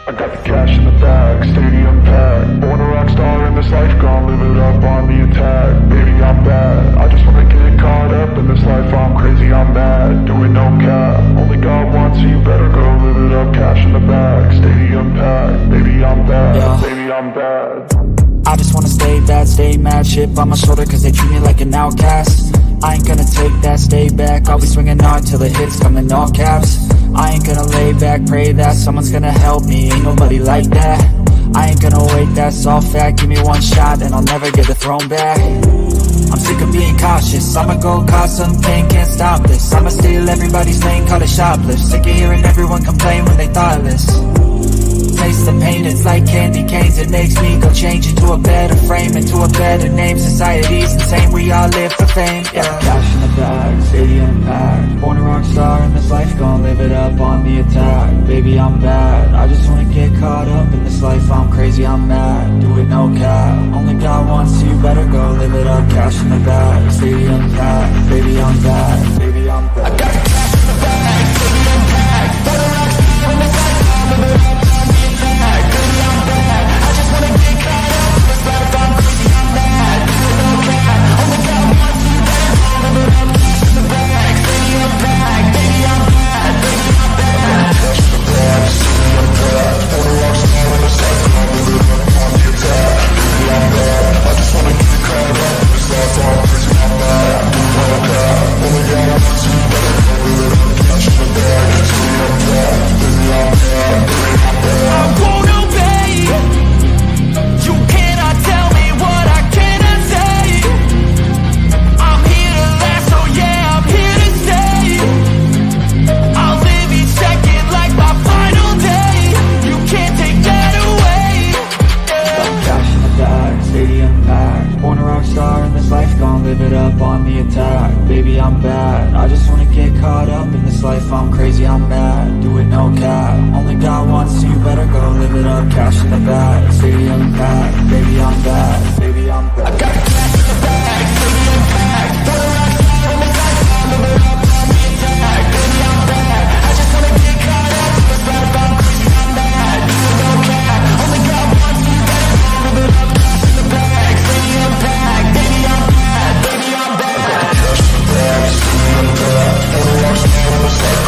I got the cash in the bag, stadium packed. Born a rock star in this life, gon' live it up on the attack. Baby, I'm bad, I just wanna get caught up in this life. I'm crazy, I'm mad, doing no cap. Only God wants, so you better go live it up. Cash in the bag, stadium packed. Baby, I'm bad, baby, I'm bad. I just wanna stay bad, stay mad. Shit on my shoulder cause they treat me like an outcast. I ain't gonna take that, stay back. I'll be swinging hard till the hits come in all caps. I ain't gonna lay back, pray that someone's gonna help me. Ain't nobody like that. I ain't gonna wait, that's all fact. Give me one shot and I'll never get the throne back. I'm sick of being cautious, I'ma go cause some pain, can't stop this. I'ma steal everybody's lane, call it shoplift. Sick of hearing everyone complain when they thoughtless. Taste the pain, it's like candy canes. It makes me go change into a better frame, into a better name. Society's insane, we all live for fame, yeah. Cash in the bag, stadium packed. Born a rock star in this life, gon' live it up on the attack. Baby, I'm bad, I just wanna get caught up in this life. I'm crazy, I'm mad, do it no cap. Only God wants, so you better go live it up. Cash in the bag, stadium packed. Baby, I'm bad, baby, I'm bad. I got the cash in the bag, stadium packed. Born a rock star in this life, gon' live it up. I'm crazy, I'm mad, do it no cap. Only God wants, so you better go live it up. Cash in the bag, stadium packed. Baby, I'm bad, baby, I'm bad. I got the cash in the bag, stadium packed. Born a rock star in this life, I'll live it up on the attack. Baby, I'm bad, I just wanna get caught up in this life. I'm crazy, I'm mad, do it no cap. Only God wants, so you better go live it up. Cash in the bag, stadium packed. Baby, I'm bad, baby, I'm bad. I got the cash in the bag, stadium packed. Born a rock star in this life.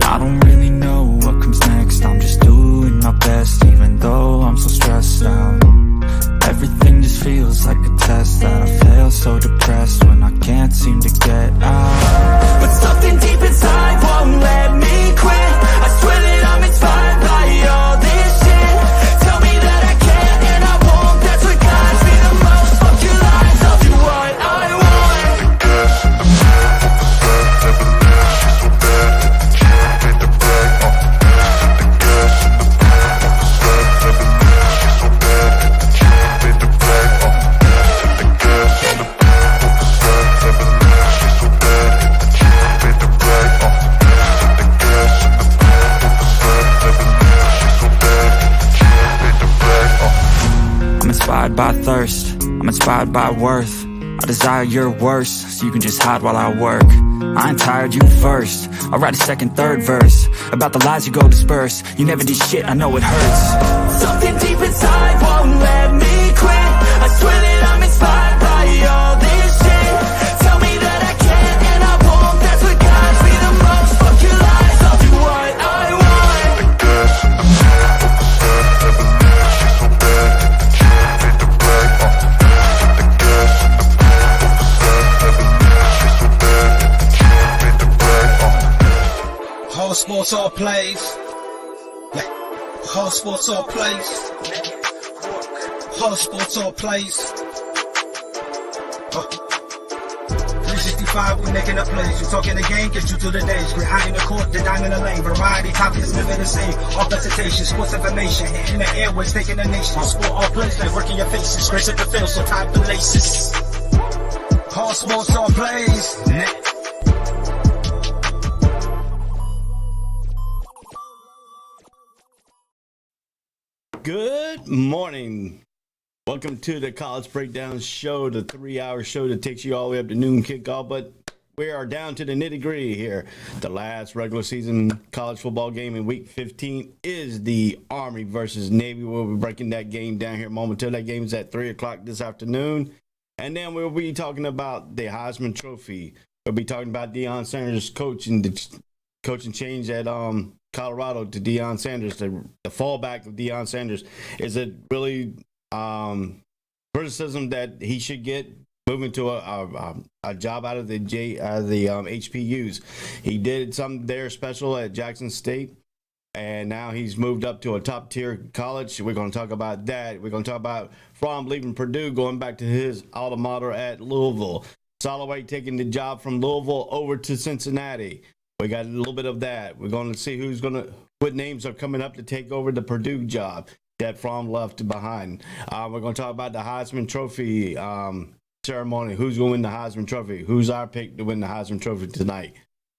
I don't really know what comes next. I'm just doing my best, even though I'm so stressed out. Everything just feels like a test that I fail, so depressed when I can't seem to get out. But something deep inside won't let me quit. I swear that I'm inspired by all this shit. Tell me that I can and I won't. That's what guides me the most. Fuck your lies, I'll do what I want. By thirst, I'm inspired by worth. I desire your worst, so you can just hide while I work. I ain't tired, you first. I'll write a second, third verse about the lies you go disperse. You never did shit, I know it hurts. Something deep inside won't let me quit. I swear that I'm inspired by all this shit. Tell me that I can and I won't. That's what guides me the most. Fuck your lies, I'll do what I want. Sports all plays. Whole sports all plays. All sports, all plays. 365, we making up plays. You talking the game, get you to the days. We're high in the court, the dime in the lane. Variety topics, living the same. All presentation, sports information. In the airways, taking the nation. All sport, all plays, like working your faces. Grace at the field, so tie the laces. All sports, all plays. Good morning. Welcome to the College Breakdown Show, the 3-hour show that takes you all the way up to noon kickoff, but we are down to the nitty-gritty here. The last regular season college football game in Week 15 is the Army versus Navy. We'll be breaking that game down here momentarily. That game is at 3 o'clock this afternoon. And then we'll be talking about the Heisman Trophy. We'll be talking about Deion Sanders coaching change at Colorado to Deion Sanders. The fallback of Deion Sanders. Is it really criticism that he should get moving to a job out of the HPUs? He did something there special at Jackson State, and now he's moved up to a top tier college. We're going to talk about that. We're going to talk about Fromm leaving Purdue, going back to his alma mater at Louisville. Soloway taking the job from Louisville over to Cincinnati. We got a little bit of that. We're going to see what names are coming up to take over the Purdue job that Fromm left behind. We're going to talk about the Heisman Trophy ceremony. Who's going to win the Heisman Trophy? Who's our pick to win the Heisman Trophy tonight?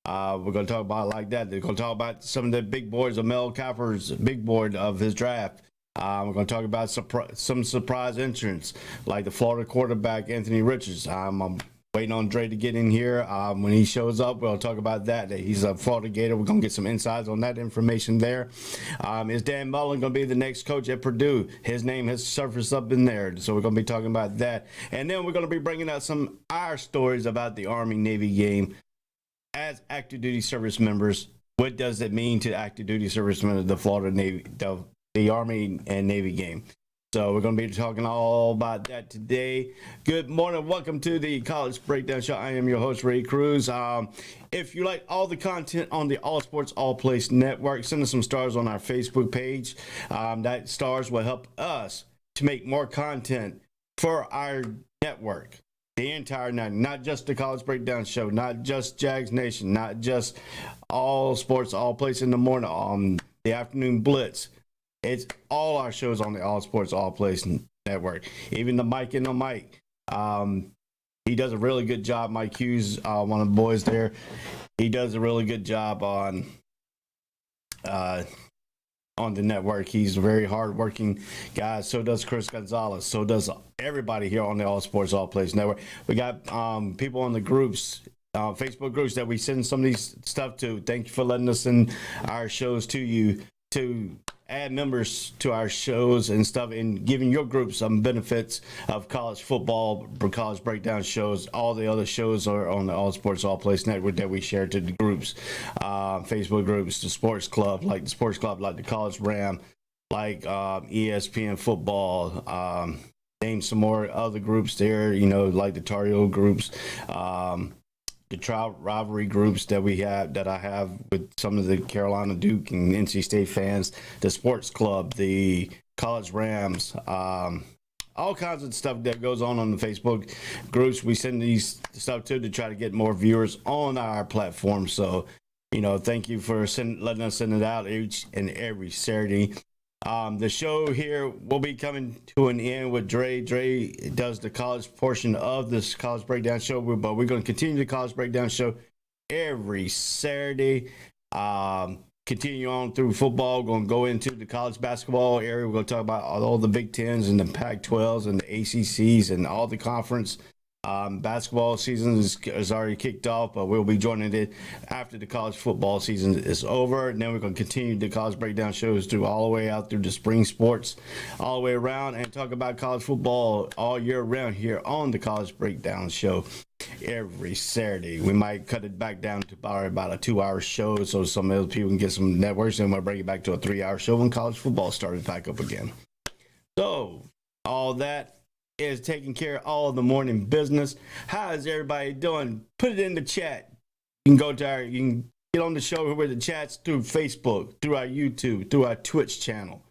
We're going to talk about it like that. They're going to talk about some of the big boards of Mel Kiper's big board of his draft. We're going to talk about some surprise entrants like the Florida quarterback Anthony Richards. I'm waiting on Dre to get in here. When he shows up, we'll talk about that. He's a Florida Gator. We're going to get some insights on that information there. Is Dan Mullen going to be the next coach at Purdue? His name has surfaced up in there, so we're going to be talking about that. And then we're going to be bringing out some our stories about the Army-Navy game as active duty service members. What does it mean to active duty service members of the Florida Navy, the Army and Navy game? So we're going to be talking all about that today. Good morning. Welcome to the College Breakdown Show. I am your host, Ray Cruz. If you like all the content on the All Sports, All Place Network, send us some stars on our Facebook page. That stars will help us to make more content for our network. The entire night, not just the College Breakdown Show, not just Jags Nation, not just All Sports, All Place in the morning, the afternoon blitz. It's all our shows on the All Sports, All Place Network. Even the Mike and the Mike. He does a really good job. Mike Hughes, one of the boys there, he does a really good job on the network. He's a very hardworking guy. So does Chris Gonzalez. So does everybody here on the All Sports, All Place Network. We got people on the groups, Facebook groups that we send some of these stuff to. Thank you for letting us send our shows to you to add members to our shows and stuff, and giving your group some benefits of college football, college breakdown shows. All the other shows are on the All Sports, All Place Network that we share to the groups, Facebook groups, the sports club, like the College Ram, like ESPN football. Name some more other groups there, like the Tar Heel groups. The trout rivalry groups that I have with some of the Carolina Duke and NC State fans, the sports club, the college Rams, all kinds of stuff that goes on the Facebook groups. We send these stuff to try to get more viewers on our platform. So, thank you for letting us send it out each and every Saturday. The show here will be coming to an end with Dre. Dre does the college portion of this College Breakdown Show, but we're going to continue the College Breakdown Show every Saturday. Continue on through football. We're going to go into the college basketball area. We're going to talk about all the Big Tens and the Pac-12s and the ACCs and all the conference. Basketball season is already kicked off, but we'll be joining it after the college football season is over. And then we're going to continue the college breakdown shows all the way out through the spring sports, all the way around, and talk about college football all year round here on the College Breakdown Show every Saturday. We might cut it back down to about a 2-hour show so some other people can get some networks, and we'll bring it back to a 3-hour show when college football started back up again. So, all that is taking care of all of the morning business. How is everybody doing? Put it in the chat. You can get on the show with the chats through Facebook, through our YouTube, through our Twitch channel.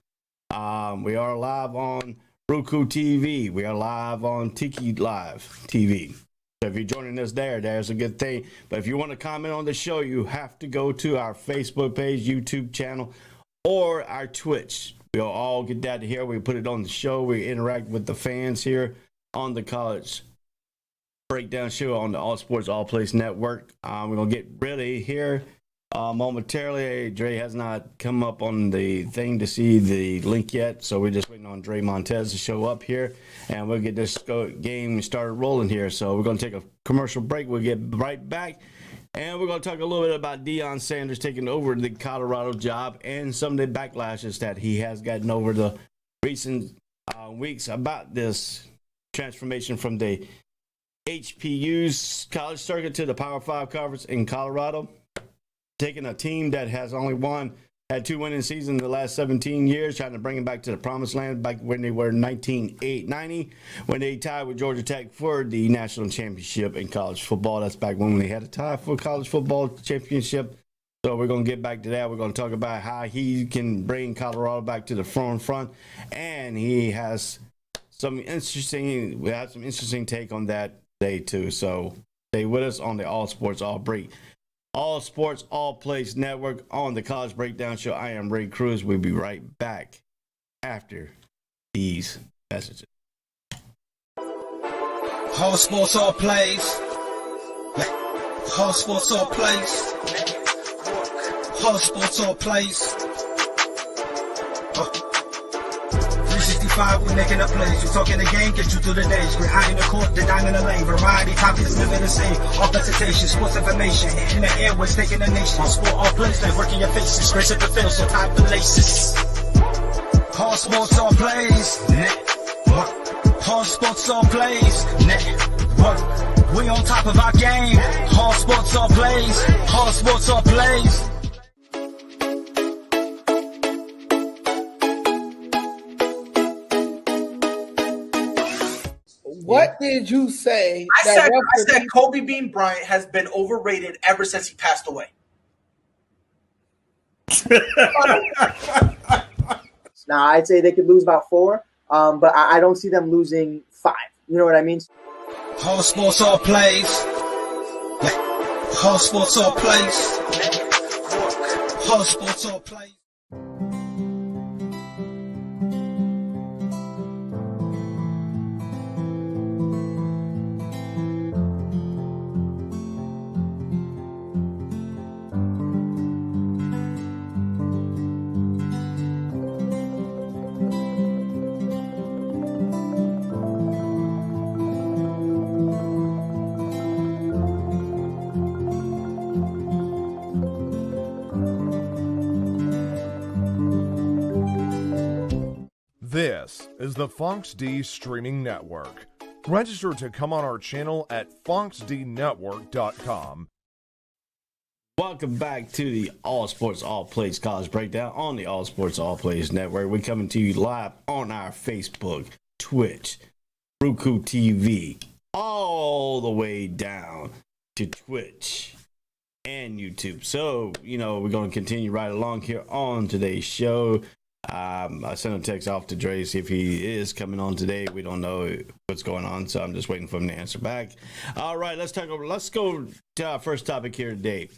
We are live on Roku TV. We are live on Tiki Live TV. So if you're joining us there's a good thing. But if you want to comment on the show, you have to go to our Facebook page, YouTube channel, or our Twitch. We'll all get that here. We put it on the show. We interact with the fans here on the College Breakdown Show on the All Sports All Plays Network. We're going to get ready here momentarily. Dre has not come up on the thing to see the link yet, so we're just waiting on Dre Montez to show up here, and we'll get this game started rolling here. So we're going to take a commercial break. We'll get right back, and we're going to talk a little bit about Deion Sanders taking over the Colorado job and some of the backlashes that he has gotten over the recent weeks about this transformation from the HPU's college circuit to the Power 5 conference in Colorado. Taking a team that has only had 2 winning seasons in the last 17 years, trying to bring them back to the promised land back when they were in 1990, when they tied with Georgia Tech for the national championship in college football. That's back when they had a tie for college football championship. So we're going to get back to that. We're going to talk about how he can bring Colorado back to the front, and he has some interesting take on that day too. So stay with us on the All Sports All Break. All Sports, All Plays Network on the College Breakdown Show. I am Ray Cruz. We'll be right back after these messages. All Sports, All Plays. All Sports, All Plays. All Sports, All Plays. 365, we're making a plays. You talking the game, get you through the days. We're high in the court, the dime in the lane. Variety, topics, living the same. All presentation, sports information. In the airways, taking the nation. All sport, all plays, like working your faces. Grace at the field, so type the laces. All sports, all plays. All sports, all plays. We on top of our game. All sports, all plays. All sports, all plays. What did you say? I said Kobe Bean Bryant has been overrated ever since he passed away. Now, I'd say they could lose about 4, but I don't see them losing 5. You know what I mean? All sports, all plays. All sports, all plays. All sports, all plays. This is the Fox D Streaming Network. Register to come on our channel at foxdnetwork.com. Welcome back to the All Sports All Plays College Breakdown on the All Sports All Plays Network. We're coming to you live on our Facebook, Twitch, Roku TV, all the way down to Twitch and YouTube. So, we're going to continue right along here on today's show. I sent a text off to Dre, see if he is coming on today. We don't know what's going on, so I'm just waiting for him to answer back. All right, let's go to our first topic here today.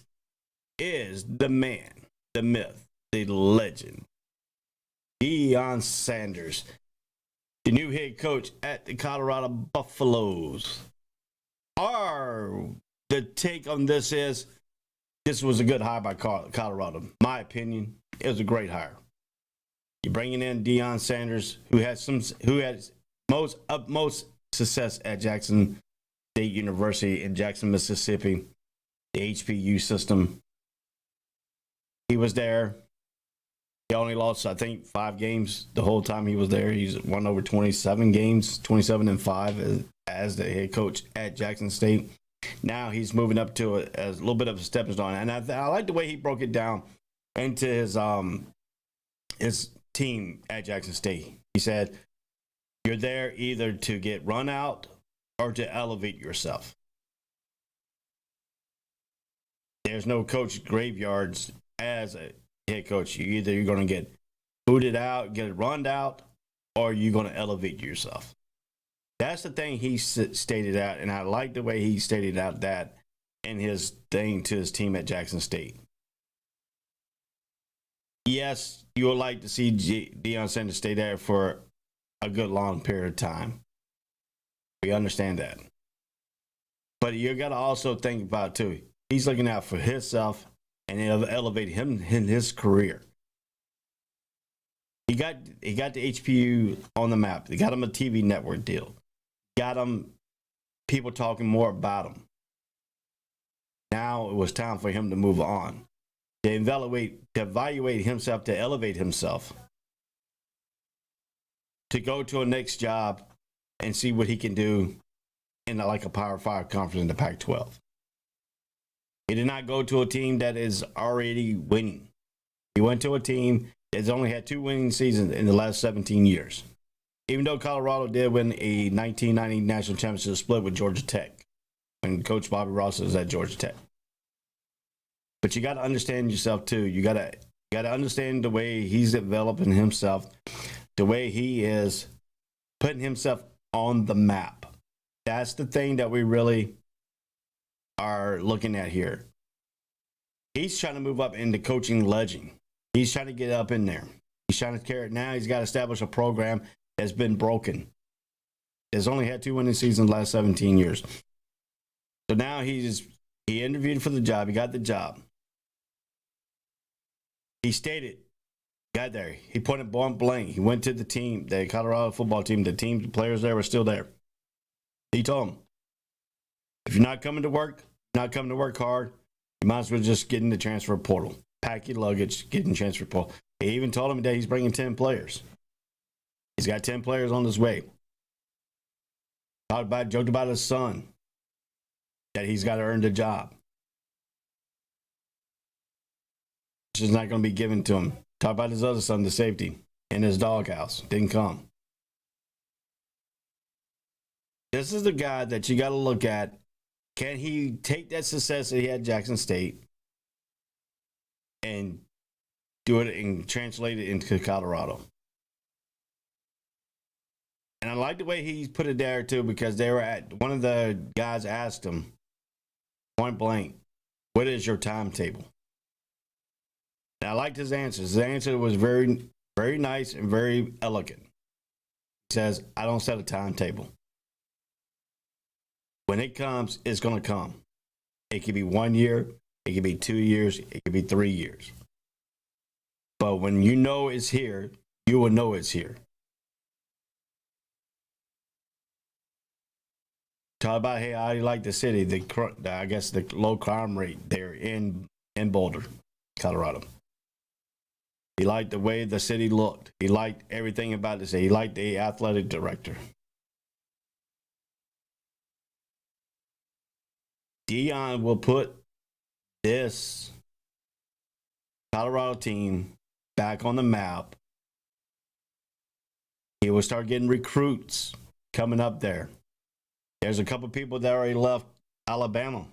Is the man, the myth, the legend, Deion Sanders, the new head coach at the Colorado Buffaloes. The take on this is this was a good hire by Colorado. My opinion, it was a great hire. You're bringing in Deion Sanders, who has most success at Jackson State University in Jackson, Mississippi, the HPU system. He was there. He only lost, I think, 5 games the whole time he was there. He's won over 27 games, 27-5 as the head coach at Jackson State. Now he's moving up to a little bit of a stepping stone, and I like the way he broke it down into his team at Jackson State. He said, "You're there either to get run out or to elevate yourself. There's no coach graveyards as a head coach. You're going to get booted out, get run out, or are you going to elevate yourself? That's the thing he stated out, and I like the way he stated out that in his thing to his team at Jackson State. Yes, you would like to see Deion Sanders stay there for a good long period of time. We understand that. But you got to also think about, too, he's looking out for himself and elevate him in his career. He got the HPU on the map. They got him a TV network deal. Got him people talking more about him. Now it was time for him to move on. To evaluate himself, to elevate himself. To go to a next job and see what he can do in like a Power 5 conference in the Pac-12. He did not go to a team that is already winning. He went to a team that's only had 2 winning seasons in the last 17 years. Even though Colorado did win a 1990 national championship split with Georgia Tech when Coach Bobby Ross was at Georgia Tech. But you got to understand yourself too. You got to understand the way he's developing himself, the way he is putting himself on the map. That's the thing that we really are looking at here. He's trying to move up into coaching legend. He's trying to get up in there. He's trying to carry it now. He's got to establish a program that's been broken. Has only had 2 winning seasons in the last 17 years. So now he interviewed for the job. He got the job. He stated, got there. He put it point blank. He went to the team, the Colorado football team. The players there were still there. He told them, if you're not coming to work hard, you might as well just get in the transfer portal. Pack your luggage, get in the transfer portal. He even told him that he's bringing 10 players. He's got 10 players on his way. Joked about his son, that he's got to earn the job. Which is not going to be given to him. Talk about his other son, the safety, in his doghouse. Didn't come. This is the guy that you got to look at. Can he take that success that he had at Jackson State and do it and translate it into Colorado? And I like the way he put it there, too, because one of the guys asked him, point blank, what is your timetable? And I liked his answer. His answer was very, very nice and very elegant. He says, I don't set a timetable. When it comes, it's going to come. It could be 1 year, it could be 2 years, it could be 3 years. But when you know it's here, you will know it's here. Talk about, hey, I like the city, I guess the low crime rate there in Boulder, Colorado. He liked the way the city looked. He liked everything about the city. He liked the athletic director. Deion will put this Colorado team back on the map. He will start getting recruits coming up there. There's a couple people that already left Alabama.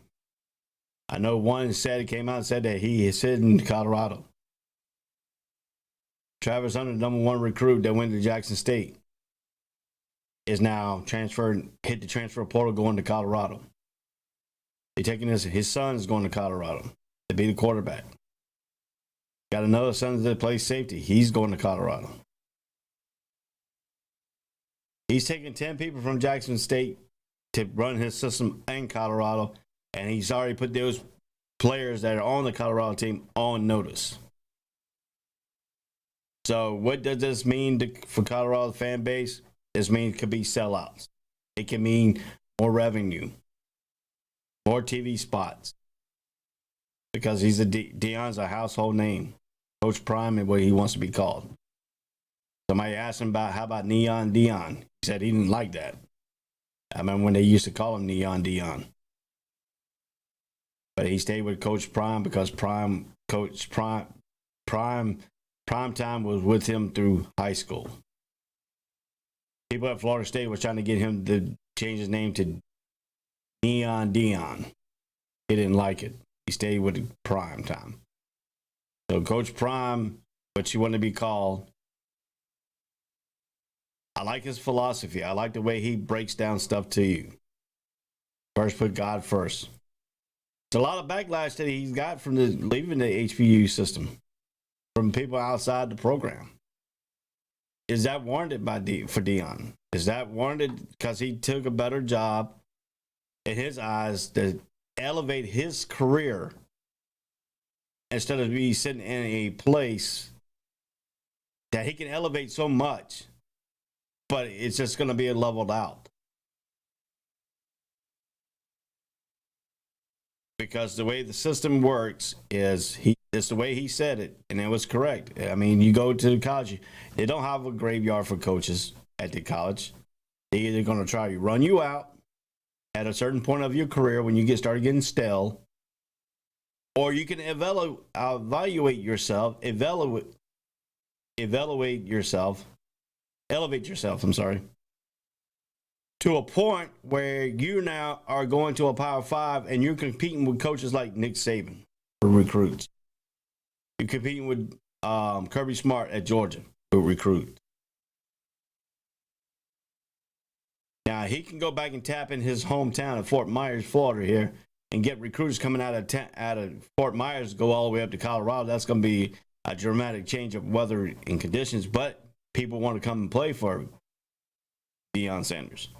I know one came out and said that he is in Colorado. Travis Hunter, number 1 recruit that went to Jackson State, is now hit the transfer portal going to Colorado. They're taking his son is going to Colorado to be the quarterback. Got another son that plays safety. He's going to Colorado. He's taking 10 people from Jackson State to run his system in Colorado, and he's already put those players that are on the Colorado team on notice. So what does this mean for Colorado fan base? This means it could be sellouts. It can mean more revenue, more TV spots, because Deion's a household name. Coach Prime is what he wants to be called. Somebody asked him how about Neon Deion? He said he didn't like that. I remember when they used to call him Neon Deion. But he stayed with Coach Prime because Prime time was with him through high school. People at Florida State were trying to get him to change his name to Neon Deion. He didn't like it. He stayed with Prime time. So Coach Prime, what you want to be called, I like his philosophy. I like the way he breaks down stuff to you. First, put God first. It's a lot of backlash that he's got from leaving the HBU system, from people outside the program. Is that warranted for Deion? Is that warranted because he took a better job in his eyes to elevate his career instead of be sitting in a place that he can elevate so much, but it's just going to be leveled out? Because the way the system works is it's the way he said it, and it was correct. I mean, you go to college, they don't have a graveyard for coaches at the college. They're either going to try to run you out at a certain point of your career when you started getting stale, or you can elevate yourself. I'm sorry, to a point where you now are going to a Power 5 and you're competing with coaches like Nick Saban for recruits. You're competing with Kirby Smart at Georgia for recruits. Now, he can go back and tap in his hometown of Fort Myers, Florida here and get recruiters coming out of Fort Myers to go all the way up to Colorado. That's going to be a dramatic change of weather and conditions, but people want to come and play for Deion Sanders.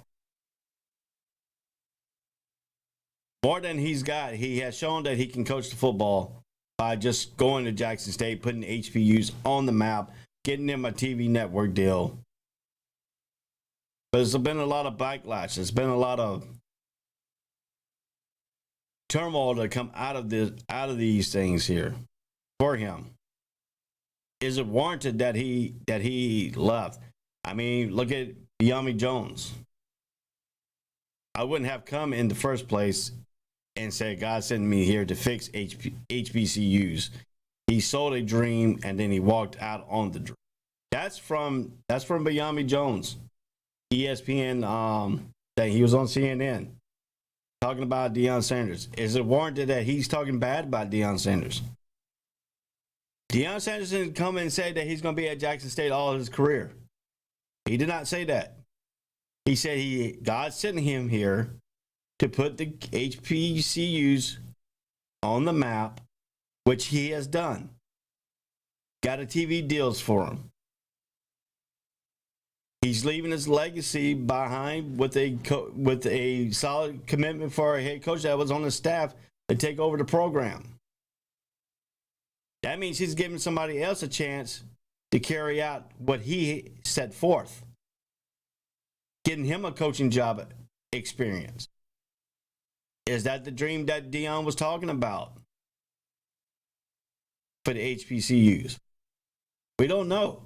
More than he's got, he has shown that he can coach the football by just going to Jackson State, putting HBUs on the map, getting them a TV network deal. But there's been a lot of backlash. There's been a lot of turmoil to come out of these things here for him. Is it warranted that he left? I mean, look at Yami Jones. I wouldn't have come in the first place and said, God sent me here to fix HBCUs. He sold a dream and then he walked out on the dream. That's from Yami Jones. ESPN, that he was on CNN talking about Deion Sanders. Is it warranted that he's talking bad about Deion Sanders? Deion Sanders didn't come and say that he's going to be at Jackson State all his career. He did not say that. He said God sent him here to put the HBCUs on the map, which he has done. Got a TV deals for him. He's leaving his legacy behind with a solid commitment for a head coach that was on the staff to take over the program. That means he's giving somebody else a chance to carry out what he set forth, getting him a coaching job experience. Is that the dream that Deion was talking about for the HBCUs? We don't know.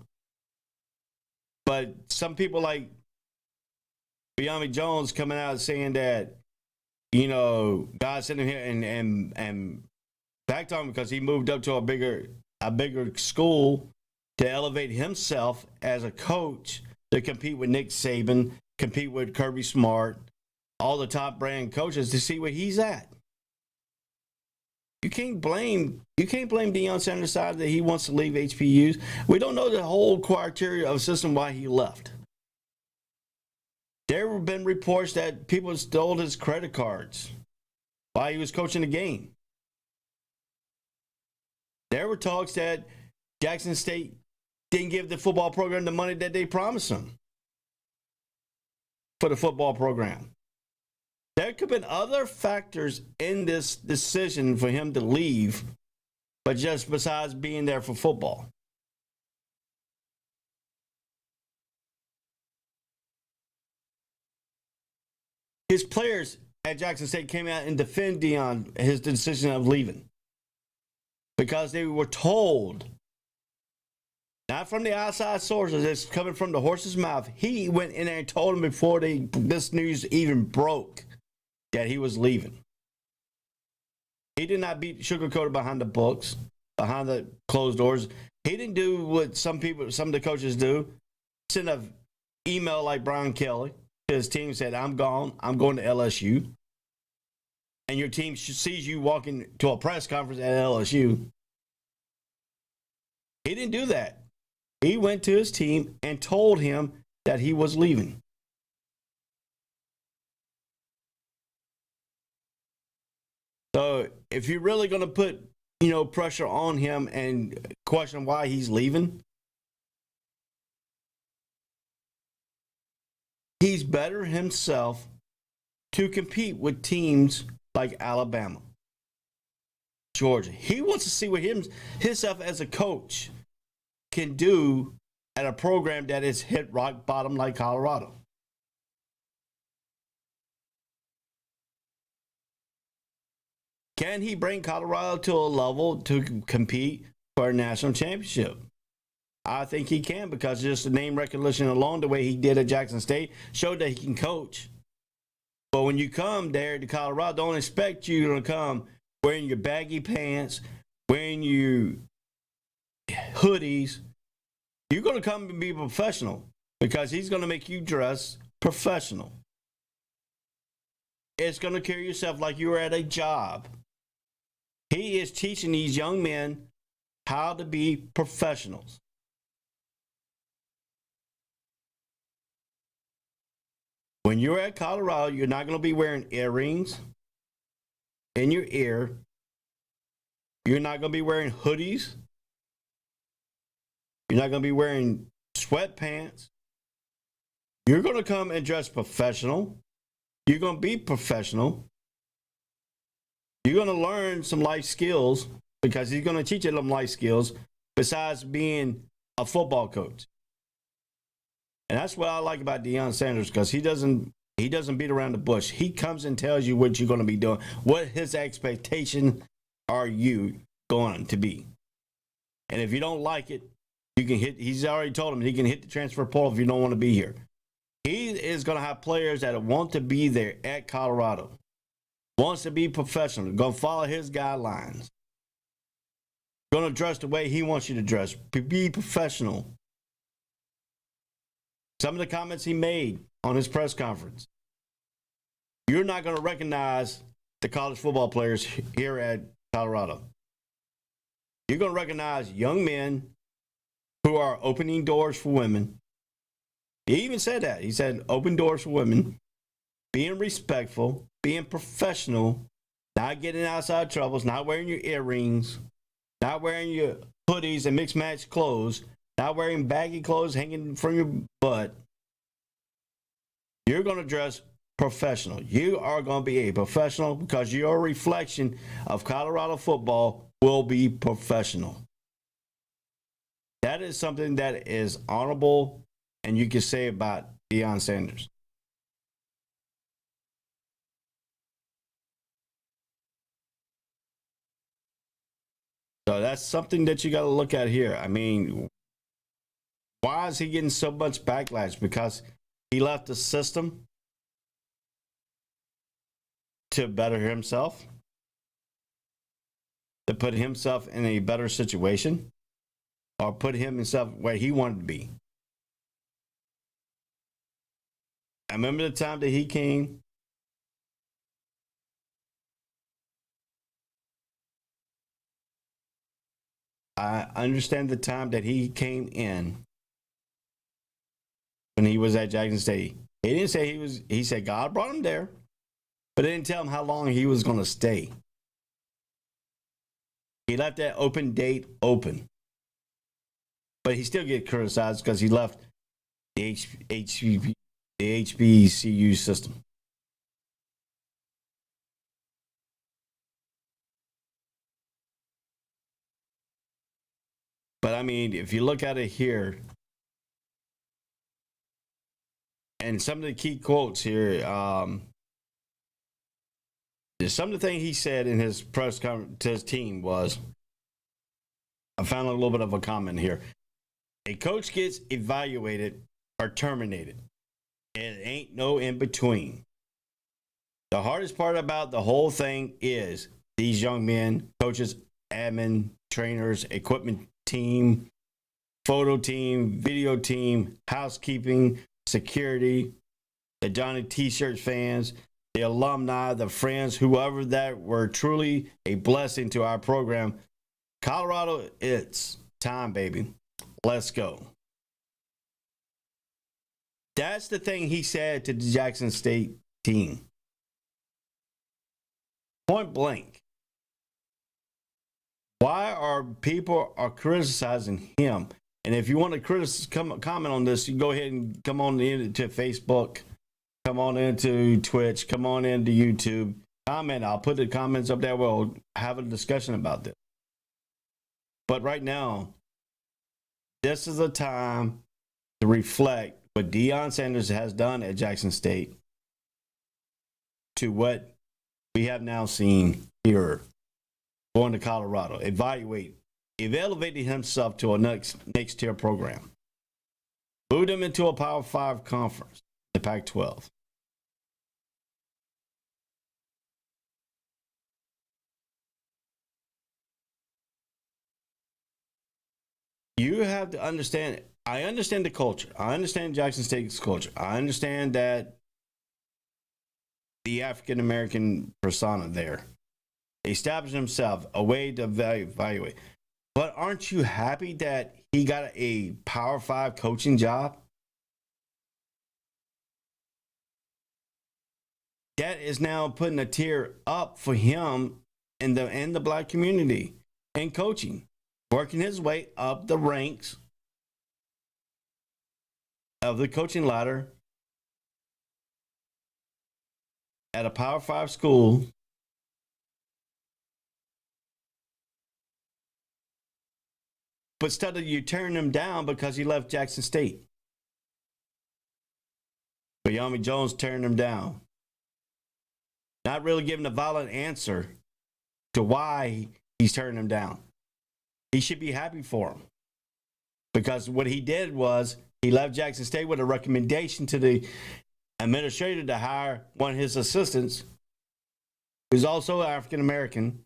But some people like Yami Jones coming out saying that, God sent him here and backed on him because he moved up to a bigger school to elevate himself as a coach to compete with Nick Saban, compete with Kirby Smart, all the top brand coaches to see where he's at. You can't blame Deion Sanders' side that he wants to leave HBUs. We don't know the whole criteria of system why he left. There have been reports that people stole his credit cards while he was coaching the game. There were talks that Jackson State didn't give the football program the money that they promised them for the football program. There could have been other factors in this decision for him to leave, but just besides being there for football. His players at Jackson State came out and defended Deion, his decision of leaving, because they were told, not from the outside sources, it's coming from the horse's mouth. He went in there and told them before this news even broke that he was leaving. He did not beat sugarcoated behind the books, behind the closed doors. He didn't do what some of the coaches do, send an email like Brian Kelly to his team, said, I'm gone, I'm going to LSU. And your team sees you walking to a press conference at LSU. He didn't do that. He went to his team and told him that he was leaving. So if you're really going to put, pressure on him and question why he's leaving, he's better himself to compete with teams like Alabama, Georgia. He wants to see what himself as a coach can do at a program that is hit rock bottom like Colorado. Can he bring Colorado to a level to compete for a national championship? I think he can, because just the name recognition alone, the way he did at Jackson State, showed that he can coach. But when you come there to Colorado, don't expect you to come wearing your baggy pants, wearing your hoodies. You're going to come and be professional, because he's going to make you dress professional. It's going to carry yourself like you were at a job. He is teaching these young men how to be professionals. When you're at Colorado, you're not going to be wearing earrings in your ear. You're not going to be wearing hoodies. You're not going to be wearing sweatpants. You're going to come and dress professional. You're going to be professional. You're going to learn some life skills, because he's going to teach you them life skills besides being a football coach. And that's what I like about Deion Sanders, because he doesn't beat around the bush. He comes and tells you what you're going to be doing, what his expectation are you going to be. And if you don't like it, you can hit. He's already told him he can hit the transfer portal if you don't want to be here. He is going to have players that want to be there at Colorado, wants to be professional, going to follow his guidelines, going to dress the way he wants you to dress, be professional. Some of the comments he made on his press conference, you're not going to recognize the college football players here at Colorado. You're going to recognize young men who are opening doors for women. He even said that. He said, open doors for women, being respectful, being professional, not getting outside troubles, not wearing your earrings, not wearing your hoodies and mixed match clothes, not wearing baggy clothes hanging from your butt. You're going to dress professional. You are going to be a professional, because your reflection of Colorado football will be professional. That is something that is honorable, and you can say about Deion Sanders. So that's something that you got to look at here. I mean, why is he getting so much backlash? Because he left the system to better himself, to put himself in a better situation, or put himself where he wanted to be. I remember the time that he came. I understand the time that he came in when he was at Jackson State. He didn't say he said God brought him there, but they didn't tell him how long he was going to stay. He left that open date open. But he still get criticized because he left the HBCU system. But I mean, if you look at it here, and some of the key quotes here, some of the things he said in his press conference to his team was, I found a little bit of a comment here. A coach gets evaluated or terminated. It ain't no in between. The hardest part about the whole thing is these young men, coaches, admin, trainers, equipment team, photo team, video team, housekeeping, security, the Johnny T-shirt fans, the alumni, the friends, whoever that were truly a blessing to our program. Colorado, it's time, baby. Let's go. That's the thing he said to the Jackson State team. Point blank. Why are people criticizing him? And if you want to comment on this, you go ahead and come on into Facebook, come on into Twitch, come on into YouTube. Comment. I'll put the comments up there. We'll have a discussion about this. But right now, this is a time to reflect what Deion Sanders has done at Jackson State to what we have now seen here going to Colorado. Elevating himself to a next tier program. Moved him into a Power 5 conference, the Pac-12. You have to understand, I understand the culture. I understand Jackson State's culture. I understand that the African-American persona there established himself a way to evaluate. But aren't you happy that he got a Power 5 coaching job? That is now putting a tier up for him in the black community in coaching, working his way up the ranks of the coaching ladder at a Power 5 school. But instead of you turning him down because he left Jackson State. But Yami Jones turned him down. Not really giving a valid answer to why he's turning him down. He should be happy for him. Because what he did was he left Jackson State with a recommendation to the administrator to hire one of his assistants, who's also African American,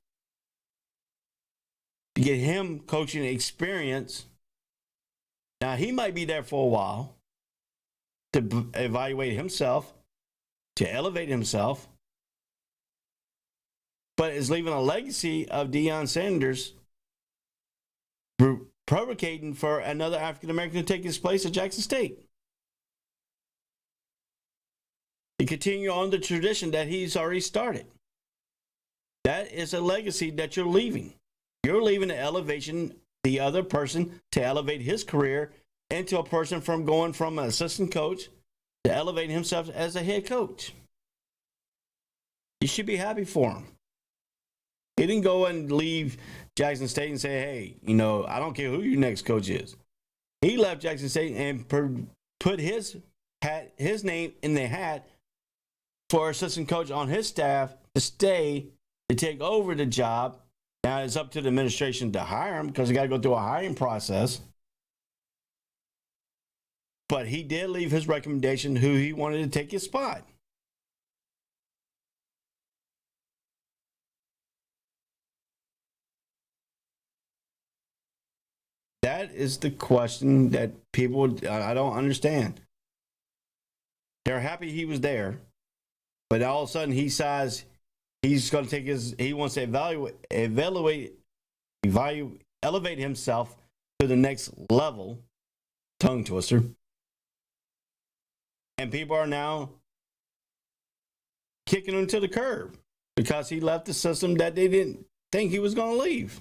to get him coaching experience. Now, he might be there for a while to evaluate himself, to elevate himself, but is leaving a legacy of Deion Sanders provocating for another African American to take his place at Jackson State. To continue on the tradition that he's already started. That is a legacy that you're leaving. You're leaving the elevation, the other person, to elevate his career into a person from going from an assistant coach to elevating himself as a head coach. You should be happy for him. He didn't go and leave Jackson State and say, hey, I don't care who your next coach is. He left Jackson State and put his name in the hat for assistant coach on his staff to stay, to take over the job. Now it's up to the administration to hire him because they got to go through a hiring process. But he did leave his recommendation who he wanted to take his spot. That is the question that people, I don't understand. They're happy he was there, but all of a sudden he decides he's going to take he wants to elevate himself to the next level. Tongue twister. And people are now kicking him to the curb because he left the system that they didn't think he was going to leave.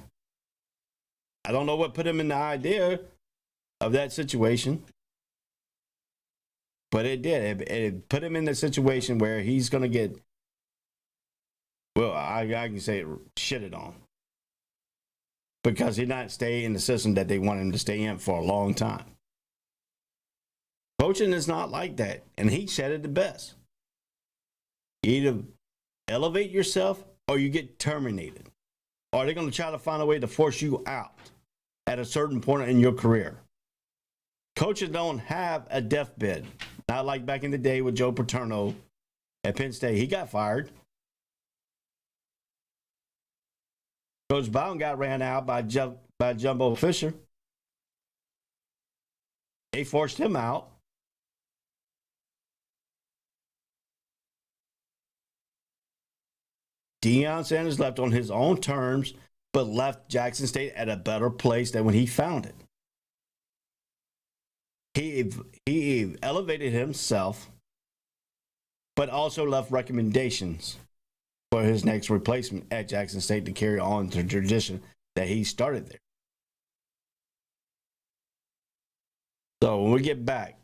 I don't know what put him in the idea of that situation, but it did. It put him in the situation where he's going to get, well, I can say shitted on because he not stay in the system that they want him to stay in for a long time. Coaching is not like that, and he said it the best. You either elevate yourself or you get terminated. Or they're going to try to find a way to force you out at a certain point in your career. Coaches don't have a deathbed. Not like back in the day with Joe Paterno at Penn State. He got fired. Coach Bowden got ran out by Jumbo Fisher. They forced him out. Deion Sanders left on his own terms, but left Jackson State at a better place than when he found it. he elevated himself, but also left recommendations for his next replacement at Jackson State to carry on the tradition that he started there. So when we get back,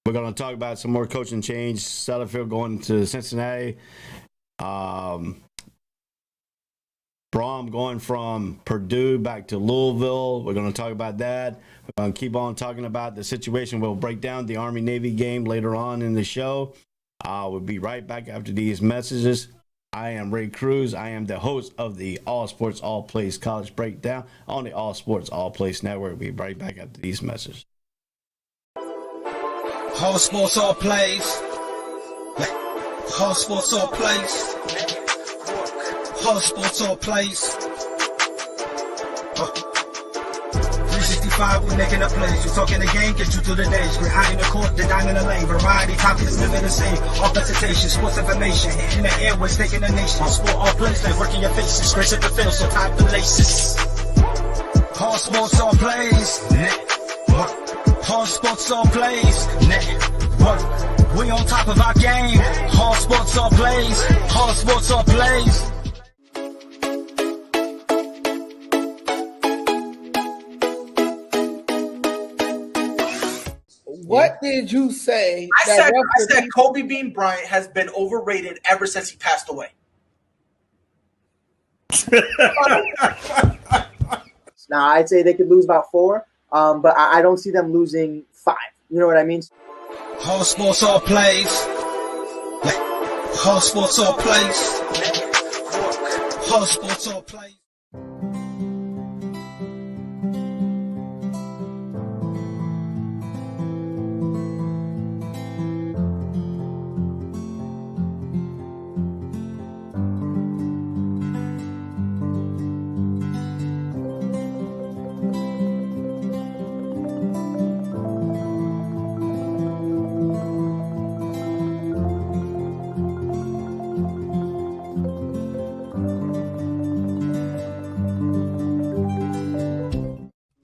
we're going to talk about some more coaching change. Satterfield going to Cincinnati. Brom going from Purdue back to Louisville. We're going to talk about that. We're going to keep on talking about the situation. We'll break down the Army-Navy game later on in the show. We'll be right back after these messages. I am Ray Cruz. I am the host of the All Sports, All Plays College Breakdown on the All Sports, All Plays Network. We'll be right back after these messages. All sports, all plays. All sports, all plays. All sports, all plays. 365, we making up plays. We talking the game, get you through the days. We're high in the court, the dime in the lane. Variety topics, living the same. All presentation, sports information. In the airways, taking the nation. All sport, all plays, they working your faces. Grace at the field, so tie the laces. All sports, all plays. All sports, all plays. Network. We on top of our game. All sports, all plays. All sports, all plays. What did you say? I said Kobe Bean Bryant has been overrated ever since he passed away. Now, I'd say they could lose about 4, but I don't see them losing 5. You know what I mean? All sports, all plays. All sports, all plays. All sports, all plays.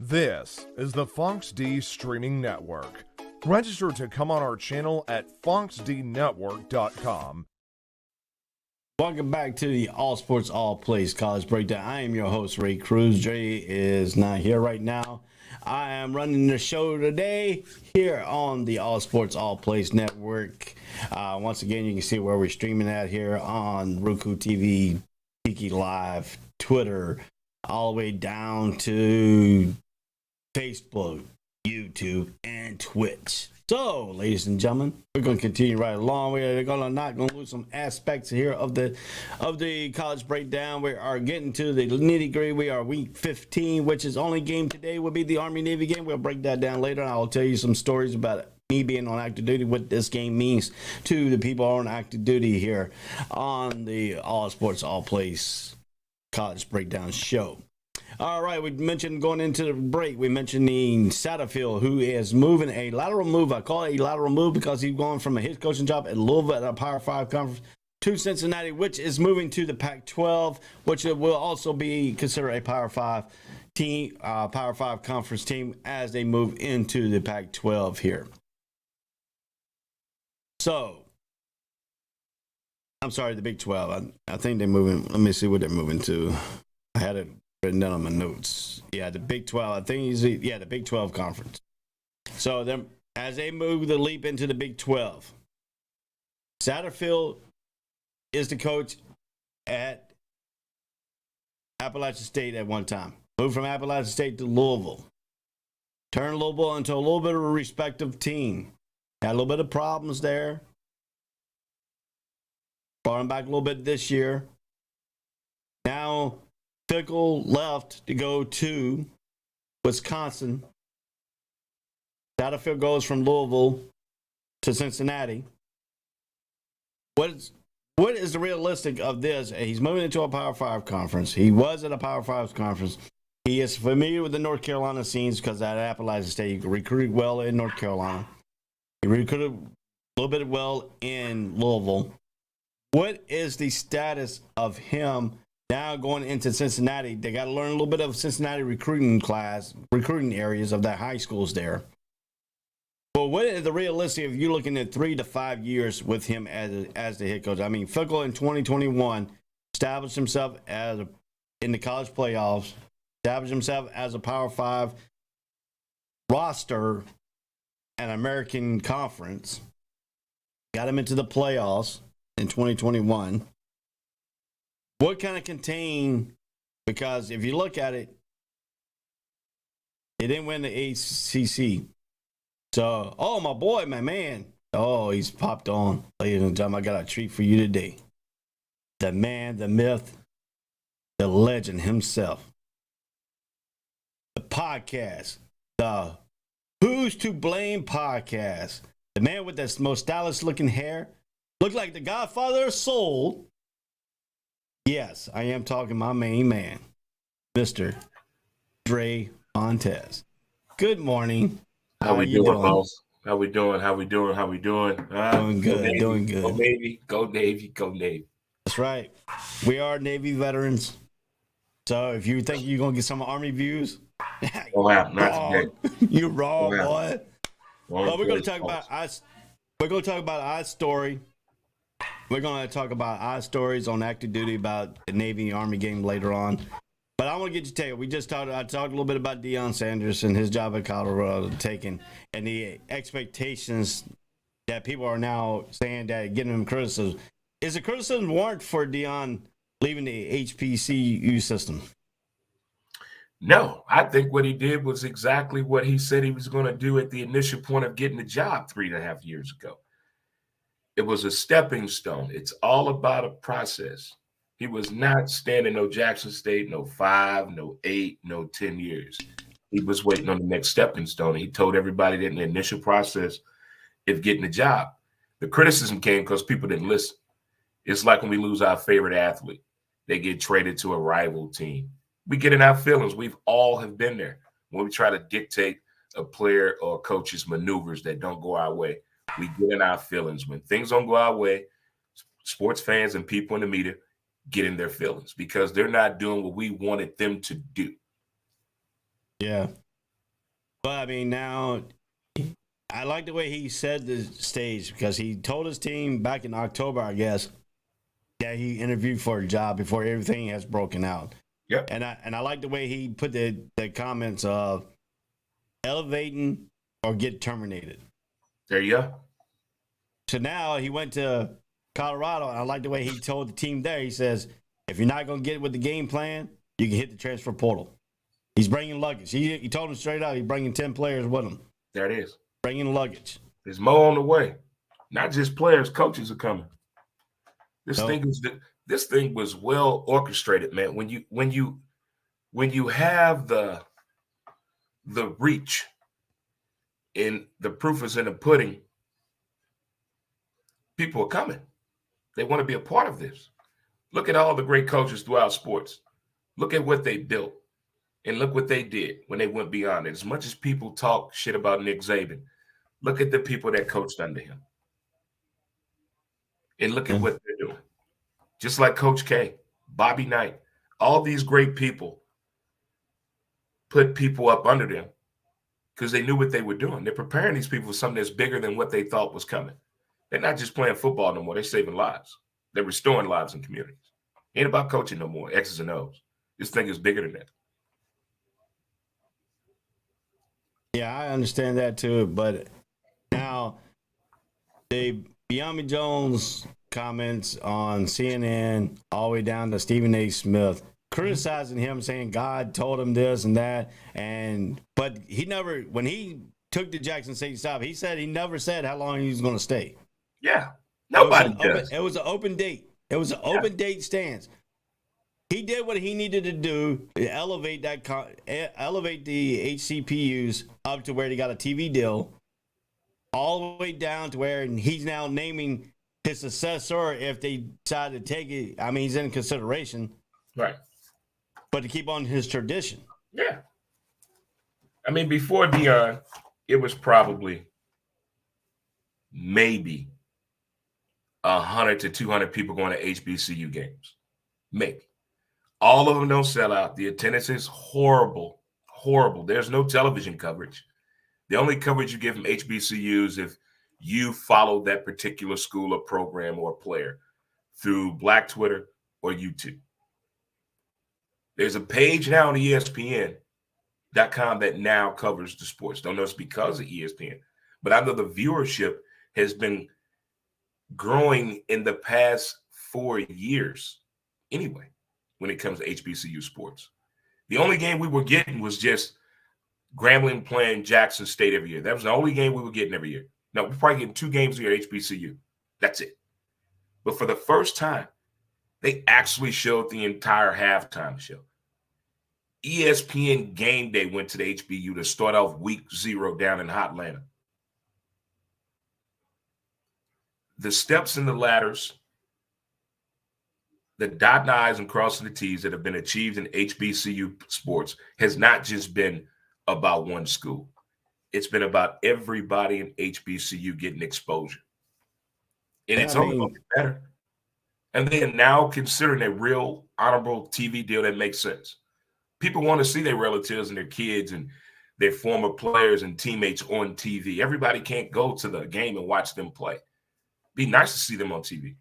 This is the Fonx D Streaming Network. Register to come on our channel at fonxdnetwork.com. Welcome back to the All Sports, All Plays College Breakdown. I am your host, Ray Cruz. Jay is not here right now. I am running the show today here on the All Sports, All Plays Network. Once again, you can see where we're streaming at here on Roku TV, Tiki Live, Twitter, all the way down to Facebook, YouTube, and Twitch. So, ladies and gentlemen, we're going to continue right along. We're not going to lose some aspects here of the college breakdown. We are getting to the nitty gritty. We are week 15, which is only game today will be the Army-Navy game. We'll break that down later. I will tell you some stories about me being on active duty, what this game means to the people on active duty here on the All Sports, All Plays College Breakdown show. All right, we mentioned going into the break, we mentioned Satterfield, who is moving a lateral move. I call it a lateral move because he's going from a head coaching job at Louisville at a Power 5 conference to Cincinnati, which is moving to the Pac-12, which will also be considered a Power 5 team, Power 5 conference team as they move into the Pac-12 here. So, I'm sorry, the Big 12. I think they're moving. Let me see what they're moving to. I had it written down on my notes. Yeah, the Big 12. I think the Big 12 conference. So then, as they move the leap into the Big 12, Satterfield is the coach at Appalachian State at one time. Moved from Appalachian State to Louisville. Turned Louisville into a little bit of a respective team. Had a little bit of problems there. Brought him back a little bit this year. Now, Fickle left to go to Wisconsin. Satterfield goes from Louisville to Cincinnati. What is the realistic of this? He's moving into a Power 5 conference. He was at a Power 5 conference. He is familiar with the North Carolina scenes because at Appalachian State, he recruited well in North Carolina. He recruited a little bit well in Louisville. What is the status of him now going into Cincinnati? They got to learn a little bit of Cincinnati recruiting areas of their high schools there. So what is the realistic if you're looking at 3 to 5 years with him as the head coach? I mean, Fickle in 2021 established himself in the college playoffs, established himself as a Power 5 roster and American Conference, got him into the playoffs in 2021. What kind of contain, because if you look at it, he didn't win the ACC. So, oh, my boy, my man. Oh, he's popped on. Ladies and gentlemen, I got a treat for you today. The man, the myth, the legend himself. The podcast, the Who's to Blame podcast. The man with the most stylish looking hair. Looked like the Godfather of Soul. Yes, I am talking my main man, Mr. Dre Montez. Good morning. How we doing, boss? How we doing? Doing good, doing good. Go Navy, go Navy, go Navy. That's right. We are Navy veterans. So if you think you're going to get some Army views, Not today. You're wrong, boy. But we're going to talk about us. We're going to talk about our story. We're going to talk about our stories on active duty about the Navy Army game later on. But I want to get you to tell you, I talked a little bit about Deion Sanders and his job at Colorado taking, and the expectations that people are now saying that giving him criticism. Is the criticism warrant for Deion leaving the HBCU system? No, I think what he did was exactly what he said he was going to do at the initial point of getting the job 3.5 years ago. It was a stepping stone. It's all about a process. He was not staying in no Jackson State, no 5, no 8, no 10 years. He was waiting on the next stepping stone. He told everybody that in the initial process of getting the job. The criticism came because people didn't listen. It's like when we lose our favorite athlete. They get traded to a rival team. We get in our feelings. We've all have been there. When we try to dictate a player or a coach's maneuvers that don't go our way, we get in our feelings. When things don't go our way, sports fans and people in the media get in their feelings because they're not doing what we wanted them to do. Yeah. But I mean, now I like the way he said the stage because he told his team back in October, I guess, that he interviewed for a job before everything has broken out. Yep. And I like the way he put the comments of elevating or get terminated. There you go. So now he went to Colorado, and I like the way he told the team there. He says, if you're not going to get with the game plan, you can hit the transfer portal. He's bringing luggage. He told him straight out he's bringing 10 players with him. There it is. Bringing luggage. There's more on the way. Not just players, coaches are coming. This thing was well orchestrated, man. When you have the reach and the proof is in the pudding, people are coming. They want to be a part of this. Look at all the great coaches throughout sports. Look at what they built and look what they did when they went beyond it. As much as people talk shit about Nick Saban, look at the people that coached under him. And look at what they're doing. Just like Coach K, Bobby Knight, all these great people put people up under them because they knew what they were doing. They're preparing these people for something that's bigger than what they thought was coming. They're not just playing football no more. They're saving lives. They're restoring lives in communities. Ain't about coaching no more, X's and O's. This thing is bigger than that. Yeah, I understand that too. But now, the Beyonce Jones comments on CNN all the way down to Stephen A. Smith criticizing him, saying God told him this and that. But he never, when he took the Jackson State job, he said he never said how long he was going to stay. Yeah, nobody does. It was an open date. It was an open date stance. He did what he needed to do to elevate the HCPUs up to where they got a TV deal, all the way down to where he's now naming his successor if they decide to take it. I mean, he's in consideration. Right. But to keep on his tradition. Yeah. I mean, before Deion, it was probably maybe 100 to 200 people going to HBCU games. Maybe. All of them don't sell out. The attendance is horrible, horrible. There's no television coverage. The only coverage you get from HBCUs if you follow that particular school or program or player through Black Twitter or YouTube. There's a page now on ESPN.com that now covers the sports. Don't know it's because of ESPN, but I know the viewership has been growing in the past 4 years anyway when it comes to HBCU sports. The only game we were getting was just Grambling playing Jackson State every year. That was the only game we were getting every year. No, we're probably getting 2 games a year at HBCU. That's it. But for the first time, they actually showed the entire halftime show. ESPN Game Day went to the HBU to start off week 0 down in Hotlanta. The steps and the ladders, the dotting the I's and crossing the T's that have been achieved in HBCU sports has not just been about one school. It's been about everybody in HBCU getting exposure. And it's only going to be better. And they are now considering a real honorable TV deal that makes sense. People want to see their relatives and their kids and their former players and teammates on TV. Everybody can't go to the game and watch them play. Be nice to see them on TV.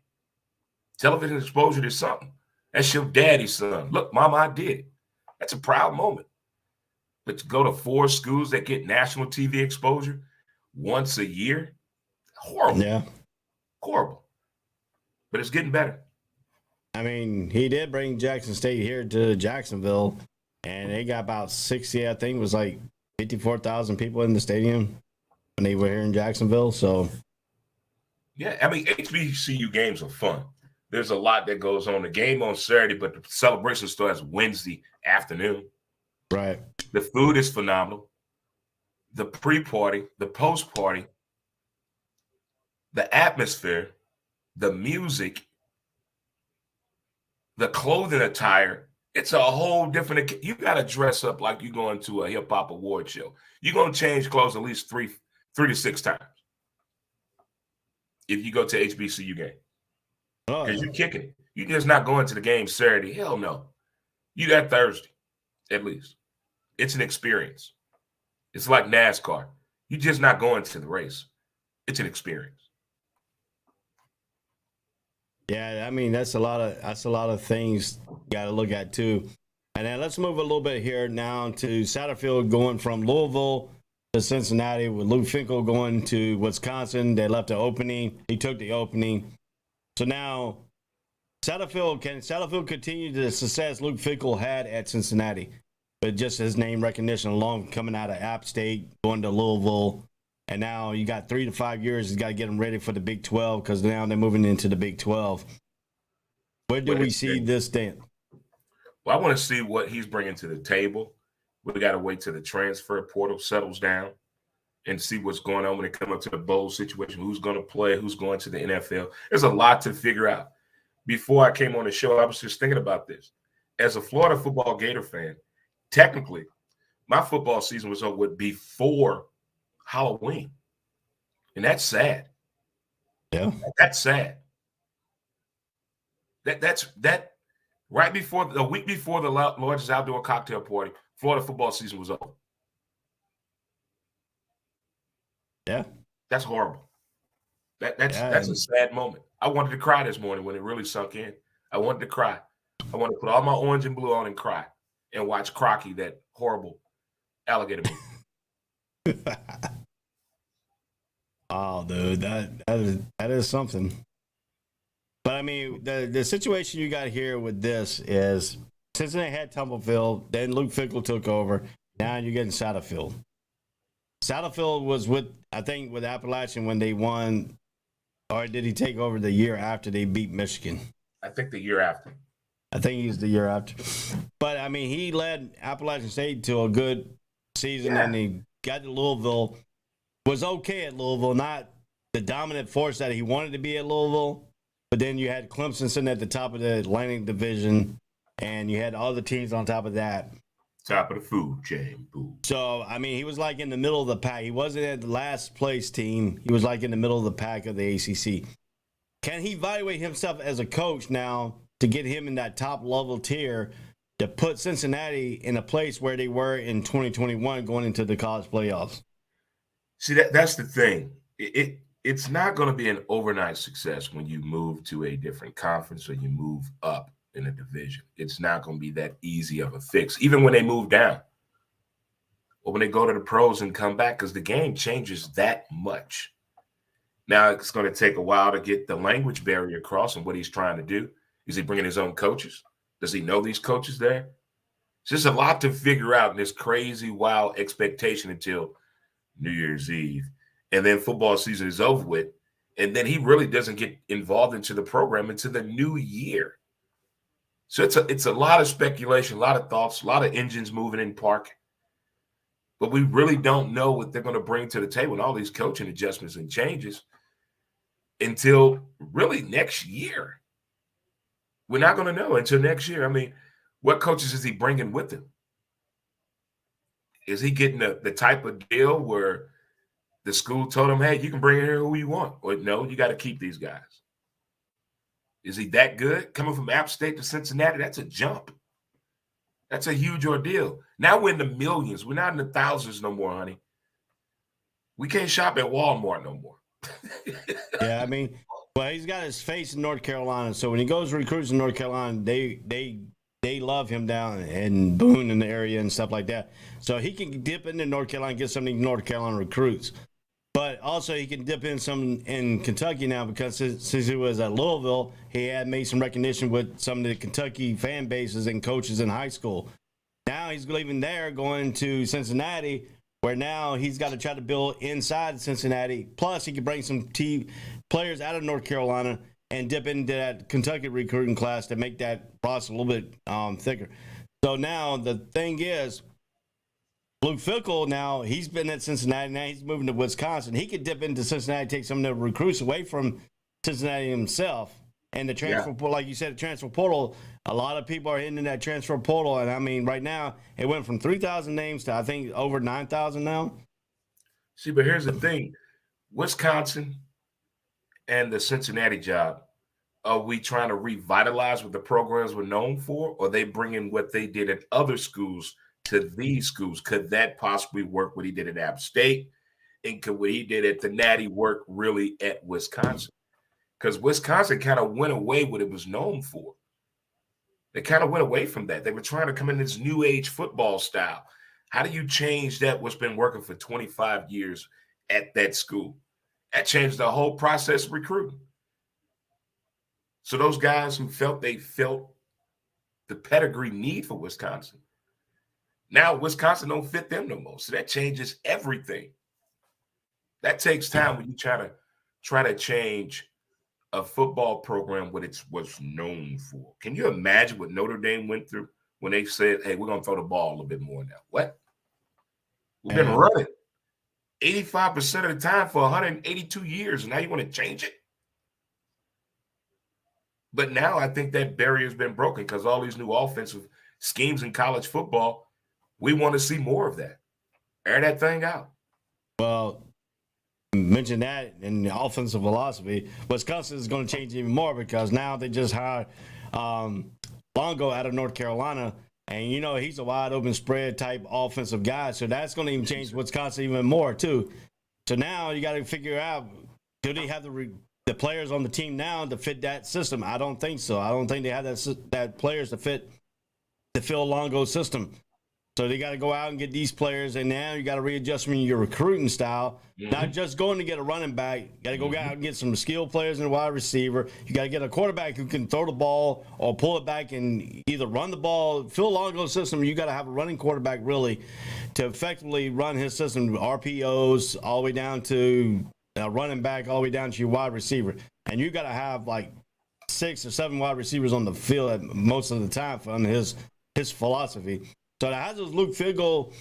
Television exposure is something. That's your daddy's son. Look, Mama, I did it. That's a proud moment. But to go to 4 schools that get national TV exposure once a year, horrible. Yeah. Horrible. But it's getting better. I mean, he did bring Jackson State here to Jacksonville, and they got about 60, I think it was like 54,000 people in the stadium when they were here in Jacksonville. So, yeah, I mean, HBCU games are fun. There's a lot that goes on. The game on Saturday, but the celebration starts Wednesday afternoon. Right. The food is phenomenal. The pre-party, the post-party, the atmosphere, the music, the clothing attire, it's a whole different. You got to dress up like you're going to a hip-hop award show. You're going to change clothes at least three to 6 times if you go to HBCU game. Because you're kicking it. You're just not going to the game Saturday. Hell no. You got Thursday, at least. It's an experience. It's like NASCAR. You're just not going to the race. It's an experience. Yeah, I mean that's a lot of things you got to look at too. And then let's move a little bit here now to Satterfield going from Louisville to Cincinnati with Luke Fickell going to Wisconsin. They left the opening. He took the opening. So now Satterfield continue the success Luke Fickell had at Cincinnati, but just his name recognition alone coming out of App State, going to Louisville. And now you got 3 to 5 years. You got to get them ready for the Big 12 because now they're moving into the Big 12. Where do we see this stand? Well, I want to see what he's bringing to the table. We got to wait till the transfer portal settles down and see what's going on when it comes up to the bowl situation. Who's going to play? Who's going to the NFL? There's a lot to figure out. Before I came on the show, I was just thinking about this. As a Florida football Gator fan, technically, my football season was over before Halloween. And that's sad. Yeah. That's sad. That's right before the week before the largest outdoor cocktail party, Florida football season was over. Yeah. That's horrible. That's a sad moment. I wanted to cry this morning when it really sunk in. I wanted to cry. I wanted to put all my orange and blue on and cry and watch Crocky, that horrible alligator movie. Oh, dude, that is something. But I mean, the situation you got here with this is Cincinnati had Tumblefield, then Luke Fickell took over. Now you're getting Satterfield. Satterfield was with Appalachian when they won, or did he take over the year after they beat Michigan? I think the year after. I think he's the year after. But I mean, he led Appalachian State to a good season, and he got to Louisville. Was okay at Louisville, not the dominant force that he wanted to be at Louisville. But then you had Clemson sitting at the top of the Atlantic Division, and you had all the teams on top of that. Top of the food chain. Boom. So, I mean, he was like in the middle of the pack. He wasn't at the last place team. He was like in the middle of the pack of the ACC. Can he evaluate himself as a coach now to get him in that top level tier to put Cincinnati in a place where they were in 2021 going into the college playoffs? See, that's the thing. It's not going to be an overnight success when you move to a different conference or you move up in a division. It's not going to be that easy of a fix, even when they move down or when they go to the pros and come back, because the game changes that much. Now it's going to take a while to get the language barrier across and what he's trying to do. Is he bringing his own coaches? Does he know these coaches there? It's just a lot to figure out in this crazy, wild expectation until New Year's Eve. And then football season is over with. And then he really doesn't get involved into the program until the new year. So it's a lot of speculation, a lot of thoughts, a lot of engines moving in park. But we really don't know what they're going to bring to the table and all these coaching adjustments and changes until really next year. We're not going to know until next year. I mean, what coaches is he bringing with him? Is he getting the type of deal where the school told him, hey, you can bring in here who you want? Or no, you got to keep these guys. Is he that good? Coming from App State to Cincinnati, that's a jump. That's a huge ordeal. Now we're in the millions. We're not in the thousands no more, honey. We can't shop at Walmart no more. Yeah, I mean, well, he's got his face in North Carolina, so when he goes recruits in North Carolina, they love him down in Boone in the area and stuff like that. So he can dip into North Carolina and get some of these North Carolina recruits. But also he can dip in some in Kentucky now because since he was at Louisville, he had made some recognition with some of the Kentucky fan bases and coaches in high school. Now he's leaving there, going to Cincinnati, where now he's got to try to build inside Cincinnati. Plus, he can bring some players out of North Carolina and dip into that Kentucky recruiting class to make that process a little bit thicker. So now the thing is, Luke Fickell, now he's been at Cincinnati. Now he's moving to Wisconsin. He could dip into Cincinnati, take some of the recruits away from Cincinnati himself. And the transfer portal, like you said, the transfer portal, a lot of people are hitting that transfer portal. And I mean, right now, it went from 3,000 names to I think over 9,000 now. See, but here's the thing. Wisconsin and the Cincinnati job, are we trying to revitalize what the programs were known for? Or are they bringing what they did at other schools to these schools? Could that possibly work what he did at App State? And could what he did at the Natty work really at Wisconsin? Because Wisconsin kind of went away what it was known for. They kind of went away from that. They were trying to come in this new age football style. How do you change that what's been working for 25 years at that school? That changed the whole process of recruiting. So those guys who felt the pedigree need for Wisconsin, now Wisconsin don't fit them no more. So that changes everything. That takes time when you try to change a football program what it was known for. Can you imagine what Notre Dame went through when they said, hey, we're going to throw the ball a little bit more now? What? We've been running 85% of the time for 182 years, and now you want to change it? But now I think that barrier has been broken because all these new offensive schemes in college football, we want to see more of that. Air that thing out. Well, mention that in the offensive philosophy, Wisconsin is going to change even more because now they just hired Longo out of North Carolina, and you know he's a wide open spread type offensive guy, so that's going to even change Wisconsin even more too. So now you got to figure out, do they have the players on the team now to fit that system? I don't think so. I don't think they have that players to fit the Phil Longo system. So they got to go out and get these players, and now you got to readjust your recruiting style. Mm-hmm. Not just going to get a running back. You got to go out and get some skilled players and a wide receiver. You got to get a quarterback who can throw the ball or pull it back and either run the ball. Phil Longo's system, you got to have a running quarterback really to effectively run his system. RPOs all the way down to running back, all the way down to your wide receiver. And you got to have like 6 or 7 wide receivers on the field at most of the time for his philosophy. So how does Luke Fickell,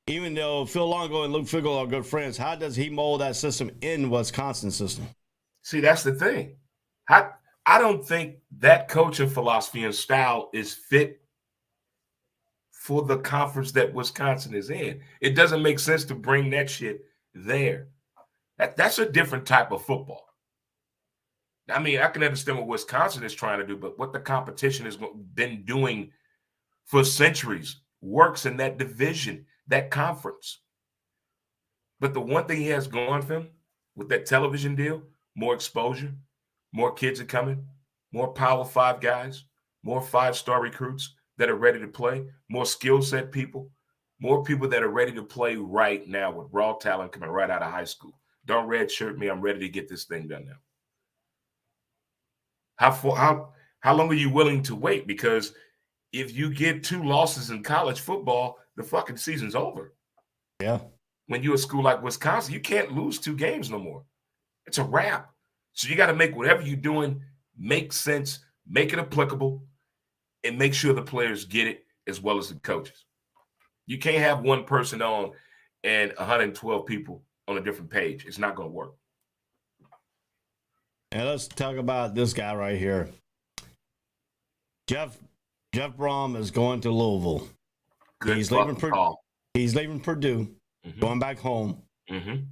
even though Phil Longo and Luke Fickell are good friends, how does he mold that system in Wisconsin system? See, that's the thing. I don't think that coaching philosophy and style is fit for the conference that Wisconsin is in. It doesn't make sense to bring that shit there. That's a different type of football. I mean, I can understand what Wisconsin is trying to do, but what the competition has been doing for centuries works in that division, that conference. But the one thing he has going for him with that television deal, more exposure, more kids are coming, more Power 5 guys, more 5-star recruits that are ready to play, more skill set people, more people that are ready to play right now with raw talent coming right out of high school. Don't redshirt me. I'm ready to get this thing done now. How long are you willing to wait? Because if you get 2 losses in college football, the fucking season's over. Yeah. When you're a school like Wisconsin, you can't lose 2 games no more. It's a wrap. So you got to make whatever you're doing make sense, make it applicable, and make sure the players get it as well as the coaches. You can't have one person on and 112 people on a different page. It's not going to work. And let's talk about this guy right here. Jeff Brom is going to Louisville. Good He's leaving call. He's leaving Purdue, going back home. Mm-hmm.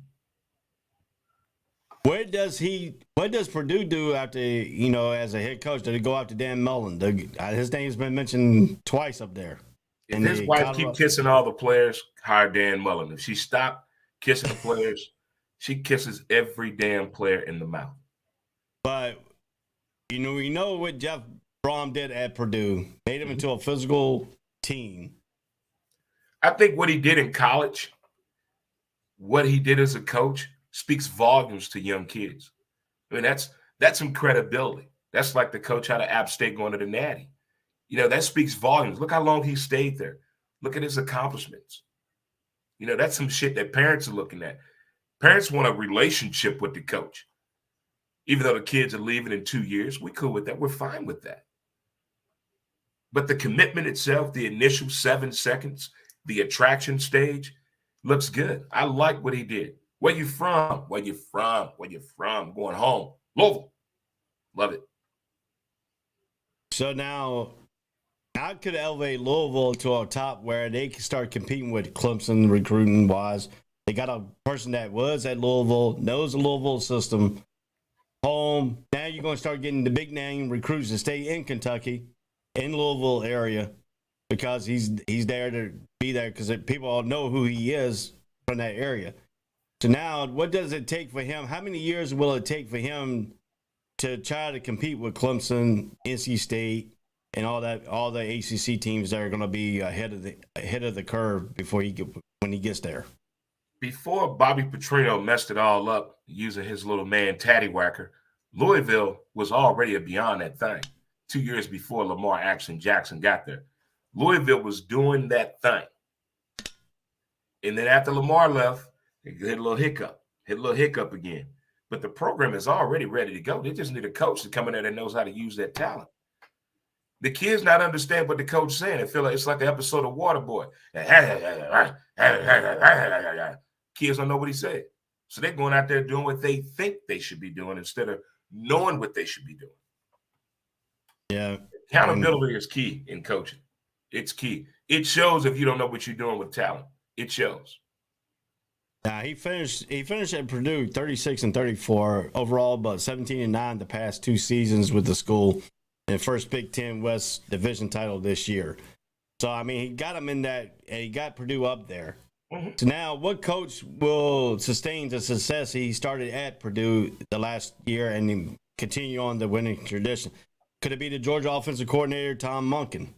What does Purdue do after, as a head coach? Did he go after Dan Mullen? His name's been mentioned twice up there. If his wife keep kissing all the players, hire Dan Mullen. If she stop kissing the players, she kisses every damn player in the mouth. But, we know what Jeff Brom did at Purdue. Made him into a physical team. I think what he did in college, what he did as a coach, speaks volumes to young kids. I mean, that's some credibility. That's like the coach out of App State going to the Natty. That speaks volumes. Look how long he stayed there. Look at his accomplishments. That's some shit that parents are looking at. Parents want a relationship with the coach. Even though the kids are leaving in 2 years, we're cool with that. We're fine with that. But the commitment itself, the initial 7 seconds, the attraction stage, looks good. I like what he did. Where you from? Where you from? Where you from? Going home. Louisville. Love it. So now I could elevate Louisville to a top where they can start competing with Clemson recruiting-wise. They got a person that was at Louisville, knows the Louisville system, home. Now you're going to start getting the big-name recruits to stay in Kentucky, in Louisville area, because he's there to be there because people all know who he is from that area. So now, what does it take for him? How many years will it take for him to try to compete with Clemson, NC State, and all the ACC teams that are going to be ahead of the curve when he gets there? Before Bobby Petrino messed it all up using his little man Tattywhacker, Louisville was already beyond that thing 2 years before Lamar Jackson got there. Louisville was doing that thing. And then after Lamar left, it hit a little hiccup again. But the program is already ready to go. They just need a coach to come in there that knows how to use that talent. The kids not understand what the coach is saying. They feel like it's like an episode of Waterboy. Kids don't know what he said. So they're going out there doing what they think they should be doing instead of knowing what they should be doing. Yeah. Accountability is key in coaching. It's key. It shows if you don't know what you're doing with talent. It shows. Now he finished at Purdue 36-34 overall, but 17-9 the past 2 seasons with the school, and first Big Ten West division title this year. So I mean, he got him in that, and he got Purdue up there. Mm-hmm. So now, what coach will sustain the success he started at Purdue the last year and continue on the winning tradition? Could it be the Georgia offensive coordinator Tom Monken?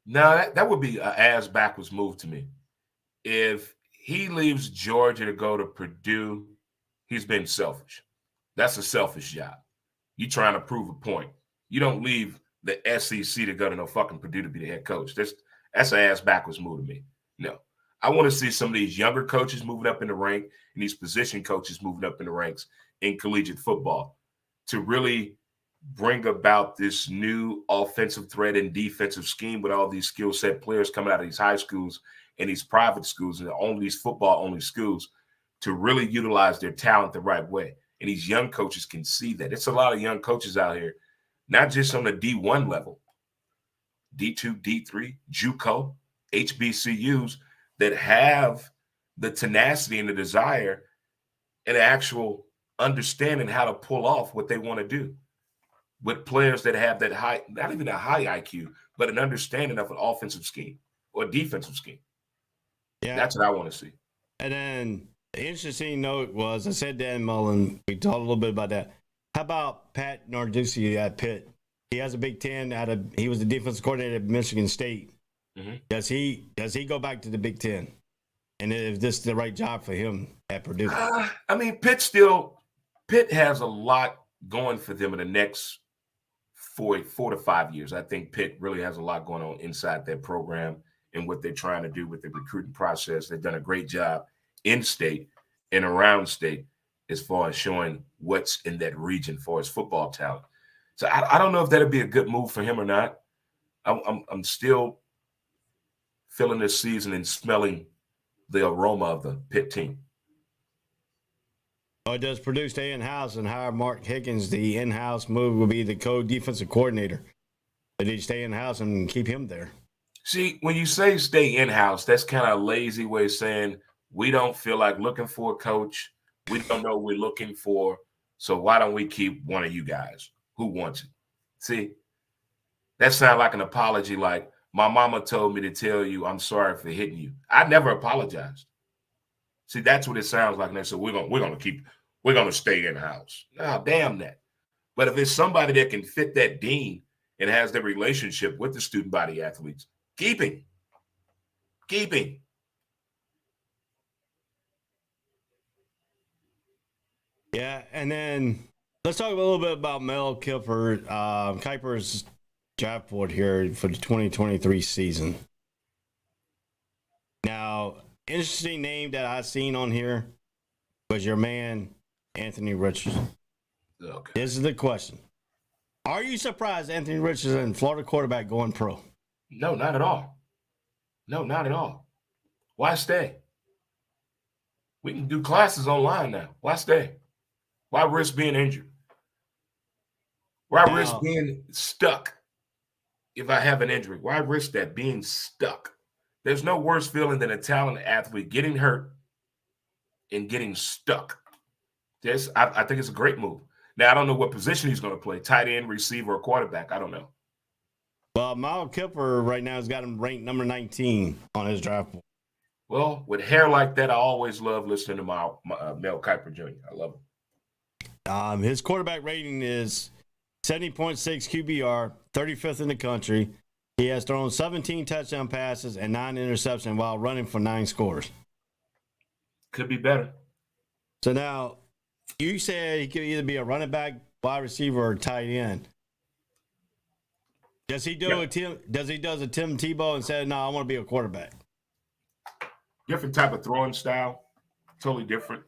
No, that would be an ass backwards move to me. If he leaves Georgia to go to Purdue, he's been selfish. That's a selfish job. You're trying to prove a point. You don't leave the SEC to go to no fucking Purdue to be the head coach. That's an ass backwards move to me. No. I want to see some of these younger coaches moving up in the rank and these position coaches moving up in the ranks in collegiate football to really bring about this new offensive threat and defensive scheme with all these skill set players coming out of these high schools and these private schools and only these football-only schools to really utilize their talent the right way. And these young coaches can see that. It's a lot of young coaches out here, not just on the D1 level, D2, D3, JUCO, HBCUs, that have the tenacity and the desire and the actual understanding how to pull off what they want to do with players that have that high, not even a high IQ, but an understanding of an offensive scheme or defensive scheme. Yeah. That's what I want to see. And then the interesting note was I said Dan Mullen. We talked a little bit about that. How about Pat Narduzzi at Pitt? He has a Big Ten. He was the defensive coordinator at Michigan State. Mm-hmm. Does he go back to the Big Ten? And is this the right job for him at Purdue? I mean, Pitt has a lot going for them in the next 4 to 5 years. I think Pitt really has a lot going on inside their program and what they're trying to do with the recruiting process. They've done a great job in state and around state as far as showing what's in that region for his football talent. So I don't know if that'd be a good move for him or not. I'm still feeling this season and smelling the aroma of the Pitt team. Or does Purdue stay in-house and hire Mark Higgins? The in-house move will be the co-defensive coordinator. Or do you stay in-house and keep him there? See, when you say stay in-house, that's kind of a lazy way of saying we don't feel like looking for a coach. We don't know what we're looking for. So why don't we keep one of you guys? Who wants it? See, that sounds like an apology, like my mama told me to tell you I'm sorry for hitting you. I never apologized. See, that's what it sounds like. And they said we're gonna stay in-house. Now, damn that. But if it's somebody that can fit that dean and has the relationship with the student body athletes, keep him. Keep him. Yeah, and then let's talk a little bit about Mel Kiper's draft board here for the 2023 season. Now, interesting name that I've seen on here was your man, Anthony Richardson. Okay. This is the question. Are you surprised Anthony Richardson, Florida quarterback, going pro? No, not at all. No, not at all. Why stay? We can do classes online now. Why stay? Why risk being injured? Why risk being stuck if I have an injury? Why risk that, being stuck? There's no worse feeling than a talented athlete getting hurt and getting stuck. I think it's a great move. Now, I don't know what position he's going to play, tight end, receiver, or quarterback. I don't know. Well, Mel Kiper right now has got him ranked number 19 on his draft board. Well, with hair like that, I always love listening to my Mel Kiper Jr. I love him. His quarterback rating is 70.6 QBR, 35th in the country. He has thrown 17 touchdown passes and 9 interceptions while running for 9 scores. Could be better. So now, you said he could either be a running back, wide receiver, or tight end. Does he do a Tim Tebow and say, no, I want to be a quarterback? Different type of throwing style. Totally different.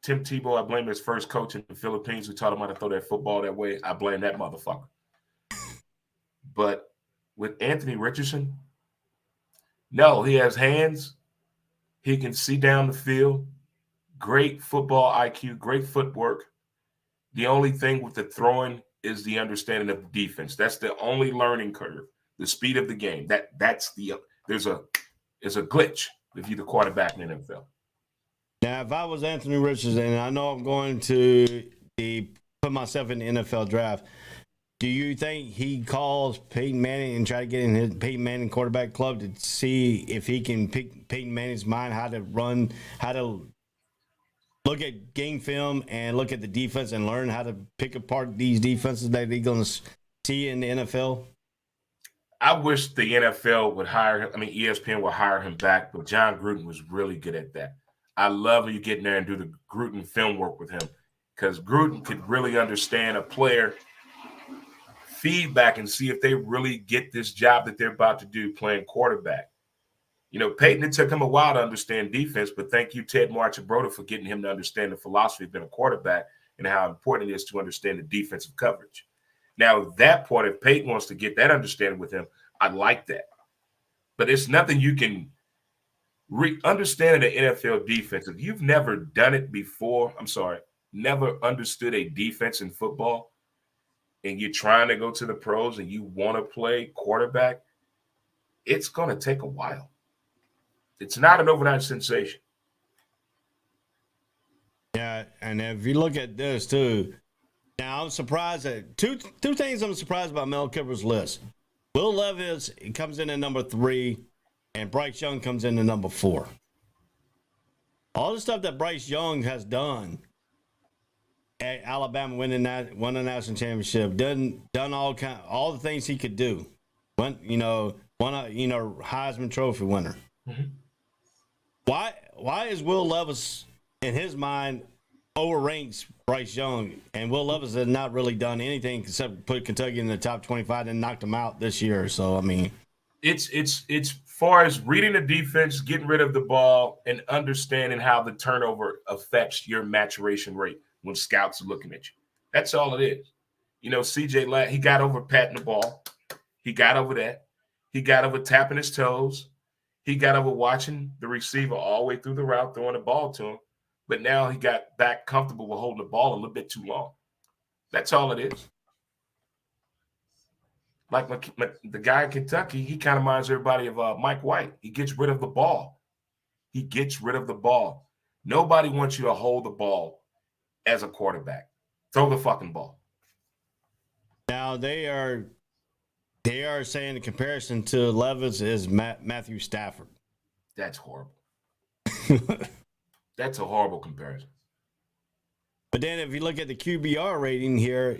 Tim Tebow, I blame his first coach in the Philippines who taught him how to throw that football that way. I blame that motherfucker. But with Anthony Richardson, no, he has hands. He can see down the field. Great football IQ, great footwork. The only thing with the throwing is the understanding of the defense. That's the only learning curve. The speed of the game. There's a glitch if you're the quarterback in the NFL. Now, if I was Anthony Richardson, and I know I'm going to put myself in the NFL draft, do you think he calls Peyton Manning and try to get in his Peyton Manning quarterback club to see if he can pick Peyton Manning's mind, how to look at game film and look at the defense and learn how to pick apart these defenses that they're going to see in the NFL? I wish the NFL would hire him. I mean, ESPN would hire him back, but John Gruden was really good at that. I love when you get in there and do the Gruden film work with him, because Gruden could really understand a player feedback and see if they really get this job that they're about to do playing quarterback. You know, Peyton, it took him a while to understand defense, but thank you, Ted Marchibroda, for getting him to understand the philosophy of being a quarterback and how important it is to understand the defensive coverage. Now, that part, if Peyton wants to get that understanding with him, I like that. But it's nothing you can understand the NFL defense. If you've never done it before, never understood a defense in football, and you're trying to go to the pros and you want to play quarterback, it's going to take a while. It's not an overnight sensation. Yeah, and if you look at this too, now I'm surprised at two things I'm surprised about Mel Kiper's list. Will Levis comes in at number 3, and Bryce Young comes in at number 4. all the stuff that Bryce Young has done at Alabama, won a national championship, done all the things he could do. Won a Heisman Trophy winner. Mm-hmm. Why is Will Levis in his mind overranks Bryce Young? And Will Levis has not really done anything except put Kentucky in the top 25 and knocked them out this year. So I mean, it's far as reading the defense, getting rid of the ball, and understanding how the turnover affects your maturation rate when scouts are looking at you. That's all it is. CJ Ladd, he got over patting the ball. He got over that. He got over tapping his toes. He got over watching the receiver all the way through the route, throwing the ball to him. But now he got back comfortable with holding the ball a little bit too long. That's all it is. Like the guy in Kentucky, he kind of reminds everybody of Mike White. He gets rid of the ball. He gets rid of the ball. Nobody wants you to hold the ball as a quarterback. Throw the fucking ball. Now they are saying the comparison to Levis is Matthew Stafford. That's horrible. That's a horrible comparison. But then if you look at the QBR rating here,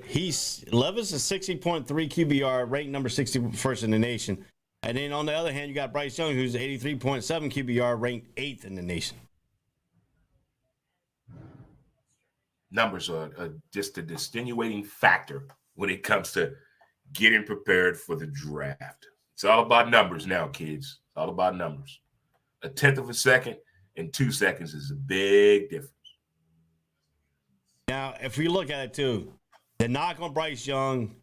Levis is 60.3 QBR, ranked number 61st in the nation. And then on the other hand, you got Bryce Young, who's 83.7 QBR, ranked 8th in the nation. Numbers are just a distinguishing factor when it comes to getting prepared for the draft. It's all about numbers now, kids. It's all about numbers. A tenth of a second and 2 seconds is a big difference. Now, if we look at it too, the knock on Bryce Young,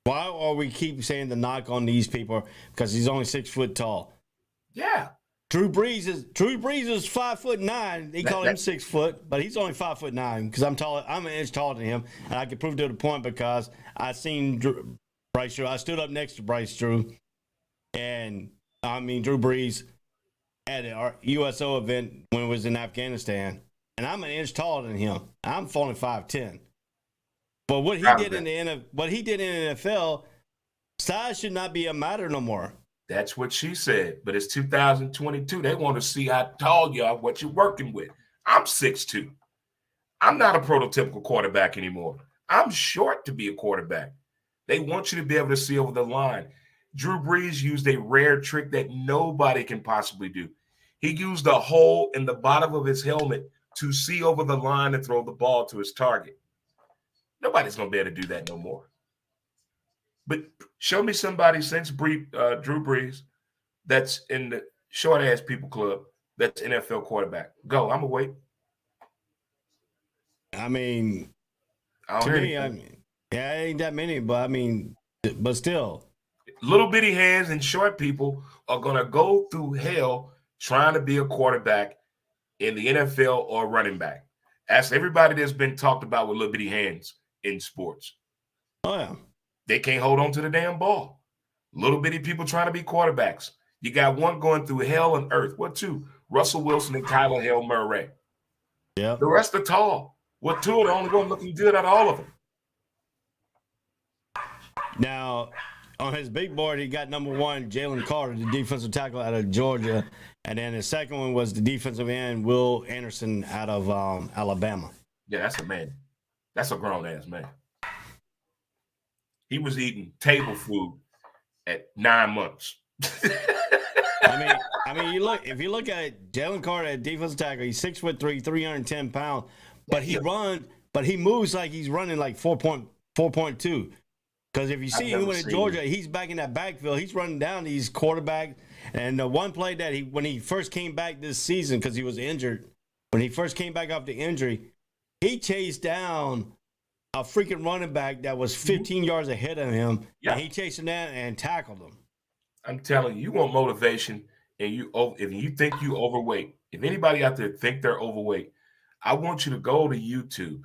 why are we keep saying the knock on these people? Because he's only 6 foot tall. Yeah. Drew Brees is 5'9". They call him 6 foot, but he's only 5'9". Because I'm taller. I'm an inch taller than him, and I can prove to the point because I seen Bryce Drew. I stood up next to Bryce Drew, and Drew Brees at our USO event when it was in Afghanistan. And I'm an inch taller than him. I'm only 5'10". But what he did in the NFL, size should not be a matter no more. That's what she said. But it's 2022. They want to see how tall you are, what you're working with. I'm 6'2". I'm not a prototypical quarterback anymore. I'm short to be a quarterback. They want you to be able to see over the line. Drew Brees used a rare trick that nobody can possibly do. He used a hole in the bottom of his helmet to see over the line and throw the ball to his target. Nobody's going to be able to do that no more. But show me somebody since Drew Brees that's in the short-ass people club that's NFL quarterback. Go. I'm going to wait. It ain't that many, but still. Little bitty hands and short people are going to go through hell trying to be a quarterback in the NFL or running back. Ask everybody that's been talked about with little bitty hands in sports. Oh, yeah. They can't hold on to the damn ball. Little bitty people trying to be quarterbacks. You got one going through hell and earth. What two? Russell Wilson and Kyler Hill Murray. Yeah. The rest are tall. What two are the only one looking good out of all of them? Now, on his big board, he got number 1, Jalen Carter, the defensive tackle out of Georgia. And then the second one was the defensive end, Will Anderson out of Alabama. Yeah, that's a man. That's a grown-ass man. He was eating table food at 9 months. If you look at it, Jalen Carter at defensive tackle, he's 6'3", 310 pounds, but he moves like he's running like 4.2. Because if you see him in Georgia, he's back in that backfield. He's running down these quarterbacks. And the one play that when he first came back this season, because he was injured, when he first came back off the injury, he chased down a freaking running back that was 15 yards ahead of him. Yeah. And he chased him down and tackled him. I'm telling you, you want motivation, and if you think you overweight, if anybody out there think they're overweight, I want you to go to YouTube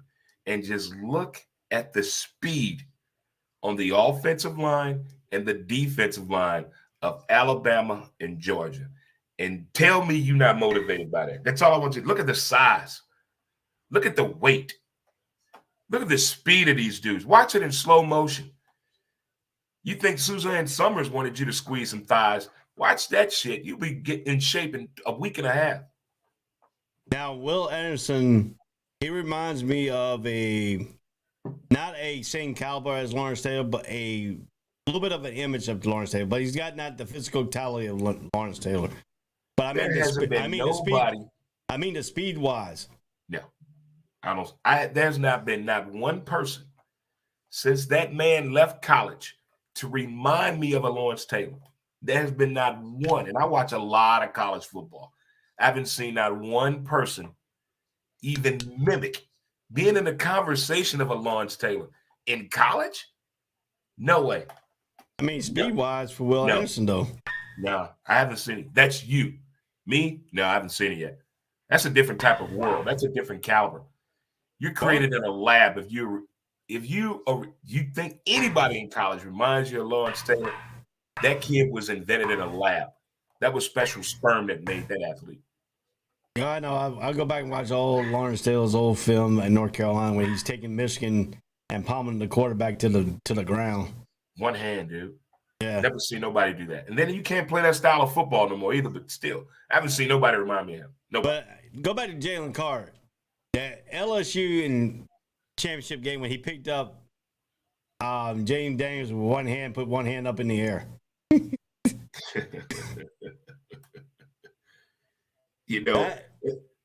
and just look at the speed on the offensive line and the defensive line of Alabama and Georgia, and tell me you're not motivated by that. That's all I want you to look at. The size, look at the weight, look at the speed of these dudes. Watch it in slow motion. You think Suzanne Summers wanted you to squeeze some thighs? Watch that shit. You'll be getting in shape in a week and a half. Now, Will Anderson, he reminds me of not a same caliber as Lawrence Taylor, but a little bit of an image of Lawrence Taylor. But he's got not the physicality of Lawrence Taylor. But I mean, There hasn't been nobody. I mean, the speed wise. No, I don't. There's not been not one person since that man left college to remind me of a Lawrence Taylor. There has been not one, and I watch a lot of college football. I haven't seen not one person even mimic being in the conversation of a Lawrence Taylor in college. No way. I mean, speed wise for Will Anderson, though. No, I haven't seen it. That's you. Me? No, I haven't seen it yet. That's a different type of world. That's a different caliber. You're created in a lab. If you think anybody in college reminds you of Lawrence Taylor, that kid was invented in a lab. That was special sperm that made that athlete. Yeah, I know. I'll go back and watch old Lawrence Taylor's old film in North Carolina when he's taking Michigan and palming the quarterback to the ground. One hand, dude. Yeah. Never seen nobody do that. And then you can't play that style of football no more either, but still, I haven't seen nobody remind me of him. Nobody. But go back to Jalen Carter. That LSU in championship game when he picked up James Daniels with one hand, put one hand up in the air. You know,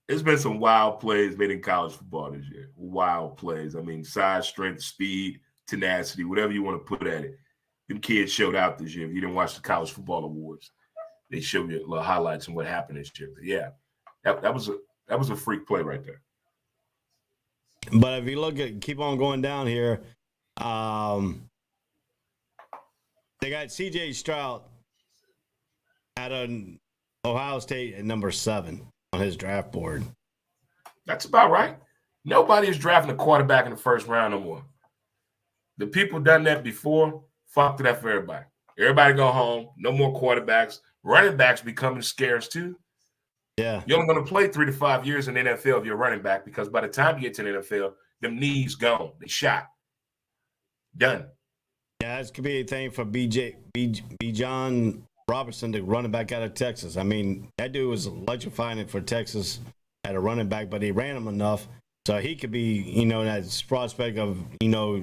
there's been some wild plays made in college football this year. Wild plays. I mean, size, strength, speed, tenacity, whatever you want to put at it. Them kids showed out this year. If you didn't watch the college football awards, they showed you little highlights and what happened this year. But yeah, that was a freak play right there. But if you keep on going down here, they got C.J. Stroud at Ohio State at number 7 on his draft board. That's about right. Nobody is drafting a quarterback in the first round no more. The people done that before, fucked it up for everybody. Everybody go home. No more quarterbacks. Running backs becoming scarce too. Yeah. You're only going to play 3 to 5 years in the NFL if you're running back, because by the time you get to the NFL, them knees gone. They shot. Done. Yeah, this could be a thing for Bijan Robertson, the running back out of Texas. I mean, that dude was electrifying it for Texas at a running back, but he ran him enough. So he could be, that prospect of,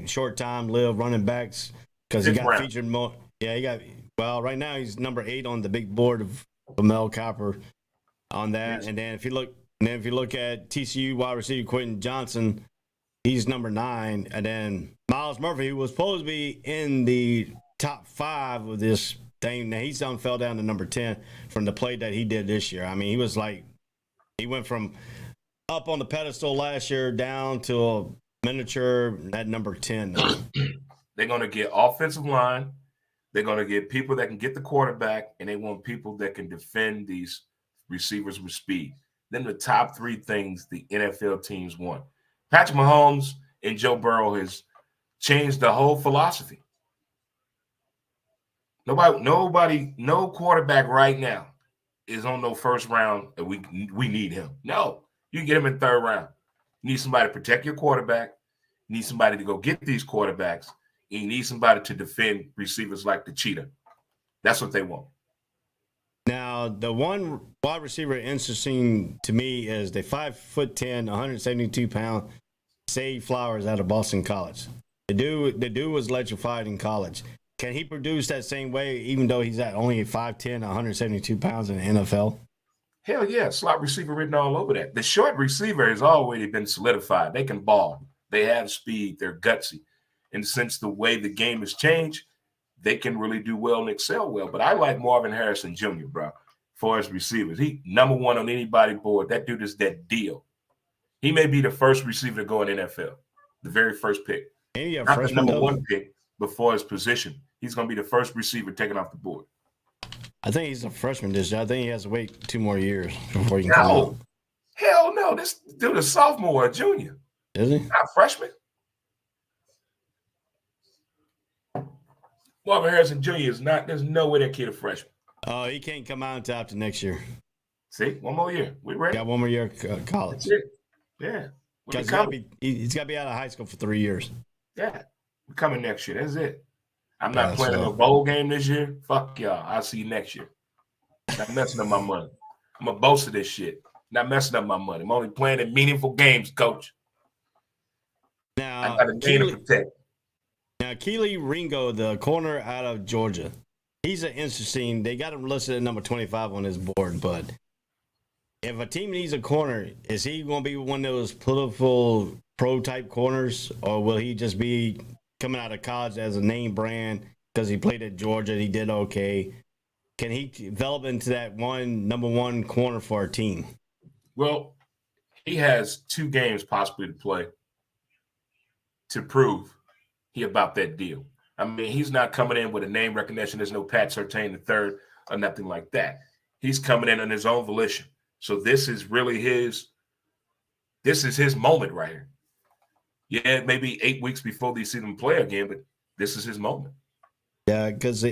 short time live running backs because he got featured more. Yeah, right now he's number 8 on the big board of Mel Copper on that. Yes. And then if you look at TCU wide receiver Quentin Johnson, he's number 9. And then Miles Murphy, who was supposed to be in the top 5 of this thing, now he's fell down to number 10 from the play that he did this year. I mean, he went from up on the pedestal last year down to a miniature at number 10. They're going to get offensive line. They're going to get people that can get the quarterback, and they want people that can defend these receivers with speed. Then the top 3 things the NFL teams want. Patrick Mahomes and Joe Burrow has changed the whole philosophy. No quarterback right now is on no first round, and we need him. No, you can get him in 3rd round. You need somebody to protect your quarterback. You need somebody to go get these quarterbacks. And you need somebody to defend receivers like the cheetah. That's what they want. Now, the one wide receiver interesting to me is the 5'10", 172-pound Zay Flowers out of Boston College. The dude was electrified in college. Can he produce that same way, even though he's at only 5'10", 172 pounds in the NFL? Hell yeah, slot receiver written all over that. The short receiver has already been solidified. They can ball. They have speed. They're gutsy. And since the way the game has changed, they can really do well and excel well. But I like Marvin Harrison Jr., bro, for his receivers. He number 1 on anybody's board. That dude is that deal. He may be the first receiver to go in the NFL, the very first pick. Not the number 1 pick, but for his position. He's going to be the first receiver taken off the board. I think he's a freshman this year. I think he has to wait 2 more years before he can come out. Hell no. This dude is a sophomore or a junior. Is he? Not a freshman. Marvin Harrison Jr. is not. There's no way that kid a freshman. Oh, he can't come out until after next year. See, 1 more year. We ready? Got 1 more year of college. Yeah. He's got to be out of high school for 3 years. Yeah. We're coming next year. That's it. I'm not playing a bowl game this year. Fuck y'all. I'll see you next year. Not messing up my money. I'm a boast of this shit. Not messing up my money. I'm only playing in meaningful games, coach. Now, I got a game to protect. Now, Keely Ringo, the corner out of Georgia, he's an interesting. They got him listed at number 25 on his board, but if a team needs a corner, is he going to be one of those political pro-type corners, or will he just be coming out of college as a name brand because he played at Georgia, he did okay? Can he develop into that number one corner for our team? Well, he has 2 games possibly to play to prove he about that deal. I mean, he's not coming in with a name recognition. There's no Pat Surtain III or nothing like that. He's coming in on his own volition. So this is really his moment right here. Yeah, maybe 8 weeks before they see them play again, but this is his moment. Yeah, because,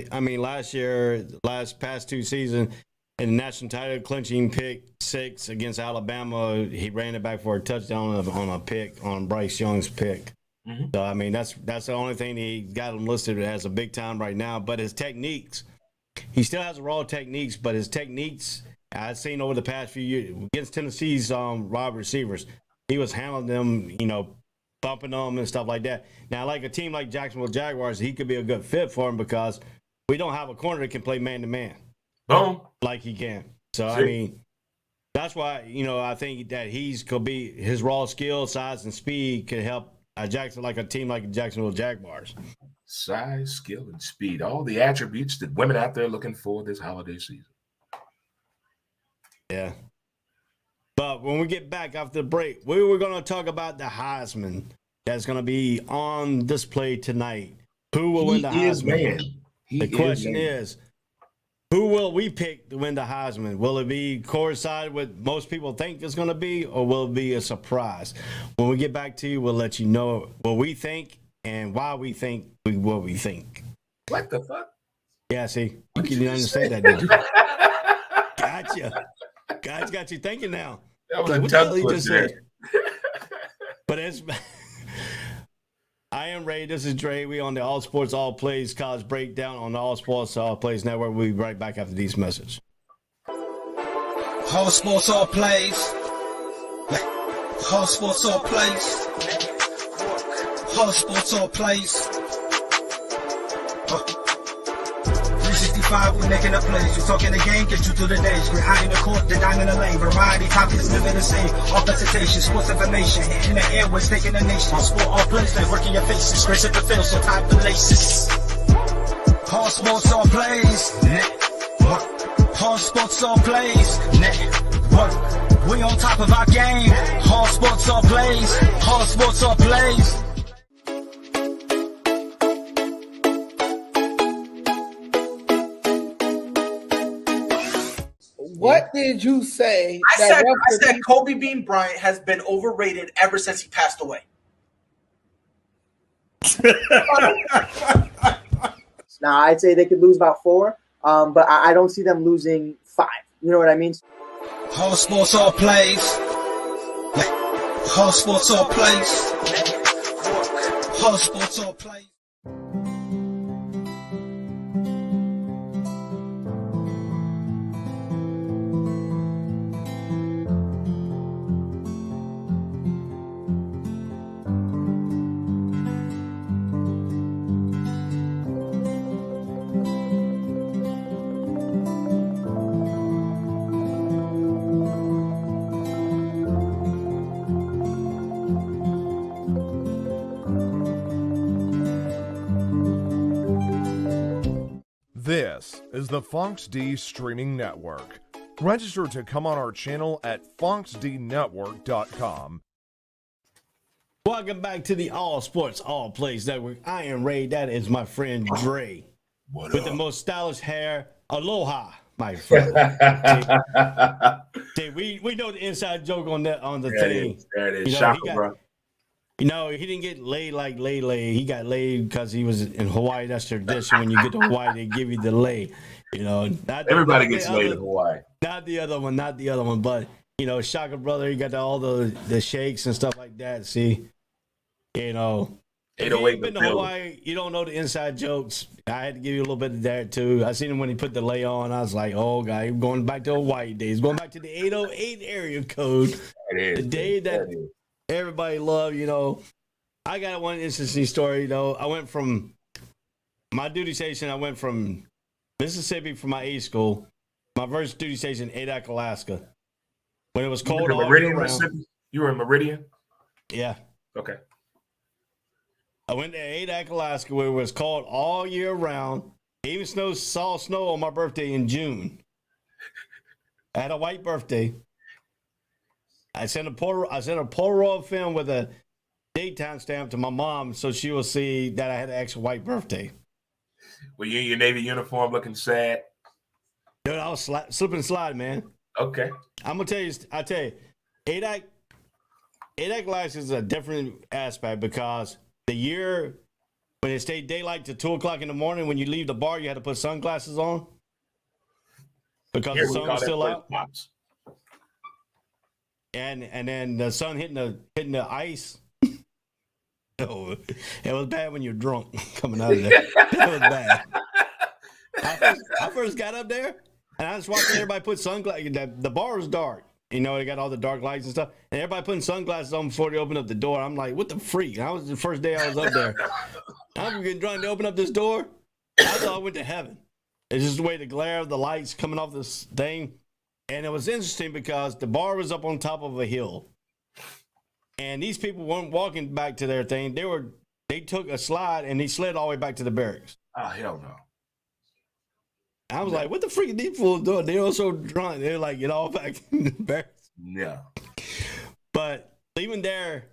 past 2 seasons, in the national title clinching pick 6 against Alabama, he ran it back for a touchdown on a pick, on Bryce Young's pick. Mm-hmm. So, I mean, that's the only thing he got him listed as a big time right now. But his techniques, he still has raw techniques, but his techniques, I've seen over the past few years, against Tennessee's wide receivers, he was handling them, bumping them and stuff like that. Now, like a team like Jacksonville Jaguars, he could be a good fit for him because we don't have a corner that can play man-to-man. Boom. Like he can. So, I mean, that's why, I think that his raw skill, size, and speed can help a team like Jacksonville Jaguars. Size, skill, and speed. All the attributes that women out there looking for this holiday season. Yeah. But when we get back after the break, we were going to talk about the Heisman that's going to be on display tonight. Who will win the Heisman? The question is, who will we pick to win the Heisman? Will it be coincide with most people think it's going to be, or will it be a surprise? When we get back to you, we'll let you know what we think and why we think what we think. What the fuck? Yeah, see, you didn't understand that, did you? Gotcha. Guys got you thinking now. That was a tough one. But I am Ray. This is Dre. We on the All Sports All Plays College Breakdown on the All Sports All Plays Network. We'll be right back after these messages. All Sports All Plays. All Sports All Plays. All Sports All Plays. 365, we making a plays. We talking the game, get you through the days. We're high in the court, the dime in the lane. Variety, topics, living the same. All presentation, sports information. In the airways, taking the nation. All sport, all plays, they working your faces. Grace at the field, so tie the laces. All sports, all plays. All sports, all plays. We on top of our game. All sports, all plays. All sports, all plays. What did you say? I said Kobe Bean Bryant has been overrated ever since he passed away. Now, I'd say they could lose about 4, but I don't see them losing 5. You know what I mean? All sports, all plays. All sports, all plays. All sports, all plays. This is the Fonx D Streaming Network. Register to come on our channel at fonxdnetwork.com. Welcome back to the All Sports All Plays Network. I am Ray. That is my friend Dre. With the most stylish hair. Aloha, my friend. see, we know the inside joke on the thing. There it is. Shocker, bro. He didn't get laid like lay. He got laid because he was in Hawaii. That's tradition. When you get to Hawaii, they give you the lay. Everybody gets laid in Hawaii. Not the other one. But, Shaka brother, he got all the shakes and stuff like that. See, And If you ain't been to Hawaii, you don't know the inside jokes. I had to give you a little bit of that, too. I seen him when he put the lay on. I was like, oh, God, he's going back to Hawaii days. Going back to the 808 area code. The day that everybody loved, I got one interesting story, I went from my duty station, Mississippi for my A school. My first duty station, Adak, Alaska. When it was cold all year round. You were in Meridian? Yeah. Okay. I went to Adak, Alaska, where it was cold all year round. Even saw snow on my birthday in June. I had a white birthday. I sent a Polaroid film with a date time stamp to my mom so she will see that I had an extra white birthday. Were you in your Navy uniform looking sad? Dude, I was slip and slide, man. Okay. I'm going to tell you, Adak Alaska is a different aspect because the year when it stayed daylight to 2 o'clock in the morning, when you leave the bar, you had to put sunglasses on because the sun was still out. And then the sun hitting the ice. Oh, it was bad when you're drunk coming out of there. It was bad. I first got up there and I was watching everybody put sunglasses. The bar was dark. They got all the dark lights and stuff. And everybody putting sunglasses on before they opened up the door. I'm like, what the freak? And I was the first day I was up there. I'm getting drunk to open up this door. I thought I went to heaven. It's just the way the glare of the lights coming off this thing. And it was interesting because the bar was up on top of a hill. And these people weren't walking back to their thing. They took a slide and they slid all the way back to the barracks. Oh, hell no. I was like, what the freak are these fools doing? They were so drunk. They're like, get all back in the barracks. Yeah. But even there,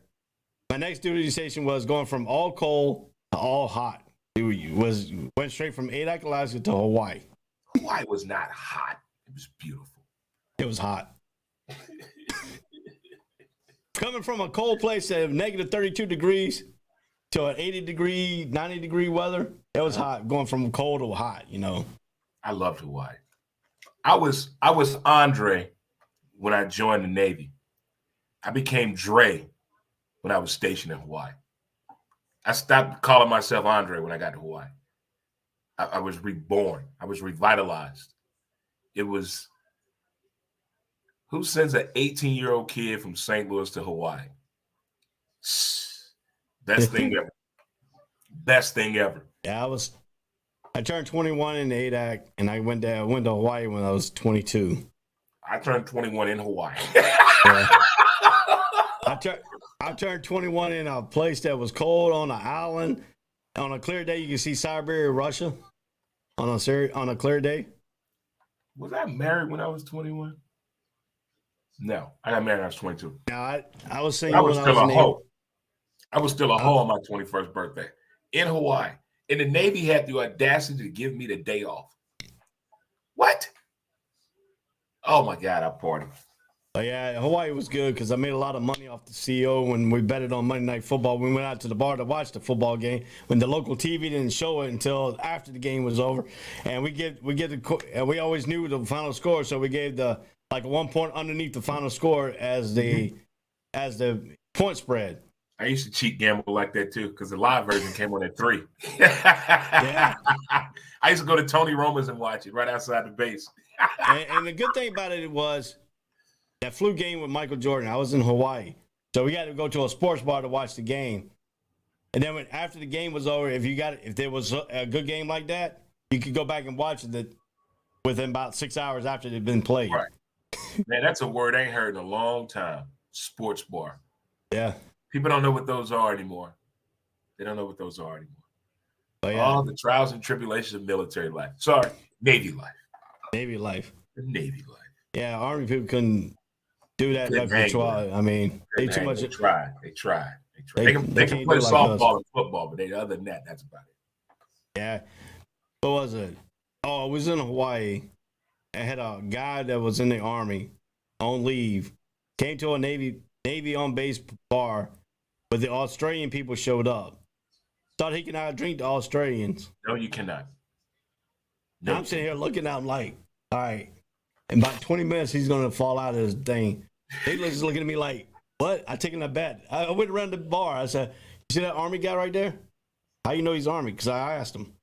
my next duty station was going from all cold to all hot. It went straight from Adak, Alaska to Hawaii. Hawaii was not hot. It was beautiful. It was hot. Coming from a cold place at negative 32 degrees to an 80-degree, 90-degree weather, it was hot. Going from cold to hot, I loved Hawaii. I was Andre when I joined the Navy. I became Dre when I was stationed in Hawaii. I stopped calling myself Andre when I got to Hawaii. I was reborn. I was revitalized. It was, who sends an 18-year-old kid from St. Louis to Hawaii? Best thing ever. Best thing ever. Yeah, I turned 21 in Adak, and I went to Hawaii when I was 22. I turned 21 in Hawaii. Yeah. I turned 21 in a place that was cold on an island. On a clear day, you can see Siberia, Russia. On a clear day. Was I married when I was 21? No, I got married when I was 22. No, I was single. I was still a hoe. I was still a hoe on my 21st birthday in Hawaii. And the Navy had the audacity to give me the day off. What? Oh, my God, I partied. Oh, yeah, Hawaii was good because I made a lot of money off the CO when we betted on Monday Night Football. We went out to the bar to watch the football game when the local TV didn't show it until after the game was over. And we always knew the final score, so we gave a 1 point underneath the final score as the point spread. I used to cheat gamble like that too because the live version came on at 3. Yeah. I used to go to Tony Roma's and watch it right outside the base. and the good thing about it was that flu game with Michael Jordan. I was in Hawaii, so we got to go to a sports bar to watch the game. And then after the game was over, if there was a good game like that, you could go back and watch it within about 6 hours after it had been played. Right. Man, that's a word I ain't heard in a long time. Sports bar. Yeah. People don't know what those are anymore. They don't know what those are anymore. Oh, yeah. All the trials and tribulations of military life. Sorry, Navy life. Navy life. The Navy life. Yeah, Army people couldn't do that. I mean, they too much. They tried. They can play softball and football, but other than that, that's about it. Yeah. What was it? Oh, I was in Hawaii. I had a guy that was in the Army on leave, came to a Navy on base bar, but the Australian people showed up. Thought he could not drink the Australians. No, you cannot. No, I'm sitting here looking at him like, all right, in about 20 minutes, he's going to fall out of his thing. He was looking at me like, what? I taking a bet. I went around the bar. I said, see that Army guy right there? How you know he's Army? Because I asked him.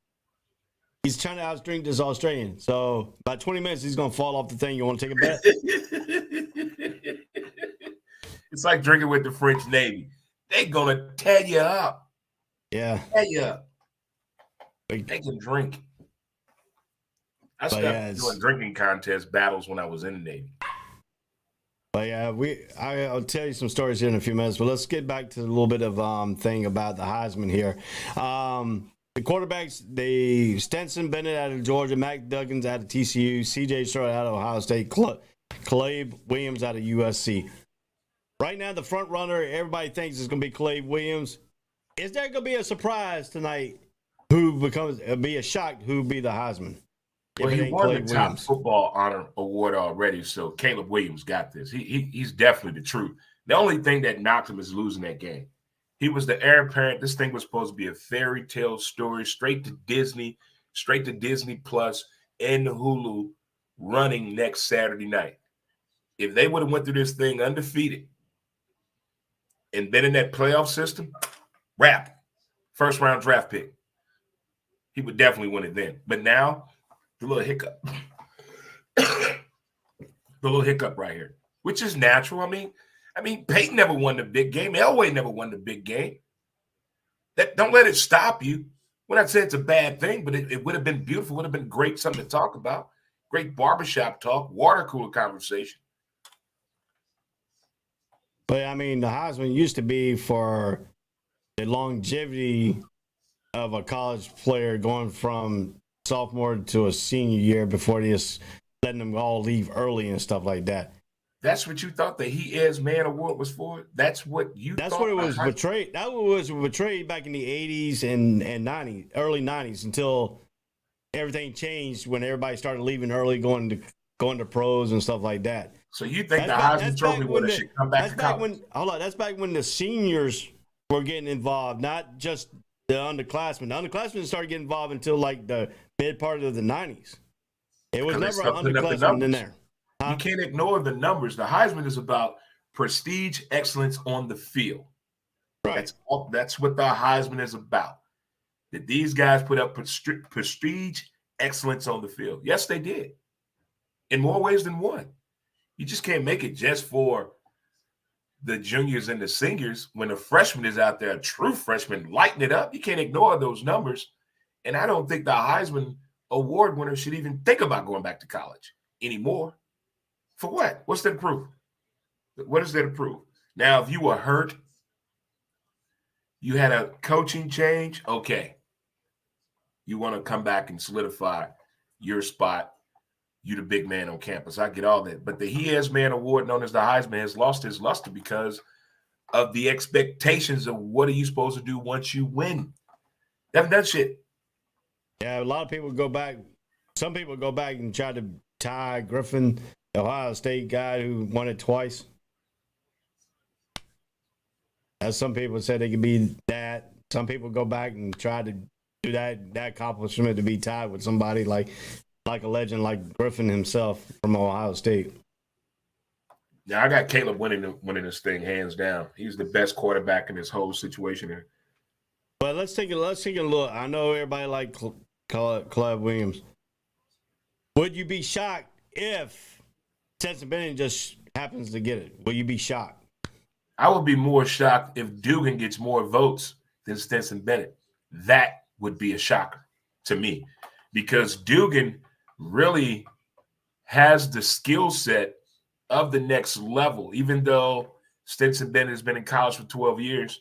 He's trying to outdrink this Australian. So about 20 minutes, he's going to fall off the thing. You want to take a bet? It's like drinking with the French Navy. They're going to tear you up. Yeah. Tear you up. They can drink. I stopped doing drinking contest battles when I was in the Navy. But yeah, I'll tell you some stories here in a few minutes. But let's get back to a little bit of thing about the Heisman here. The quarterbacks, Stetson Bennett out of Georgia, Mac Duggins out of TCU, C.J. Stroud out of Ohio State, Caleb Williams out of USC. Right now, the front runner, everybody thinks it's going to be Caleb Williams. Is there going to be a surprise tonight? Be a shock who be the Heisman? Well, he won the top football honor award already, so Caleb Williams got this. He's definitely the truth. The only thing that knocked him is losing that game. He was the heir apparent. This thing was supposed to be a fairy tale story, straight to Disney Plus and Hulu, running next Saturday night. If they would have went through this thing undefeated and been in that playoff system, wrap, first round draft pick, he would definitely win it then. But now, the little hiccup. The little hiccup right here, which is natural. I mean, Peyton never won the big game. Elway never won the big game. Don't let it stop you. When I say it's a bad thing, but it would have been beautiful. It would have been great, something to talk about. Great barbershop talk, water cooler conversation. But, I mean, the Heisman used to be for the longevity of a college player going from sophomore to a senior year before they just letting them all leave early and stuff like that. That's what you thought the He Is Man Award was for? That's what you That's thought? what it was portrayed. That was portrayed back in the 80s and 90s, early 90s, until everything changed when everybody started leaving early, going to pros and stuff like that. So you think the Heisman Trophy winner should come back to college? That's back when the seniors were getting involved, not just the underclassmen. The underclassmen started getting involved until like the mid part of the 90s. It was never an underclassman in there. You can't ignore the numbers. The Heisman is about prestige, excellence on the field. Right. That's what the Heisman is about. Did these guys put up prestige, excellence on the field? Yes, they did. In more ways than one. You just can't make it just for the juniors and the seniors when a freshman is out there, a true freshman, lighting it up. You can't ignore those numbers. And I don't think the Heisman Award winner should even think about going back to college anymore. For what? What's that proof? What is that to prove? Now, if you were hurt, you had a coaching change, okay. You want to come back and solidify your spot. You the big man on campus. I get all that. But the He Is Man Award, known as the Heisman, has lost his luster because of the expectations of what are you supposed to do once you win. They haven't done shit. Yeah, a lot of people go back. Some people go back and try to tie Griffin, the Ohio State guy who won it twice. As some people said, they could be that. Some people go back and try to do that accomplishment to be tied with somebody like a legend like Griffin himself from Ohio State. Yeah, I got Caleb winning this thing hands down. He's the best quarterback in this whole situation here. But let's take a look. I know everybody like Caleb Williams. Would you be shocked if Stetson Bennett just happens to get it? Will you be shocked? I would be more shocked if Dugan gets more votes than Stetson Bennett. That would be a shocker to me because Dugan really has the skill set of the next level, even though Stetson Bennett has been in college for 12 years.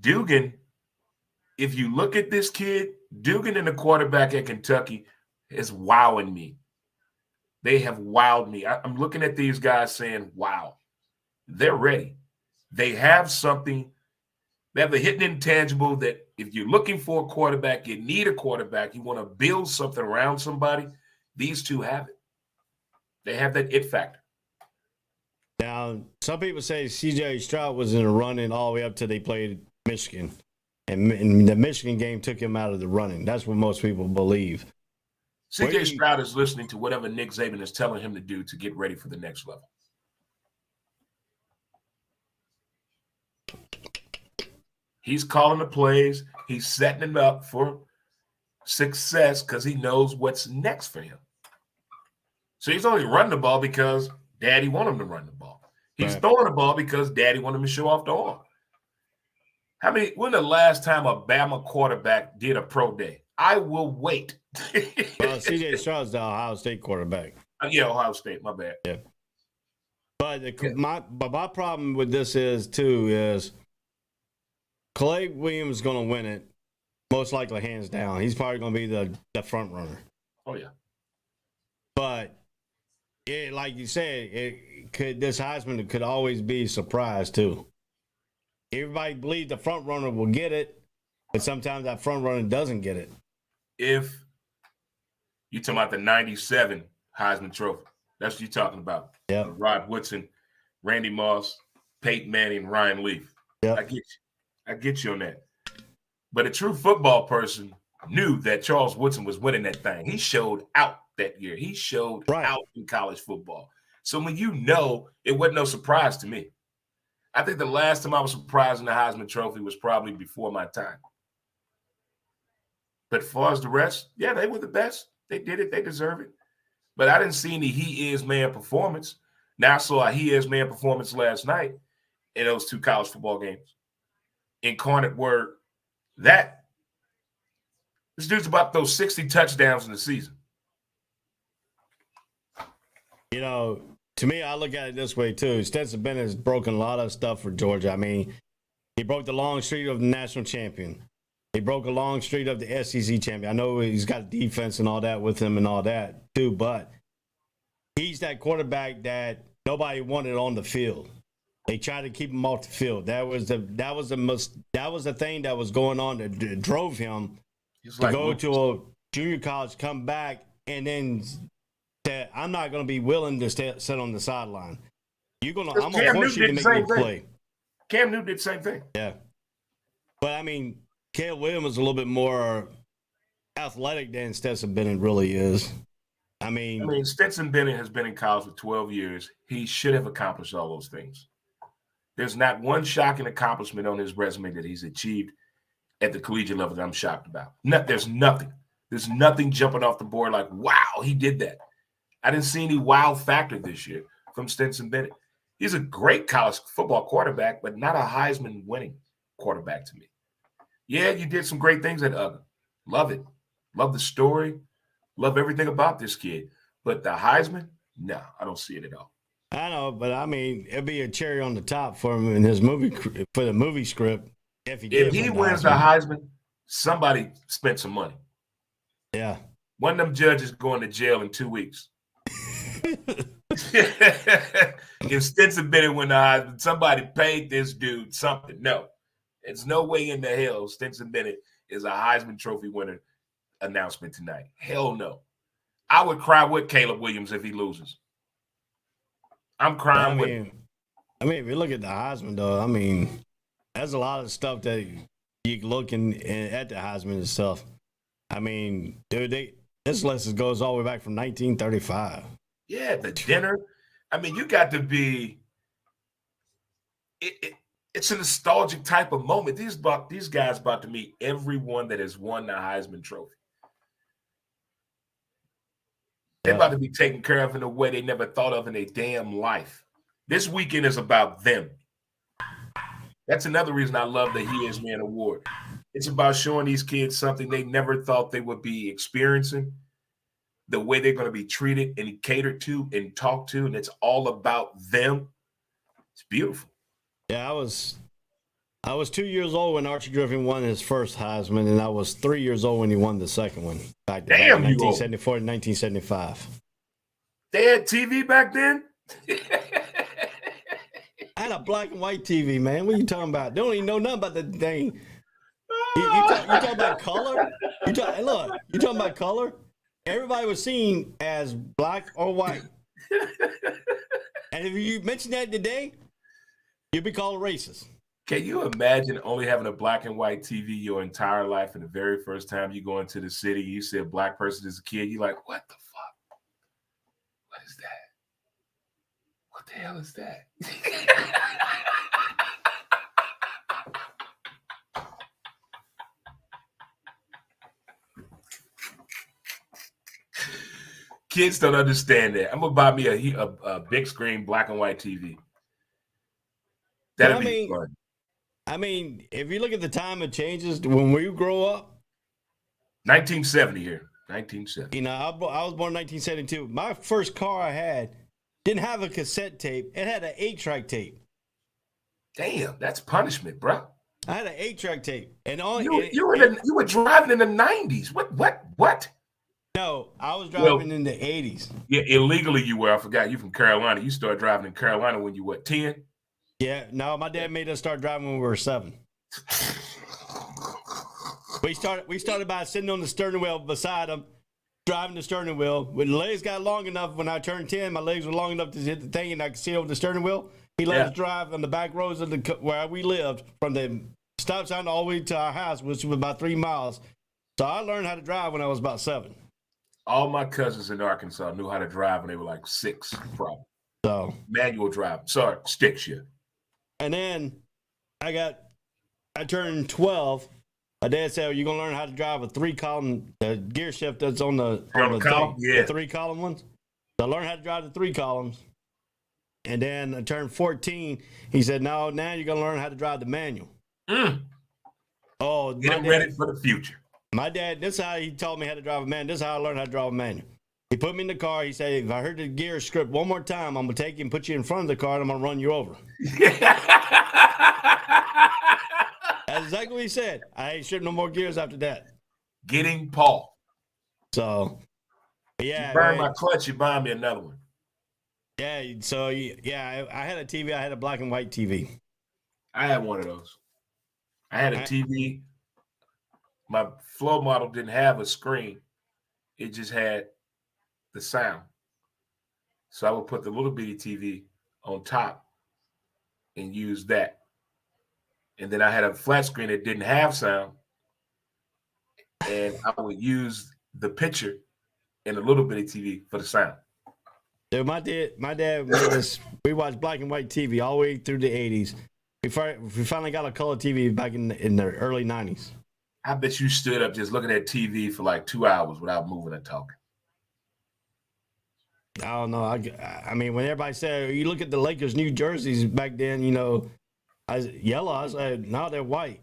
Dugan, if you look at this kid, Dugan and the quarterback at Kentucky is wowing me. They have wowed me. I'm looking at these guys saying, wow, they're ready. They have something. They have the hidden intangible that if you're looking for a quarterback, you need a quarterback, you want to build something around somebody, these two have it. They have that it factor. Now, some people say C.J. Stroud was in the running all the way up till they played Michigan. And the Michigan game took him out of the running. That's what most people believe. C.J. Stroud is listening to whatever Nick Saban is telling him to do to get ready for the next level. He's calling the plays. He's setting him up for success because he knows what's next for him. So he's only running the ball because Daddy wanted him to run the ball. He's throwing the ball because Daddy wanted him to show off the arm. When the last time a Bama quarterback did a pro day? I will wait. Well, C.J. Stroud's the Ohio State quarterback. Yeah, Ohio State. My bad. Yeah. But my problem with this is Clay Williams is going to win it, most likely hands down. He's probably going to be the front runner. Oh, yeah. But like you said, this Heisman could always be a surprise too. Everybody believes the front runner will get it, but sometimes that front runner doesn't get it. If you're talking about the 97 Heisman Trophy, that's what you're talking about. Yeah. Rod Woodson, Randy Moss, Peyton Manning, Ryan Leaf. Yeah. I get you on that. But a true football person knew that Charles Woodson was winning that thing. He showed out that year. He showed out in college football. So when it wasn't no surprise to me. I think the last time I was surprised in the Heisman Trophy was probably before my time. But as far as the rest, yeah, they were the best. They did it. They deserve it. But I didn't see any he is man performance. Now I saw a he is man performance last night in those 2 college football games. Incarnate word. This dude's about those 60 touchdowns in the season. To me, I look at it this way too. Stetson Bennett has broken a lot of stuff for Georgia. I mean, he broke the long streak of the national champion. He broke a long streak of the SEC champion. I know he's got defense and all that with him and all that too, but he's that quarterback that nobody wanted on the field. They tried to keep him off the field. That was the thing that was going on that drove him to go to a junior college, come back, and then said, I'm not going to be willing to sit on the sideline. I'm going to force you to make me play. Cam Newton did the same thing. Yeah. But, I mean, Caleb Williams is a little bit more athletic than Stetson Bennett really is. I mean, Stetson Bennett has been in college for 12 years. He should have accomplished all those things. There's not one shocking accomplishment on his resume that he's achieved at the collegiate level that I'm shocked about. There's nothing. There's nothing jumping off the board like, wow, he did that. I didn't see any wow factor this year from Stetson Bennett. He's a great college football quarterback, but not a Heisman winning quarterback to me. Yeah, you did some great things at UGA. Love it. Love the story. Love everything about this kid. But the Heisman, no, I don't see it at all. I know, but I mean, it'd be a cherry on the top for him in his movie, for the movie script. If he wins the Heisman, somebody spent some money. Yeah. One of them judges going to jail in 2 weeks. If Stetson Bennett win the Heisman, somebody paid this dude something. No, it's no way in the hell Stetson Bennett is a Heisman Trophy winner announcement tonight. Hell no. I would cry with Caleb Williams if he loses. I'm crying with him. I mean, if you look at the Heisman, though, I mean, there's a lot of stuff that you look at the Heisman and stuff. I mean, dude, this list goes all the way back from 1935. Yeah, the dinner. I mean, you got to be it's a nostalgic type of moment. These guys about to meet everyone that has won the Heisman Trophy. They're about to be taken care of in a way they never thought of in their damn life. This weekend is about them. That's another reason I love the He Is Man Award. It's about showing these kids something they never thought they would be experiencing, the way they're going to be treated and catered to and talked to, and it's all about them. It's beautiful. Yeah, I was 2 years old when Archie Griffin won his first Heisman, and I was 3 years old when he won the second one. Back Damn, in 1974 and 1975. They had TV back then? I had a black and white TV, man. What are you talking about? They don't even know nothing about the thing. You talking about color? You talking about color? Everybody was seen as black or white. And if you mention that today, you'll be called racist. Can you imagine only having a black and white TV your entire life, and the very first time you go into the city, you see a black person as a kid, you're like, what the fuck? What is that? What the hell is that? Kids don't understand that. I'm gonna buy me a big screen black and white TV. That'd be fun. I mean, if you look at the time it changes when we grow up. 1970 here. 1970. You know, I was born in 1972. My first car I had didn't have a cassette tape. It had an 8-track tape. Damn, that's punishment, bro. I had an 8-track tape, and you were driving in the 90s. What? No, I was driving in the 80s. Yeah, illegally you were. I forgot you from Carolina. You started driving in Carolina when you 10? Yeah, no, my dad made us start driving when we were 7. We started by sitting on the steering wheel beside him, driving the steering wheel. When the legs got long enough, when I turned 10, my legs were long enough to hit the thing and I could see over the steering wheel. He let us drive on the back roads of where we lived from the stop sign all the way to our house, which was about 3 miles. So I learned how to drive when I was about 7. All my cousins in Arkansas knew how to drive when they were like 6, probably. So manual drive. Sorry, stick shift. And then I turned 12. My dad said, "You're gonna learn how to drive a 3-column gear shift that's on the column, the 3-column ones." So I learned how to drive the 3 columns. And then I turned 14. He said, "No, now you're gonna learn how to drive the manual." Oh, get ready for the future. My dad, this is how he taught me how to drive a manual. This is how I learned how to drive a manual. He put me in the car. He said, "If I heard the gear script one more time, I'm gonna take you and put you in front of the car, and I'm gonna run you over." That's exactly what he said. I ain't stripped no more gears after that. Getting Paul. So, yeah. You burn my clutch, you buy me another one. Yeah, so, yeah, I had a TV. I had a black and white TV. I had one of those. I had a TV. My floor model didn't have a screen. It just had the sound. So I would put the little bitty TV on top and use that. And then I had a flat screen that didn't have sound. And I would use the picture in a little bitty TV for the sound. Dude, my dad made us, we watched black and white TV all the way through the 80s. We finally got a color TV back in the early 90s. I bet you stood up just looking at TV for like 2 hours without moving and talking. I don't know. I mean, when everybody said, you look at the Lakers' new jerseys back then, you know, yellow. I said, no, they're white.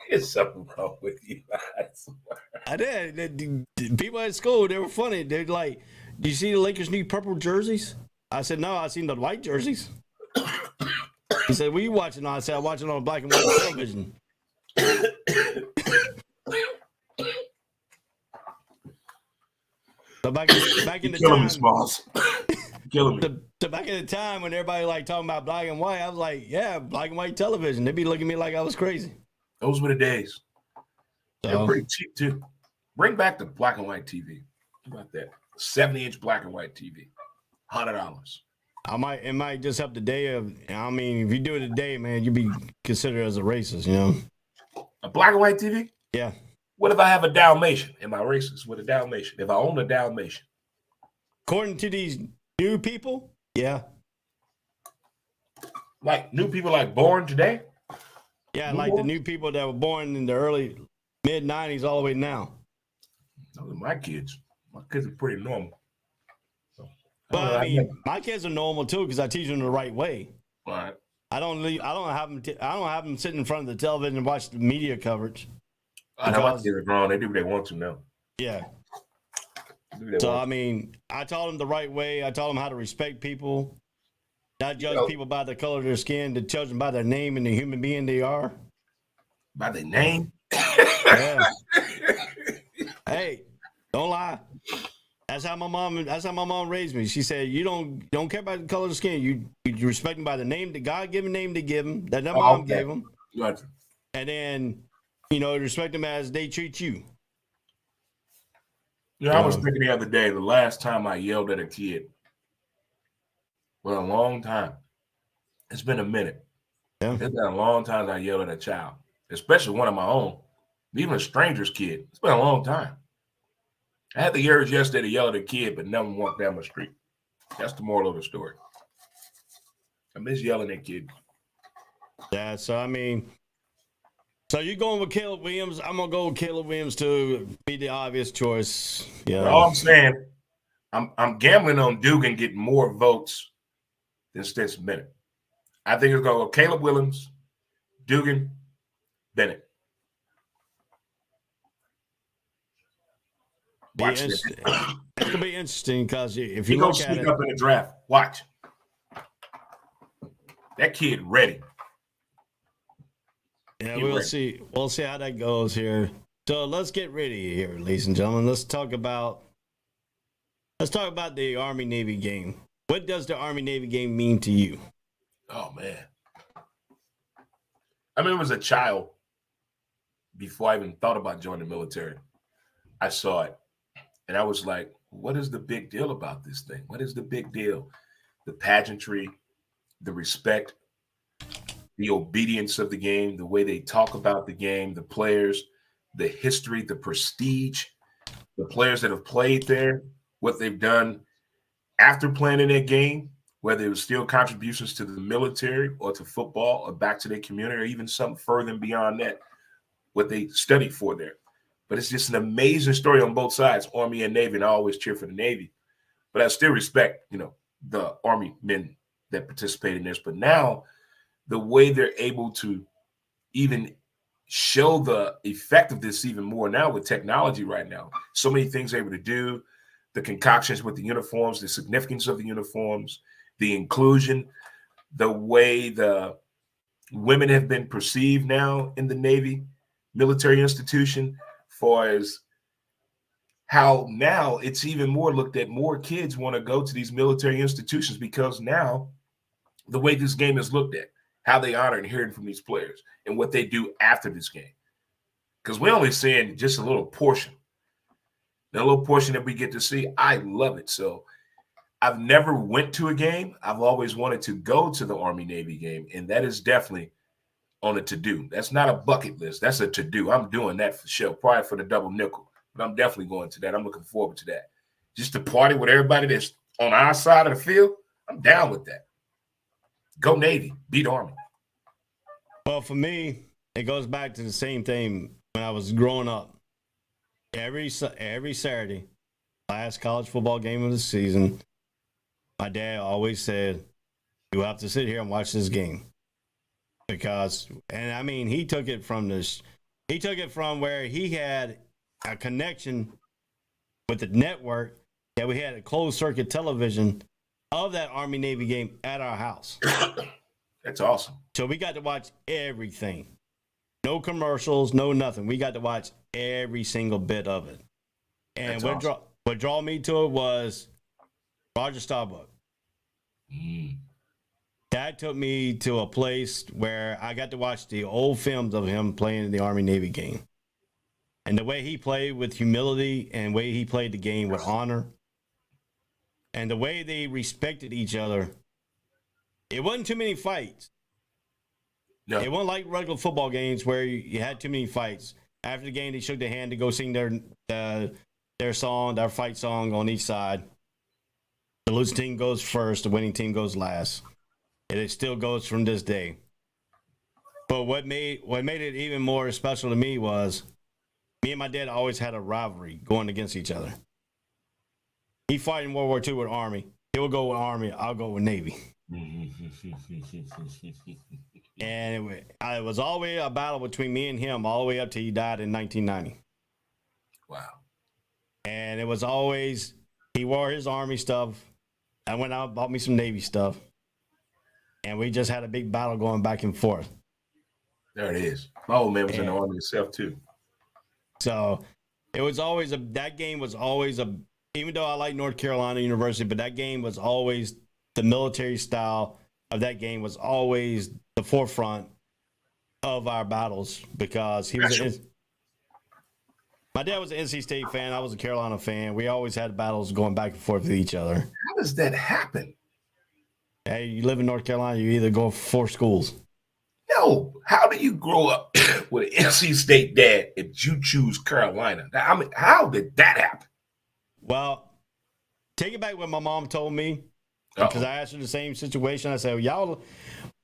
There's something wrong with you. I swear. I did. People at school, they were funny. They're like, "Do you see the Lakers' new purple jerseys?" I said, "No, I seen the white jerseys." He said, "What are you watching on?" I said, "I'm watching on black and white television." So back in the killing time, me, Smalls. Killing me. Back in the time when everybody like talking about black and white, I was like, "Yeah, black and white television." They'd be looking at me like I was crazy. Those were the days. They're pretty cheap too. Bring back the black and white TV. How about that? 70-inch black and white TV. $100. It might just help the day of. I mean, if you do it today, man, you'd be considered as a racist, you know. A black and white TV? Yeah. What if I have a Dalmatian? Am I racist with a Dalmatian? If I own a Dalmatian? According to these new people, yeah. Like new people like born today? Yeah, like the new people that were born in the early, mid-90s all the way now. Those are my kids. My kids are pretty normal. So, but I mean, my kids are normal too because I teach them the right way. All right. I don't have them sitting in front of the television and watch the media coverage. I know my kids are grown. They do what they want to now. Yeah. So I mean, I taught them the right way. I taught them how to respect people. Not judge people by the color of their skin, to judge them by their name and the human being they are. By their name? Yeah. Hey, don't lie. That's how my mom raised me. She said, "You don't care about the color of the skin. You respect them by the name, the God-given name they give them, that their mom gave them. Gotcha. And then, you know, respect them as they treat you." I was thinking the other day, the last time I yelled at a kid. Well, a long time. It's been a minute. Yeah. It's been a long time I yelled at a child, especially one of my own, even a stranger's kid. It's been a long time. I had the urge yesterday to yell at a kid, but never walked down the street. That's the moral of the story. I miss yelling at kids. Yeah, so I mean, So you going with Caleb Williams? I'm gonna go with Caleb Williams to be the obvious choice. Yeah. But all I'm saying, I'm gambling on Dugan getting more votes than Stetson Bennett. I think it's going to go Caleb Williams, Dugan, Bennett. Watch this. It's gonna be interesting because if He you gonna look at sneak it, up in the draft. Watch. That kid ready. yeah, we'll see. We'll see how that goes here. So let's get ready here, ladies and gentlemen. Let's talk about the Army Navy game. What does the Army Navy game mean to you? Oh man. I mean, it was a child before I even thought about joining the military. I saw it and I was like, what is the big deal about this thing? What is the big deal? The pageantry, the respect, the obedience of the game, the way they talk about the game, the players, the history, the prestige, the players that have played there, what they've done after playing in that game, whether it was still contributions to the military or to football or back to their community or even something further and beyond that, what they studied for there. But it's just an amazing story on both sides, Army and Navy, and I always cheer for the Navy. But I still respect, the Army men that participate in this. But now the way they're able to even show the effect of this even more now with technology right now, so many things they're able to do, the concoctions with the uniforms, the significance of the uniforms, the inclusion, the way the women have been perceived now in the Navy military institution, far as how now it's even more looked at. More kids want to go to these military institutions because now the way this game is looked at, how they honor and hearing from these players and what they do after this game. Because we're only seeing just a little portion. The little portion that we get to see, I love it. So I've never went to a game. I've always wanted to go to the Army-Navy game, and that is definitely on a to-do. That's not a bucket list. That's a to-do. I'm doing that for sure, probably for the double nickel, but I'm definitely going to that. I'm looking forward to that. Just to party with everybody that's on our side of the field, I'm down with that. Go Navy, beat Army. Well, for me, it goes back to the same thing when I was growing up. Every Saturday, last college football game of the season, my dad always said, you have to sit here and watch this game. Because, and I mean, he took it from where he had a connection with the network, that we had a closed circuit television of that Army Navy game at our house. That's awesome. So we got to watch everything. No commercials, no nothing. We got to watch every single bit of it. And what drew me to it was Roger Staubach. That took me to a place where I got to watch the old films of him playing in the Army-Navy game. And the way he played with humility and the way he played the game with honor and the way they respected each other, it wasn't too many fights. No. It wasn't like regular football games where you had too many fights. After the game, they shook their hand to go sing their song, their fight song on each side. The losing team goes first, the winning team goes last. And it still goes from this day. But what made it even more special to me was me and my dad always had a rivalry going against each other. He fought in World War II with Army. He'll go with Army, I'll go with Navy. And it was always a battle between me and him all the way up till he died in 1990. Wow. And it was always, he wore his Army stuff. I went out and bought me some Navy stuff. And we just had a big battle going back and forth. There it is. My old man was in the Army himself too. So it was always that game was always even though I like North Carolina University, but that game was always, the military style of that game was always the forefront of our battles, because my dad was an NC State fan. I was a Carolina fan. We always had battles going back and forth with each other. How does that happen? Hey, you live in North Carolina, you either go for 4 schools. No. How do you grow up with an NC State dad if you choose Carolina? I mean, how did that happen? Well, take it back what my mom told me, because I asked her the same situation. I said, well,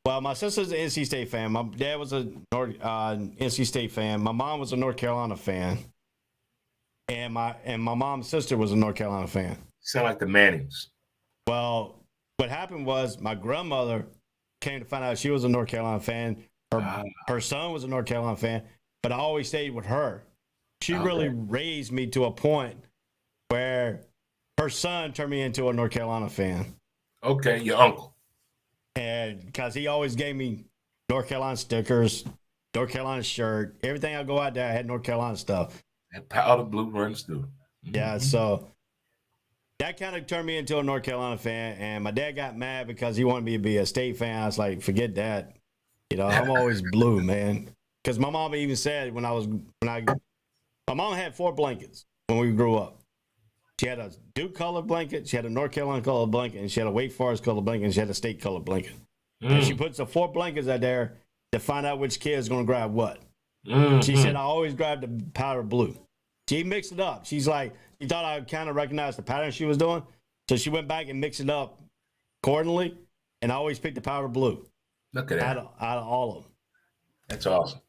Well, my sister's an NC State fan. My dad was a NC State fan. My mom was a North Carolina fan, and my mom's sister was a North Carolina fan. Sound like the Mannings. Well, what happened was my grandmother came to find out she was a North Carolina fan. Her son was a North Carolina fan, but I always stayed with her. She really raised me to a point where her son turned me into a North Carolina fan. Okay, your uncle. And because he always gave me North Carolina stickers, North Carolina shirt, everything I go out there, I had North Carolina stuff. That powder blue runs through. Mm-hmm. Yeah, so that kind of turned me into a North Carolina fan. And my dad got mad because he wanted me to be a State fan. I was like, forget that. You know, I'm always blue, man. Because my mom even said my mom had 4 blankets when we grew up. She had a Duke color blanket, she had a North Carolina color blanket, and she had a Wake Forest color blanket, and she had a State color blanket. And she puts the 4 blankets out there to find out which kid is going to grab what. She said, I always grab the powder blue. She mixed it up. She's like, she thought I kind of recognized the pattern she was doing. So she went back and mixed it up accordingly, and I always picked the powder blue. Look at that. Out of all of them. That's awesome.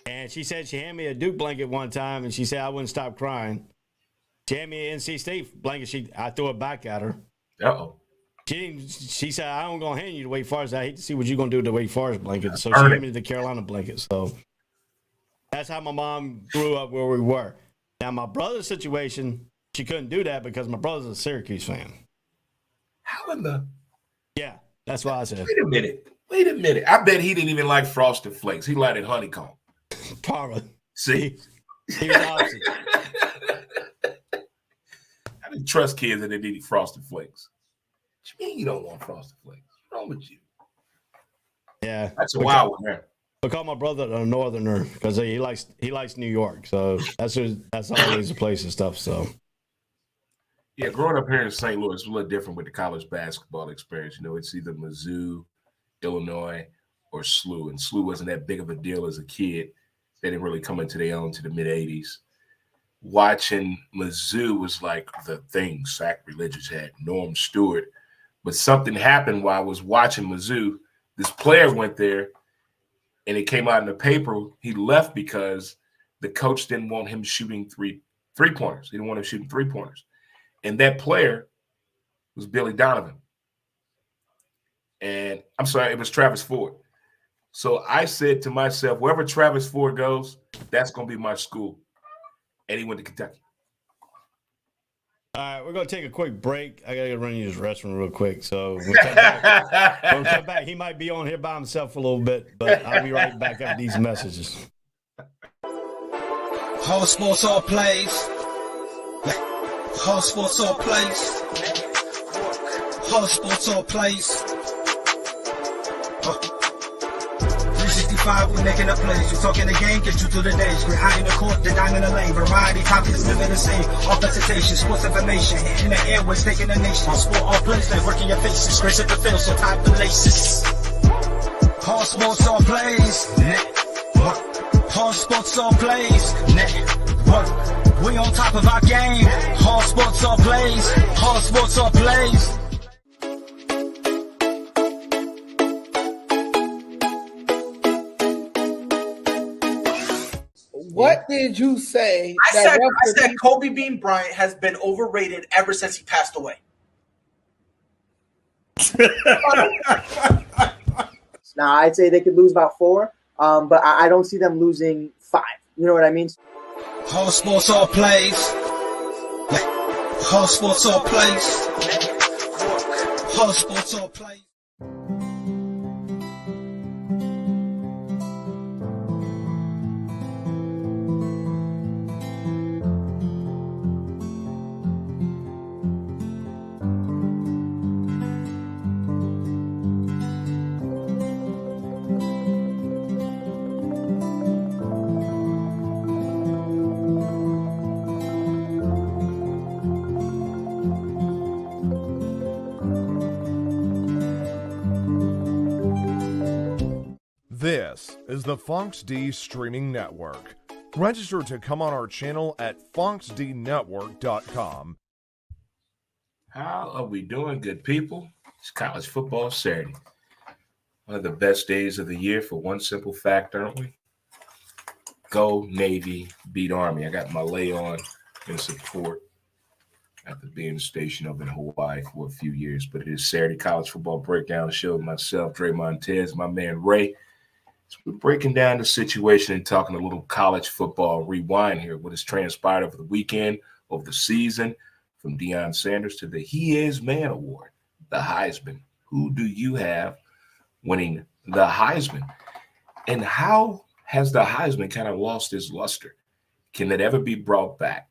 And she said she handed me a Duke blanket one time, and she said I wouldn't stop crying. She handed me an NC State blanket. I threw it back at her. Uh-oh. She said, I'm going to hand you the Wake Forest. I hate to see what you're going to do with the Wake Forest blanket. So she handed me the Carolina blanket. So that's how my mom grew up where we were. Now, my brother's situation, she couldn't do that because my brother's a Syracuse fan. How in the... Yeah, that's why I said. Wait a minute. I bet he didn't even like Frosted Flakes. He liked it honeycomb. Probably. See? He was opposite. I didn't trust kids that they eat Frosted Flakes. What you mean you don't want Frosted Flakes? What's wrong with you? Yeah. That's a wild one there. I call my brother a Northerner because he likes New York. So that's always the place and stuff. So yeah, growing up here in St. Louis is a little different with the college basketball experience. You know, it's either Mizzou, Illinois, or SLU. And SLU wasn't that big of a deal as a kid. They didn't really come into their own to the mid-'80s. Watching Mizzou was like the thing. Sacrilegious had Norm Stewart. But something happened while I was watching Mizzou. This player went there, and it came out in the paper. He left because the coach didn't want him shooting three-pointers. He didn't want him shooting three-pointers. And that player was Billy Donovan. And I'm sorry, it was Travis Ford. So I said to myself, wherever Travis Ford goes, that's going to be my school. And he went to Kentucky. All right, we're going to take a quick break. I got to run you to the restroom real quick. So when we come back, he might be on here by himself for a little bit, but I'll be right back after these messages. Whole sports all plays. Whole sports all plays. Whole sports all plays. 365, we making a plays. You talking the game, get you through the days. We're high in the court, the dime in the lane. Variety topics, living the same. All presentation, sports information. In the airways, taking the nation. Sport all plays, like working your faces. Grace at the field, so tie the laces. Whole sports all plays. Whole sports all plays. We on top of our game. Whole sports all plays. Whole sports all plays. What did you say? I said Kobe Bean Bryant has been overrated ever since he passed away. Now, I'd say they could lose about 4, but I don't see them losing 5. You know what I mean? Whole sports all plays. Whole sports all plays. Whole sports all plays. This is the Fonx D Streaming Network. Register to come on our channel at fonxdnetwork.com. How are we doing, good people? It's college football Saturday. one of the best days of the year for one simple fact, aren't we? Go Navy, beat Army. I got my lay on in support after being stationed over in Hawaii for a few years. But it is Saturday College Football Breakdown Show with myself, Dre Montez, my man Ray. So we're breaking down the situation and talking a little college football rewind here. What has transpired over the weekend, over the season, from Deion Sanders to the He Is Man Award, the Heisman. Who do you have winning the Heisman? And how has the Heisman kind of lost its luster? Can it ever be brought back?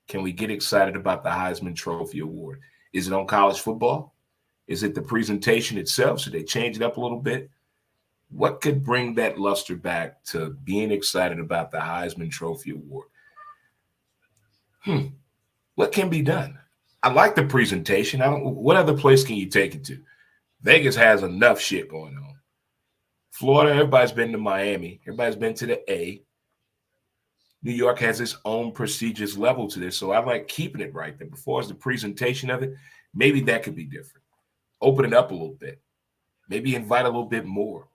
Can we get excited about the Heisman Trophy Award? Is it on college football? Is it the presentation itself? Should they change it up a little bit? What could bring that luster back to being excited about the Heisman Trophy Award? What can be done? I like the presentation. What other place can you take it to? Vegas has enough shit going on. Florida, everybody's been to Miami. Everybody's been to the A. New York has its own prestigious level to this, so I like keeping it right there. Before as the presentation of it, maybe that could be different. Open it up a little bit. Maybe invite a little bit more.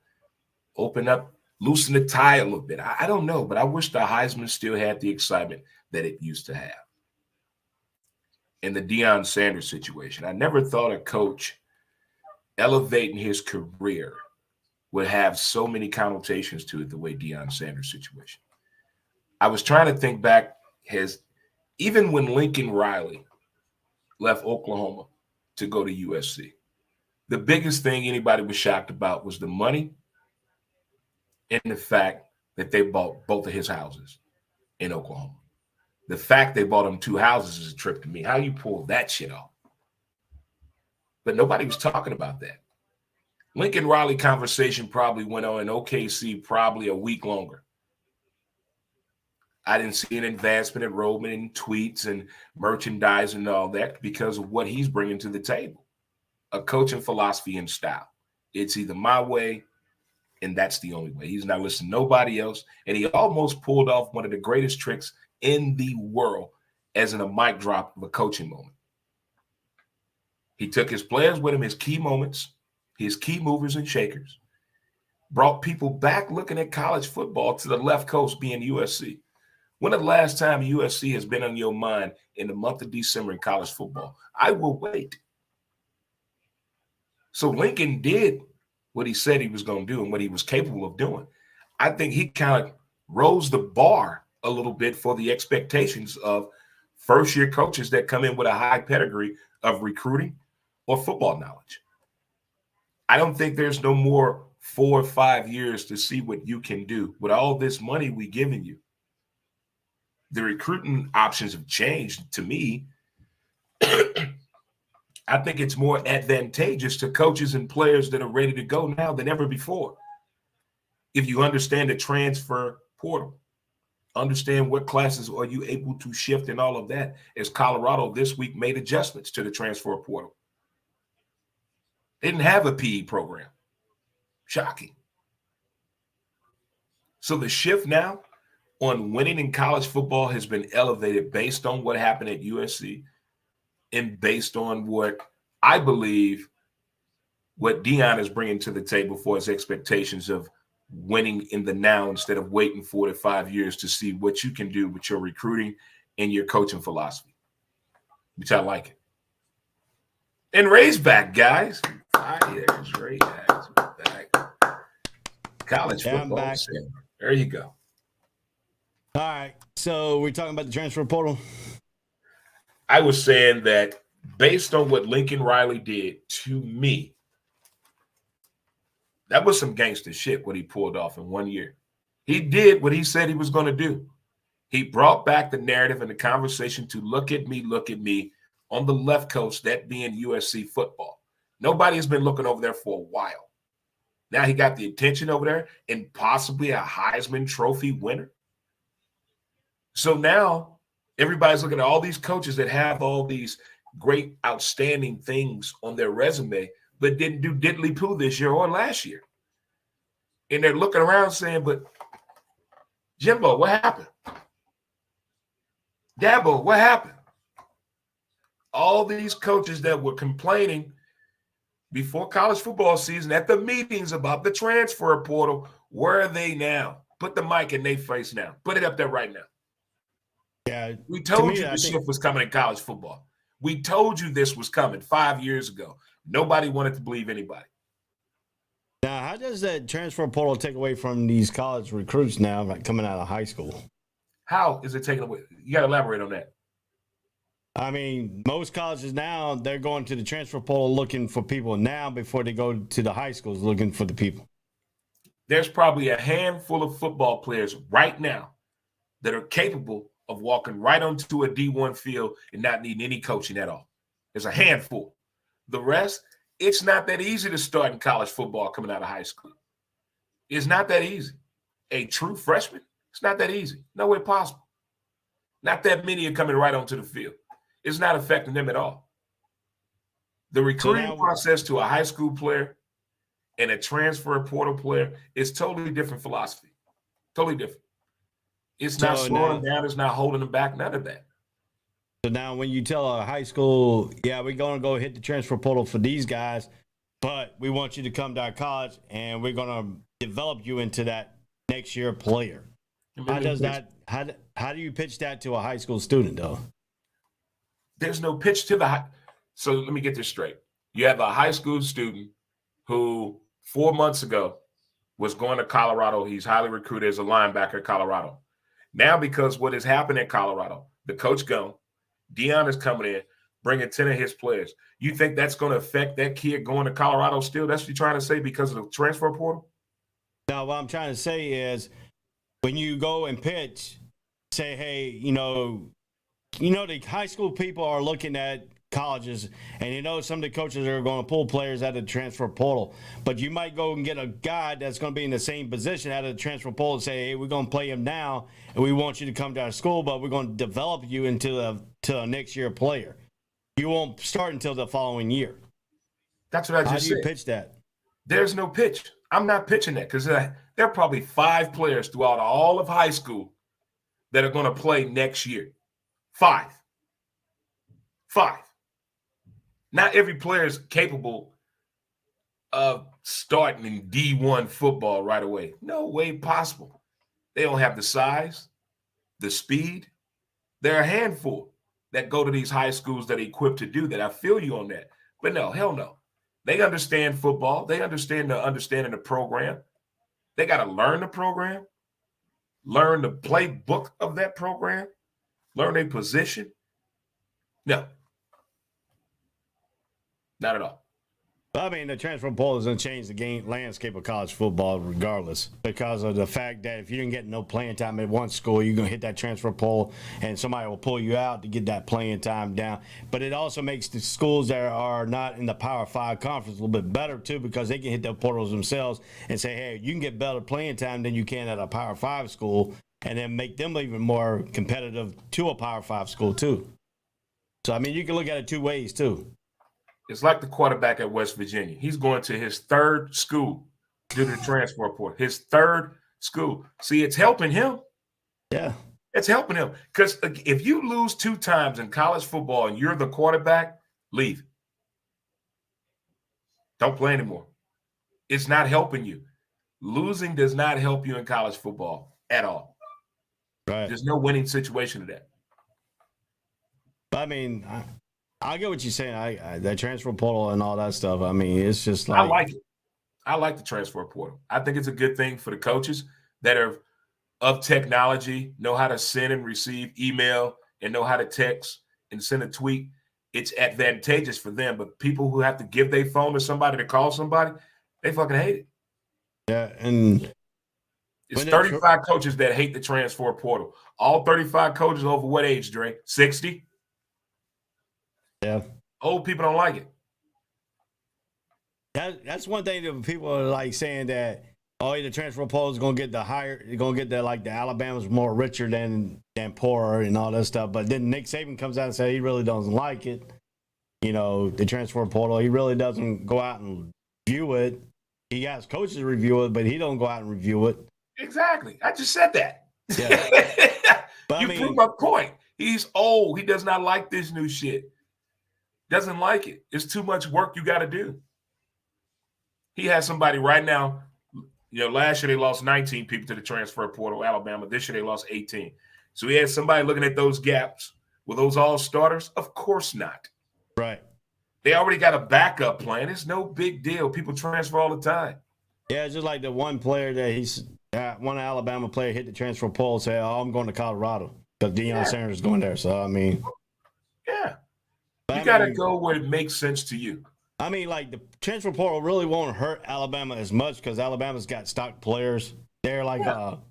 Open up, loosen the tie a little bit. I don't know, but I wish the Heisman still had the excitement that it used to have. In the Deion Sanders situation, I never thought a coach elevating his career would have so many connotations to it the way Deion Sanders' situation. I was trying to think back, even when Lincoln Riley left Oklahoma to go to USC, the biggest thing anybody was shocked about was the money and the fact that they bought both of his houses in Oklahoma. The fact they bought him 2 houses is a trip to me. How you pull that shit off? But nobody was talking about that. Lincoln Riley conversation probably went on in OKC probably a week longer. I didn't see an advancement in enrollment in tweets and merchandise and all that because of what he's bringing to the table. A coaching philosophy and style. It's either my way, and that's the only way. He's not listening to nobody else. And he almost pulled off one of the greatest tricks in the world as in a mic drop of a coaching moment. He took his players with him, his key moments, his key movers and shakers, brought people back looking at college football to the left coast being USC. When the last time USC has been on your mind in the month of December in college football? I will wait. So Lincoln did what he said he was going to do and what he was capable of doing. I think he kind of rose the bar a little bit for the expectations of first-year coaches that come in with a high pedigree of recruiting or football knowledge. I don't think there's no more 4 or 5 years to see what you can do with all this money we giving you. The recruiting options have changed to me. I think it's more advantageous to coaches and players that are ready to go now than ever before. If you understand the transfer portal, understand what classes are you able to shift and all of that, as Colorado this week made adjustments to the transfer portal. They didn't have a PE program. Shocking. So the shift now on winning in college football has been elevated based on what happened at USC and based on what I believe what Deion is bringing to the table for his expectations of winning in the now instead of waiting 4 to 5 years to see what you can do with your recruiting and your coaching philosophy, which I like it. And Ray's back, guys. There's Ray. Back. College football. There you go. All right. So we're talking about the transfer portal. I was saying that based on what Lincoln Riley did to me, that was some gangster shit what he pulled off in 1 year. He did what he said he was going to do. He brought back the narrative and the conversation to look at me on the left coast, that being USC football. Nobody has been looking over there for a while. Now he got the attention over there and possibly a Heisman Trophy winner. So now everybody's looking at all these coaches that have all these great, outstanding things on their resume, but didn't do diddly poo this year or last year. And they're looking around saying, but Jimbo, what happened? Dabo, what happened? All these coaches that were complaining before college football season at the meetings about the transfer portal. Where are they now? Put the mic in their face now. Put it up there right now. Yeah, We to told me, you I the think shift was coming in college football. We told you this was coming 5 years ago. Nobody wanted to believe anybody. now how does that transfer portal take away from these college recruits now, like coming out of high school? How is it taken away? You got to elaborate on that. I mean, most colleges now, they're going to the transfer portal looking for people now before they go to the high schools looking for the people. There's probably a handful of football players right now that are capable of walking right onto a D1 field and not needing any coaching at all. There's a handful. The rest, it's not that easy to start in college football coming out of high school. It's not that easy. A true freshman, it's not that easy. No way possible. Not that many are coming right onto the field. It's not affecting them at all. The recruiting process to a high school player and a transfer portal player is totally different philosophy. Totally different. It's not slowing them down. It's not holding them back. None of that. So now when you tell a high school, yeah, we're going to go hit the transfer portal for these guys, but we want you to come to our college and we're going to develop you into that next year player. How does that, how do you pitch that to a high school student though? There's no pitch to the high. So let me get this straight. You have a high school student who 4 months ago was going to Colorado. He's highly recruited as a linebacker at Colorado. Now, because what has happened at Colorado, the coach gone, Deion is coming in, bringing 10 of his players. You think that's going to affect that kid going to Colorado still? That's what you're trying to say because of the transfer portal? No, what I'm trying to say is when you go and pitch, say, hey, you know, the high school people are looking at colleges, and some of the coaches are going to pull players out of the transfer portal. But you might go and get a guy that's going to be in the same position out of the transfer portal and say, hey, we're going to play him now, and we want you to come to our school, but we're going to develop you into a next year player. You won't start until the following year. That's what I just said. How do you pitch that? There's no pitch. I'm not pitching that because there are probably 5 players throughout all of high school that are going to play next year. 5. Not every player is capable of starting in D1 football right away. No way possible. They don't have the size, the speed. There are a handful that go to these high schools that are equipped to do that. I feel you on that. But no, hell no. They understand football. They understand the program. They got to learn the program, learn the playbook of that program, learn their position. No. Not at all. I mean, the transfer portal is going to change the game landscape of college football regardless because of the fact that if you didn't get no playing time at one school, you're going to hit that transfer portal and somebody will pull you out to get that playing time down. But it also makes the schools that are not in the Power 5 conference a little bit better too because they can hit the portals themselves and say, hey, you can get better playing time than you can at a Power 5 school and then make them even more competitive to a Power 5 school too. So, I mean, you can look at it 2 ways too. It's like the quarterback at West Virginia. He's going to his 3rd school due to the transfer portal. His 3rd school. See, it's helping him. Yeah. It's helping him. Because if you lose 2 times in college football and you're the quarterback, leave. Don't play anymore. It's not helping you. Losing does not help you in college football at all. Right. There's no winning situation to that. I mean, I get what you're saying. That transfer portal and all that stuff. I mean, it's just like I like it. I like the transfer portal. I think it's a good thing for the coaches that are of technology, know how to send and receive email, and know how to text and send a tweet. It's advantageous for them. But people who have to give their phone to somebody to call somebody, they fucking hate it. Yeah, and it's 35 coaches that hate the transfer portal. All 35 coaches over what age, Dre? 60? Yeah. Old people don't like it. That's one thing that people are like saying that, oh, the transfer portal is going to get the Alabama's more richer than poorer and all that stuff. But then Nick Saban comes out and says he really doesn't like it. The transfer portal, he really doesn't go out and review it. He has coaches review it, but he don't go out and review it. Exactly. I just said that. Yeah. But you prove my point. He's old. He does not like this new shit. Doesn't like it. It's too much work you got to do. He has somebody right now. Last year they lost 19 people to the transfer portal, Alabama. This year they lost 18. So he had somebody looking at those gaps. Were those all starters? Of course not. Right. They already got a backup plan. It's no big deal. People transfer all the time. Yeah, it's just like the one player that one Alabama player hit the transfer portal and said, "Oh, I'm going to Colorado because Deion Sanders is going there." So, I mean. Yeah. You got to go where it makes sense to you. I mean, like, the transfer portal really won't hurt Alabama as much because Alabama's got stock players. They're like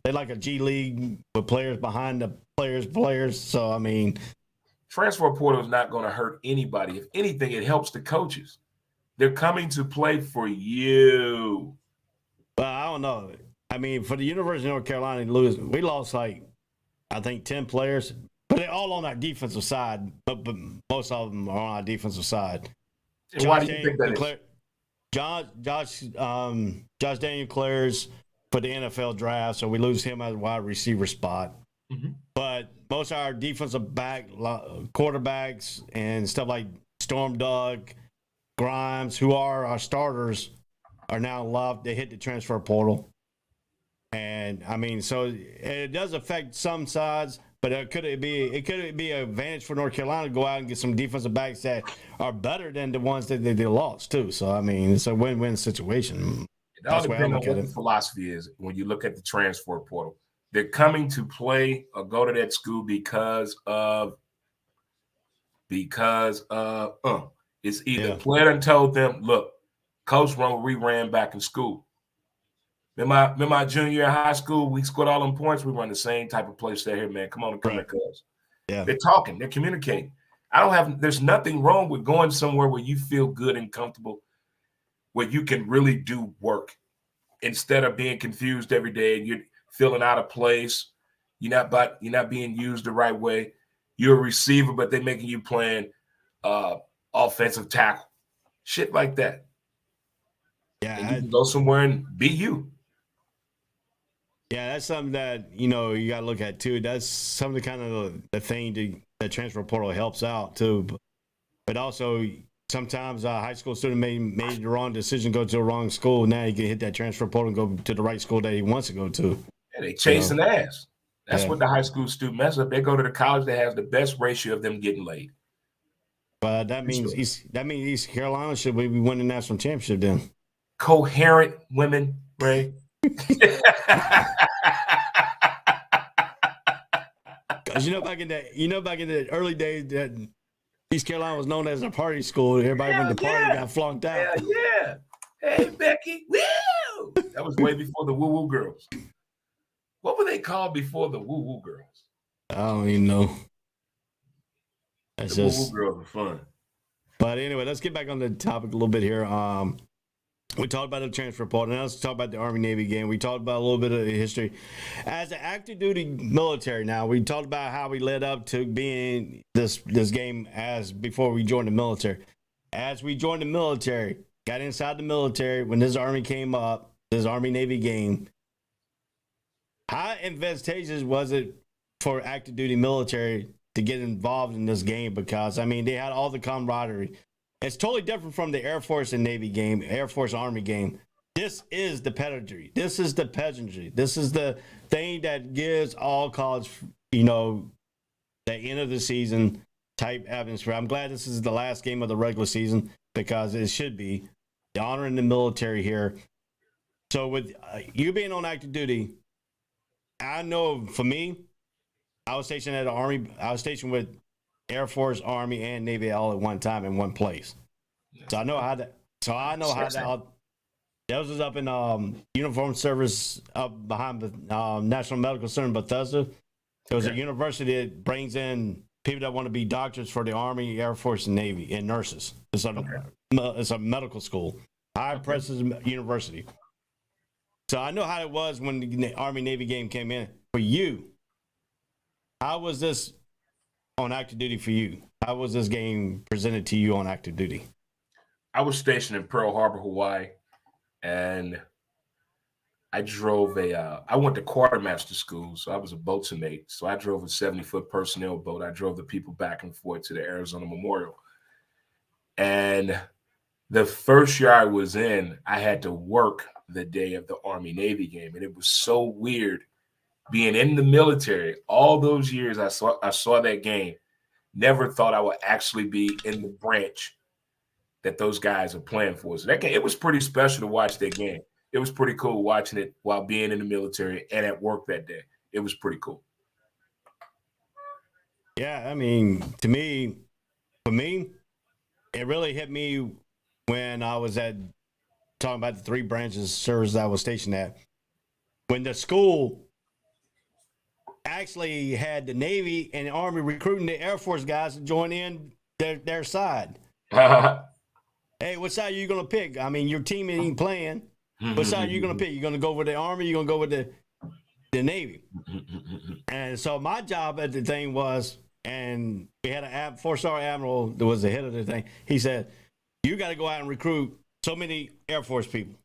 they're like a G League with players behind the players. So, I mean. Transfer portal is not going to hurt anybody. If anything, it helps the coaches. They're coming to play for you. But I don't know. I mean, for the University of North Carolina, we lost, like, I think 10 players. But they're all on our defensive side. But most of them are on our defensive side. And why do you think that is? Josh Daniel clears for the NFL draft, so we lose him as a wide receiver spot. Mm-hmm. But most of our defensive quarterbacks and stuff like Storm Doug, Grimes, who are our starters, are now loved. They hit the transfer portal. And, I mean, so it does affect some sides, but it could be an advantage for North Carolina to go out and get some defensive backs that are better than the ones that they lost, too. So, I mean, it's a win-win situation. It all depends on what the philosophy is when you look at the transfer portal. They're coming to play or go to that school because it's either player done told them, look, coach we ran back in school. Remember my junior year in high school, we scored all them points. We run the same type of play stay here, man. Come on and come here, cuz. Yeah. They're talking, they're communicating. There's nothing wrong with going somewhere where you feel good and comfortable, where you can really do work instead of being confused every day and you're feeling out of place. You're not being used the right way. You're a receiver, but they're making you playing offensive tackle. Shit like that. Yeah. And you can go somewhere and be you. Yeah, that's something that, you got to look at, too. That's some of the kind of the thing that transfer portal helps out, too. But also, sometimes a high school student made the wrong decision, go to the wrong school. Now he can hit that transfer portal and go to the right school that he wants to go to. Yeah, they chasing ass. That's what the high school student mess up. They go to the college that has the best ratio of them getting laid. But that means East Carolina should be winning the national championship then. Coherent women, Ray. Because back in the early days that East Carolina was known as a party school. Everybody went to party got flunked out. Yeah. Hey, Becky. Woo! That was way before the Woo Woo Girls. What were they called before the Woo Woo Girls? I don't even know. The Woo Woo Girls were fun. But anyway, let's get back on the topic a little bit here. We talked about the transfer portal. Now let's talk about the Army-Navy game. We talked about a little bit of the history. As an active duty military now, we talked about how we led up to being this game as before we joined the military. As we joined the military, got inside the military, when this Army came up, this Army-Navy game, how advantageous was it for active duty military to get involved in this game? Because, I mean, they had all the camaraderie. It's totally different from the Air Force and Navy game, Air Force Army game. This is the pedigree. This is the peasantry. This is the thing that gives all college, the end of the season type atmosphere. I'm glad this is the last game of the regular season because it should be. The honor in the military here. So with you being on active duty, I know for me, I was stationed at the Army. I was stationed with Air Force, Army, and Navy all at one time in one place. So I know how that. So I know how that. That was up in uniform service up behind the National Medical Center in Bethesda. It was a university that brings in people that want to be doctors for the Army, Air Force, and Navy, and nurses. It's a medical school, high prestigious university. So I know how it was when the Army Navy game came in. For you, how was this on active duty for you? How was this game presented to you on active duty? I was stationed in Pearl Harbor, Hawaii, and I drove I went to quartermaster school, so I was a boatswain mate. So I drove a 70-foot personnel boat. I drove the people back and forth to the Arizona Memorial. And The first year I was in, I had to work the day of the Army-Navy game, and it was so weird being in the military. All those years I saw that game, never thought I would actually be in the branch that those guys are playing for. So that game, it was pretty special to watch that game. It was pretty cool watching it while being in the military and at work that day. It was pretty cool. Yeah, I mean, for me, it really hit me when I was talking about the 3 branches of service I was stationed at. When the school actually had the Navy and the Army recruiting the Air Force guys to join in their side. Hey, what side are you going to pick? I mean, your team ain't playing. What side are you going to pick? You going to go with the Army? You going to go with the Navy? And so my job at the thing was, and we had a 4-star admiral that was the head of the thing. He said, you got to go out and recruit so many Air Force people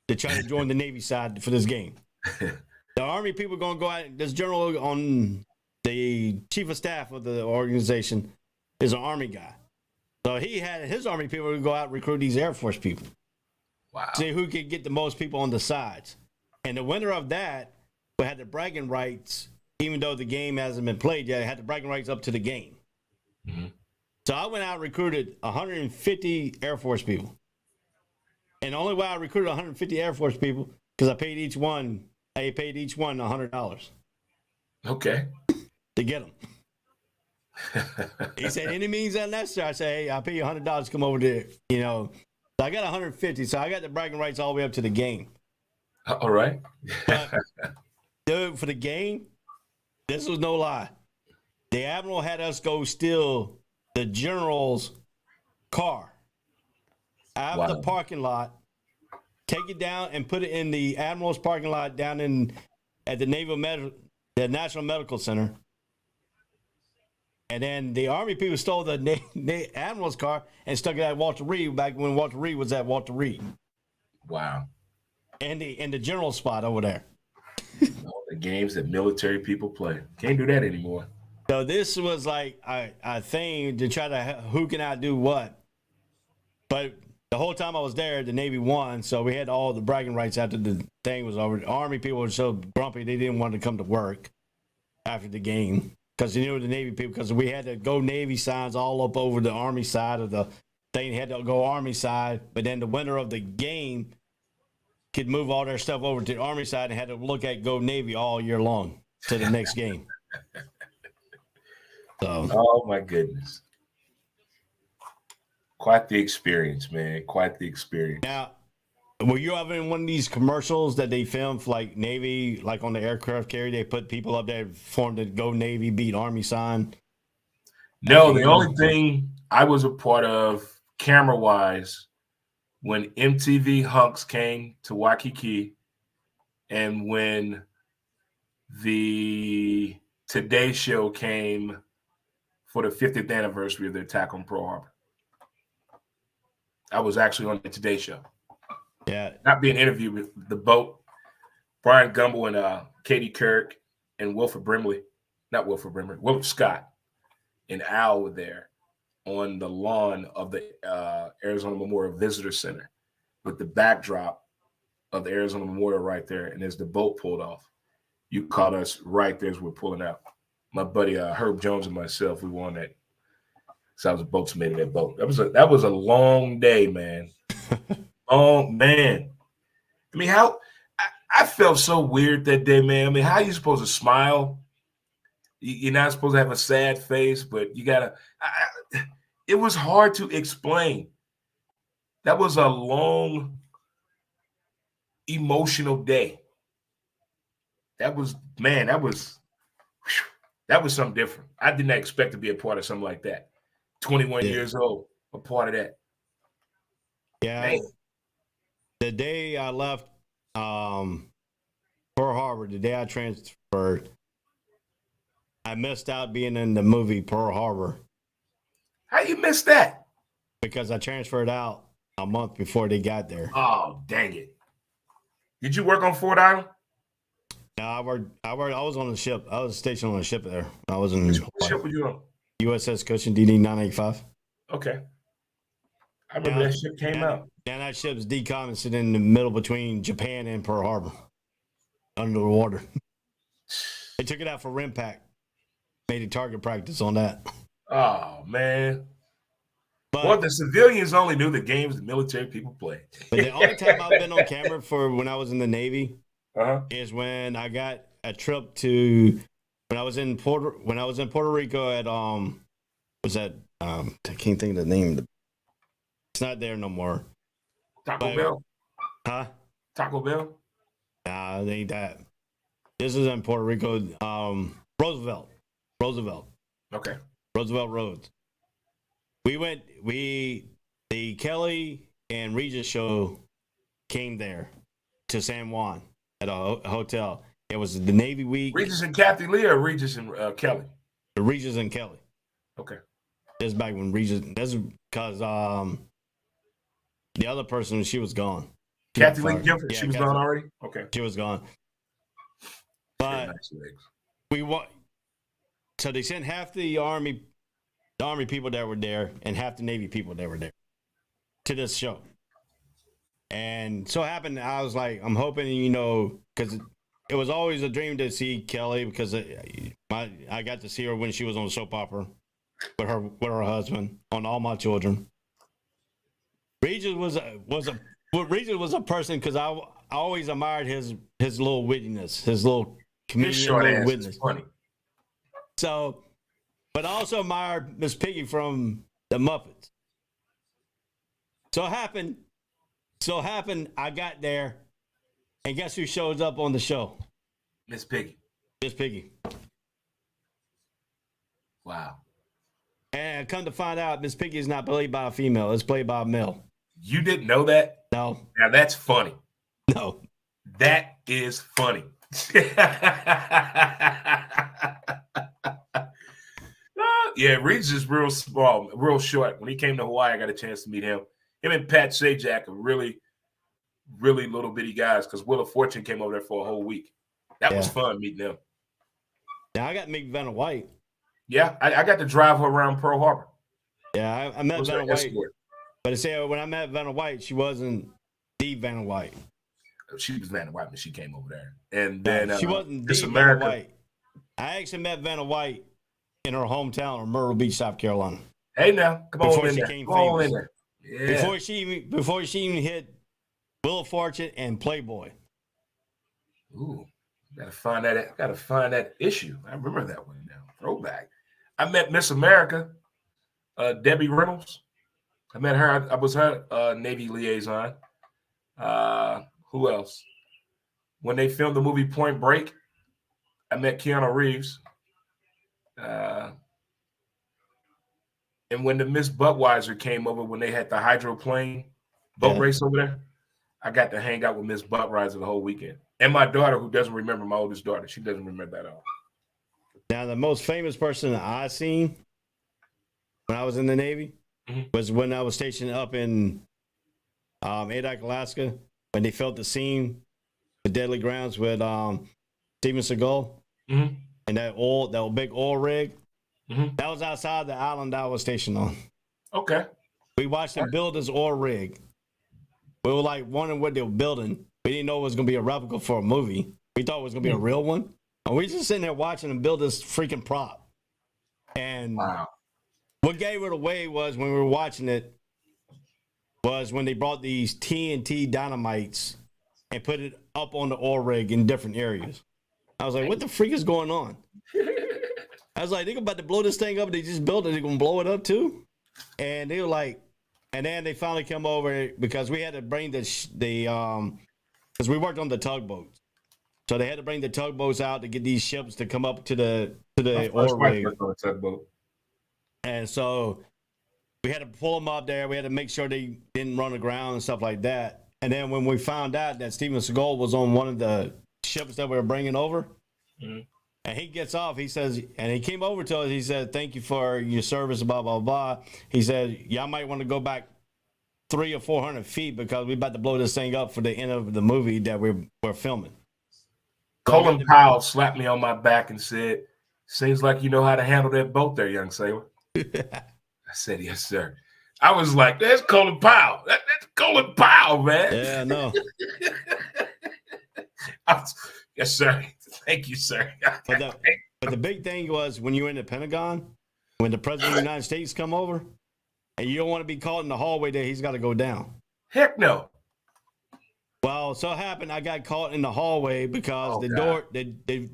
to try to join the Navy side for this game. The Army people are going to go out. This general on the chief of staff of the organization is an Army guy. So he had his Army people go out and recruit these Air Force people. Wow. See who could get the most people on the sides. And the winner of that had the bragging rights, even though the game hasn't been played yet, had the bragging rights up to the game. Mm-hmm. So I went out and recruited 150 Air Force people. And the only way I recruited 150 Air Force people, because I paid each one $100. Okay. To get them. He said, any means unnecessary. I said, hey, I'll pay you $100 to come over there. So I got 150, so I got the bragging rights all the way up to the game. All right. Dude, for the game, this was no lie. The Admiral had us go steal the General's car out of the parking lot, take it down and put it in the Admiral's parking lot down at the the National Medical Center. And then the Army people stole the Admiral's car and stuck it at Walter Reed back when Walter Reed was at Walter Reed. Wow. And the General spot over there. All the games that military people play. Can't do that anymore. So this was like a thing to try to who can outdo what. But the whole time I was there, the Navy won, so we had all the bragging rights after the thing was over. The Army people were so grumpy they didn't want to come to work after the game. Because you knew the Navy people, because we had to go Navy signs all up over the Army side of the thing. Had to go Army side, but then the winner of the game could move all their stuff over to the Army side and had to look at go Navy all year long to the next game. So, oh my goodness. Quite the experience, man. Quite the experience. Now, were you ever in one of these commercials that they filmed for like Navy, like on the aircraft carrier, they put people up there formed the Go Navy, beat Army sign? No, the only thing I was a part of camera-wise when MTV Hunks came to Waikiki and when the Today Show came for the 50th anniversary of the attack on Pearl Harbor. I was actually on the Today Show. Yeah. Not being interviewed with the boat, Brian Gumble and Katie Couric and Wilford Scott and Al were there on the lawn of the Arizona Memorial Visitor Center with the backdrop of the Arizona Memorial right there. And as the boat pulled off, you caught us right there as we're pulling out. My buddy Herb Jones and myself, we were on that. So I was a boatsman in that boat. That was a long day, man. Oh man, I mean, I felt so weird that day, man. I mean, how are you supposed to smile? You're not supposed to have a sad face, but you gotta. It was hard to explain. That was a long, emotional day. That was something different. I did not expect to be a part of something like that. 21 years old, a part of that. Yeah. Man. The day I left Pearl Harbor, the day I transferred, I missed out being in the movie Pearl Harbor. How you missed that? Because I transferred out a month before they got there. Oh, dang it. Did you work on Fort Island? No, I was on the ship. I was stationed on a ship there. I was in Which ship were you on? USS Cushion DD 985. Okay. I remember that ship came out. And that ship's decommissioned in the middle between Japan and Pearl Harbor, under the water. They took it out for rim pack. Made a target practice on that. Oh man. But well, the civilians only knew the games the military people played. But the only time I've been on camera for when I was in the Navy is when I got a trip to when I was in Puerto Rico at was that I can't think of the name. It's not there no more. Taco Bell. Huh? Taco Bell? Nah, it ain't that. This is in Puerto Rico. Roosevelt. Okay. Roosevelt Roads. The Kelly and Regis show came there to San Juan at a hotel. It was the Navy week. Regis and Kathy Lee or Regis and Kelly? Regis and Kelly. Okay. This is back when Regis. That's because the other person, she was gone. Kathy Lee Gifford, she was gone already? Okay. She was gone. But so they sent half the army people that were there and half the Navy people that were there to this show. And so happened, I was like, I'm hoping, because it was always a dream to see Kelly because I got to see her when she was on soap opera with her husband on All My Children. Regis was a person because I always admired his little wittiness, his little comedian short little ass witness. is funny. So, but I also admired Miss Piggy from the Muppets. So happened, I got there, and guess who shows up on the show? Miss Piggy. Miss Piggy. Wow. And come to find out, Miss Piggy is not played by a female; it's played by a male. You didn't know that? No. Now that's funny. No. That is funny. Yeah, Regis is real small, real short. When he came to Hawaii, I got a chance to meet him. Him and Pat Sajak are really, really little bitty guys because Wheel of Fortune came over there for a whole week. That was fun meeting them. Now I got to meet Vanna White. Yeah, I got to drive her around Pearl Harbor. Yeah, I met Vanna White. But I say when I met Vanna White, she wasn't the Vanna White. She was Vanna White when she came over there. And then she wasn't the Vanna White. I actually met Vanna White in her hometown of Myrtle Beach, South Carolina. Hey now, come on in there. Come on in there. Yeah. Before she even hit Wheel of Fortune and Playboy. Ooh, gotta find that issue. I remember that one now. Throwback. I met Miss America, Debbie Reynolds. I met her. I was her Navy liaison. Who else? When they filmed the movie Point Break, I met Keanu Reeves. And when the Miss Budweiser came over, when they had the hydroplane boat race over there, I got to hang out with Miss Budweiser the whole weekend. And my daughter, who doesn't remember, my oldest daughter, she doesn't remember that at all. Now, the most famous person that I seen when I was in the Navy was when I was stationed up in Adak, Alaska, when they filmed the scene, the Deadly Grounds with Steven Seagal and that big oil rig. That was outside the island I was stationed on. Okay. We watched them build this oil rig. We were like wondering what they were building. We didn't know it was going to be a replica for a movie. We thought it was going to be a real one. And we just sitting there watching them build this freaking prop. And what gave it away was when we were watching it was when they brought these TNT dynamites and put it up on the oil rig in different areas. I was like, what the freak is going on? I was like, they're about to blow this thing up. They just built it. They're going to blow it up too? And they were like, and then they finally come over because we had to bring because we worked on the tugboats. So they had to bring the tugboats out to get these ships to come up to the oil rig. And so we had to pull them up there. We had to make sure they didn't run aground and stuff like that. And then when we found out that Steven Seagal was on one of the ships that we were bringing over, and he gets off, he says, and he came over to us, he said, thank you for your service, blah, blah, blah. He said, y'all might want to go back 300 or 400 feet because we're about to blow this thing up for the end of the movie that we're filming. Colin Powell slapped me on my back and said, seems like you know how to handle that boat there, young sailor. I said, yes, sir. I was like, that's Colin Powell. That's Colin Powell, man. Yeah, no. Yes, sir. Thank you, sir. But the big thing was when you were in the Pentagon, when the President of the United States come over, and you don't want to be caught in the hallway there, he's got to go down. Heck no. Well, so it happened I got caught in the hallway because the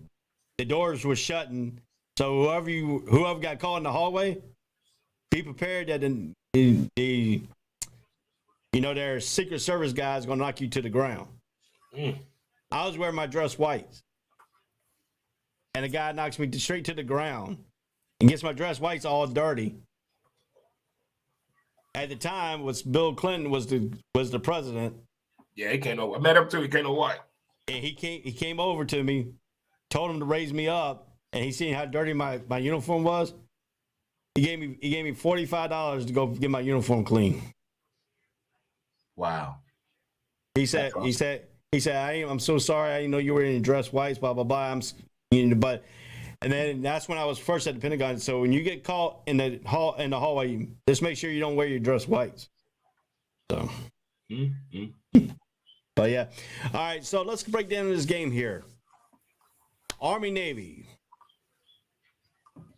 doors were shutting. So whoever got caught in the hallway, be prepared that their Secret Service guys going to knock you to the ground. I was wearing my dress whites, and the guy knocks me straight to the ground and gets my dress whites all dirty. At the time, Bill Clinton was the president. Yeah, he came over. I met him too. He came over white. And he came over to me, told him to raise me up, and he seen how dirty my uniform was. He gave me $45 to go get my uniform clean. Wow. He said I'm so sorry. I didn't know you were in dress whites. Blah blah blah. And then that's when I was first at the Pentagon. So when you get caught in the hallway, just make sure you don't wear your dress whites. So. But yeah. All right. So let's break down this game here. Army Navy.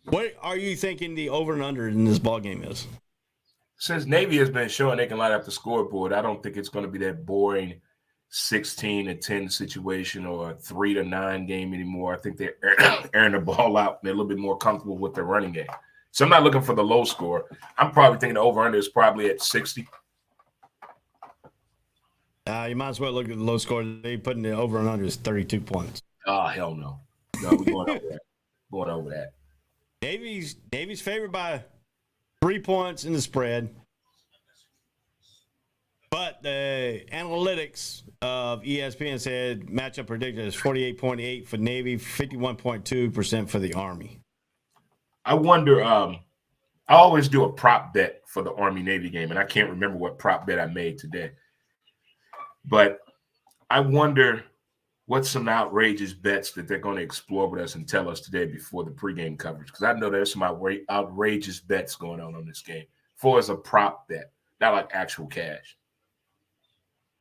What are you thinking the over and under in this ball game is? Since Navy has been showing they can light up the scoreboard, I don't think it's going to be that boring 16-10 situation or a 3-9 game anymore. I think they're airing the ball out. They're a little bit more comfortable with their running game. So I'm not looking for the low score. I'm probably thinking the over-under is probably at 60. You might as well look at the low score. They put in the over and under is 32 points. Oh, hell no. No, we're going over that. Going over that. Navy's favored by 3 points in the spread. But the analytics of ESPN said matchup predicted is 48.8 for Navy, 51.2% for the Army. I wonder, I always do a prop bet for the Army-Navy game, and I can't remember what prop bet I made today. But I wonder what's some outrageous bets that they're going to explore with us and tell us today before the pregame coverage, because I know there's some outrageous bets going on this game for as a prop bet, not like actual cash.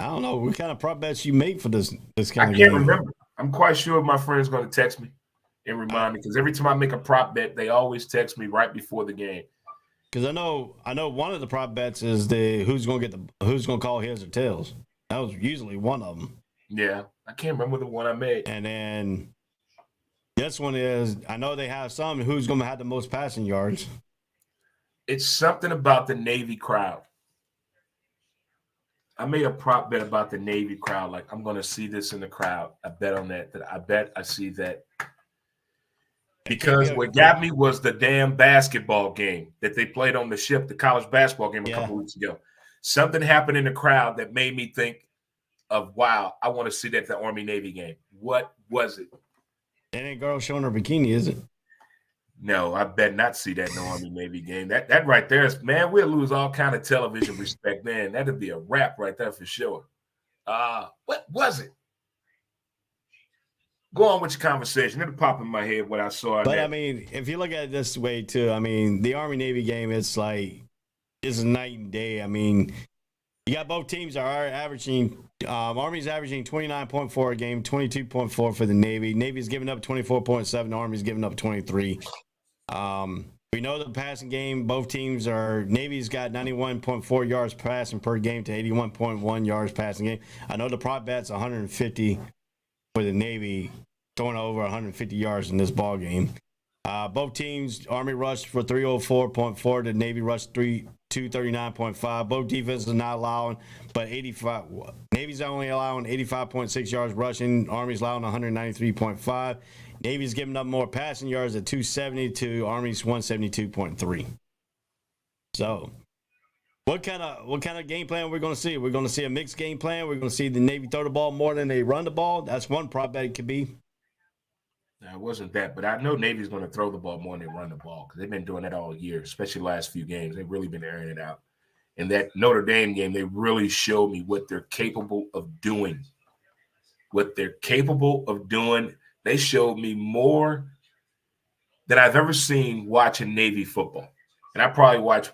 I don't know what kind of prop bets you make for this kind of game. I can't game. remember. I'm quite sure my friend's going to text me and remind me, because every time I make a prop bet, they always text me right before the game. Because I know one of the prop bets is who's going to call heads or tails. That was usually one of them. Yeah, I can't remember the one I made. And then this one is, I know they have some who's going to have the most passing yards. It's something about the Navy crowd. I made a prop bet about the Navy crowd. Like, I'm going to see this in the crowd. I bet on that. I bet I see that. Because what got me was the damn basketball game that they played on the ship, the college basketball game a couple weeks ago. Something happened in the crowd that made me think of, wow, I want to see that at the Army-Navy game. What was it? It ain't girl showing her bikini, is it? No, I bet not see that in the Army-Navy game. That right there is, man, we'll lose all kind of television respect, man. That'd be a wrap right there for sure. What was it? Go on with your conversation. It'll pop in my head what I saw. But, I mean, if you look at it this way, too, I mean, the Army-Navy game, it's night and day. I mean, you got both teams are averaging Army's averaging 29.4 a game, 22.4 for the Navy. Navy's giving up 24.7. Army's giving up 23. We know the passing game, both teams are, Navy's got 91.4 yards passing per game to 81.1 yards passing game. I know the prop bet's 150 for the Navy, throwing over 150 yards in this ball game. Both teams, Army rushed for 304.4, the Navy rushed 239.5. Both defenses are not allowing, but 85. Navy's only allowing 85.6 yards rushing. Army's allowing 193.5. Navy's giving up more passing yards at 270 to Army's 172.3. So, what kind of game plan are we going to see? We're going to see a mixed game plan. We're going to see the Navy throw the ball more than they run the ball. That's one prop bet it could be. No, it wasn't that, but I know Navy's going to throw the ball more than they run the ball because they've been doing that all year, especially the last few games. They've really been airing it out. In that Notre Dame game, they really showed me what they're capable of doing. What they're capable of doing. They showed me more than I've ever seen watching Navy football. And I probably watched,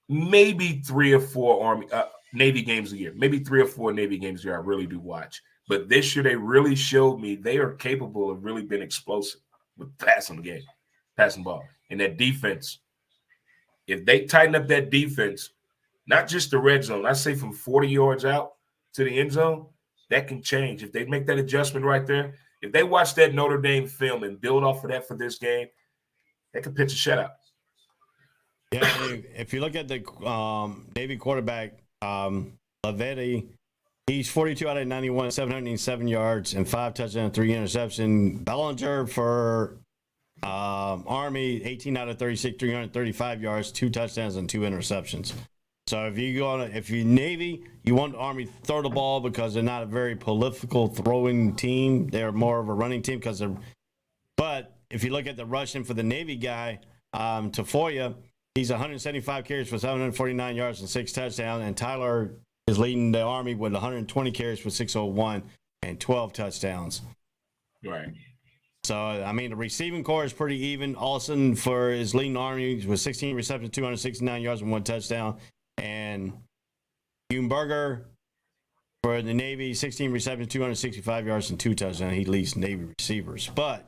maybe 3 or 4 Army Navy games a year. Maybe 3 or 4 Navy games a year I really do watch. But this year they really showed me they are capable of really being explosive with passing the game, passing ball. And that defense, if they tighten up that defense, not just the red zone, I say from 40 yards out to the end zone, that can change. If they make that adjustment right there, if they watch that Notre Dame film and build off of that for this game, they can pitch a shutout. Yeah, if you look at the Navy quarterback, Lavetti, he's 42 out of 91, 707 yards, and 5 touchdowns, 3 interceptions. Bellinger for Army, 18 out of 36, 335 yards, 2 touchdowns, and 2 interceptions. So if you Navy, you want Army to throw the ball because they're not a very prolifical throwing team. They're more of a running team but if you look at the rushing for the Navy guy, Tafoya, he's 175 carries for 749 yards and 6 touchdowns, and Tyler is leading the Army with 120 carries for 601 and 12 touchdowns. Right. So, I mean, the receiving core is pretty even. Olsen for his leading Army with 16 receptions, 269 yards and 1 touchdown. And Huenberger for the Navy, 16 receptions, 265 yards and 2 touchdowns. He leads Navy receivers. But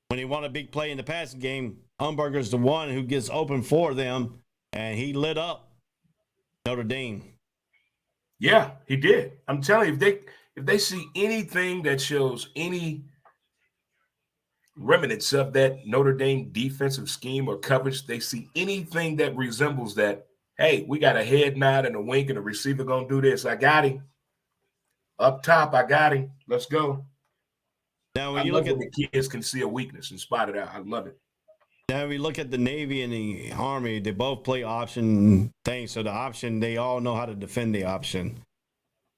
when they want a big play in the passing game, Huenberger's the one who gets open for them, and he lit up Notre Dame. Yeah, he did. I'm telling you, if they see anything that shows any remnants of that Notre Dame defensive scheme or coverage, they see anything that resembles that, hey, we got a head nod and a wink and the receiver going to do this. I got him. Up top, I got him. Let's go. Now, when I you love look at when the kids can see a weakness and spot it out. I love it. Now, we look at the Navy and the Army, they both play option things. So the option, they all know how to defend the option.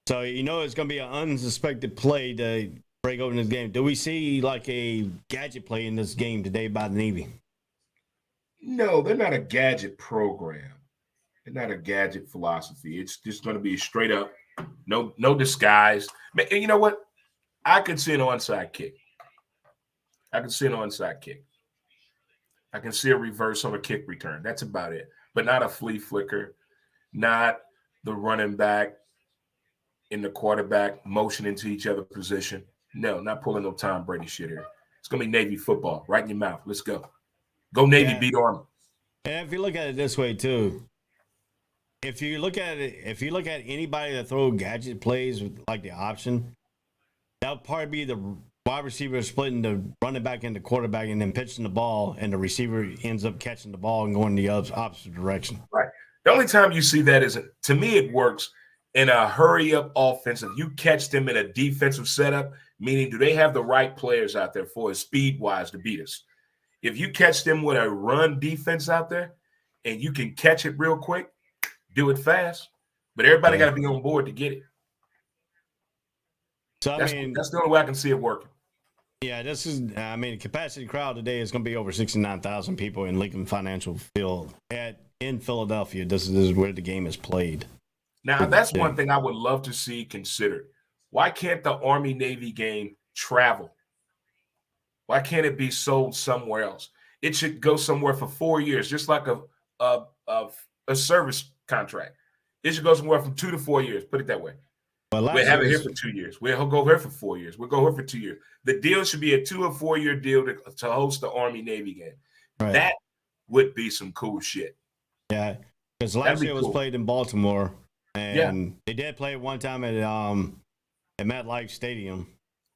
So, it's going to be an unsuspected play to break open this game. Do we see like a gadget play in this game today by the Navy? No, they're not a gadget program. They're not a gadget philosophy. It's just going to be straight up, no disguise. And you know what? I could see an onside kick. I can see a reverse on a kick return. That's about it. But not a flea flicker, not the running back and the quarterback motioning to each other position. No, not pulling no Tom Brady shit here. It's going to be Navy football right in your mouth. Let's go. Go Navy, beat Army. And if you look at it this way, too, if you look at anybody that throw gadget plays with like the option, that would probably be the wide receiver splitting the running back into quarterback and then pitching the ball, and the receiver ends up catching the ball and going the opposite direction. Right. The only time you see that is, to me, it works in a hurry-up offense. If you catch them in a defensive setup, meaning do they have the right players out there for us speed-wise to beat us? If you catch them with a run defense out there and you can catch it real quick, do it fast. But everybody got to be on board to get it. So, that's the only way I can see it working. Yeah, the capacity crowd today is going to be over 69,000 people in Lincoln Financial Field in Philadelphia. This is where the game is played. Now, that's one thing I would love to see considered. Why can't the Army-Navy game travel? Why can't it be sold somewhere else? It should go somewhere for 4 years, just like a service contract. It should go somewhere from 2 to 4 years. Put it that way. Well, we'll have it here for 2 years. We'll go here for 4 years. We'll go here for 2 years. The deal should be a 2 or 4 year deal to host the Army-Navy game. Right. That would be some cool shit. Yeah, because last year it was played in Baltimore, and they did play it one time at MetLife Stadium.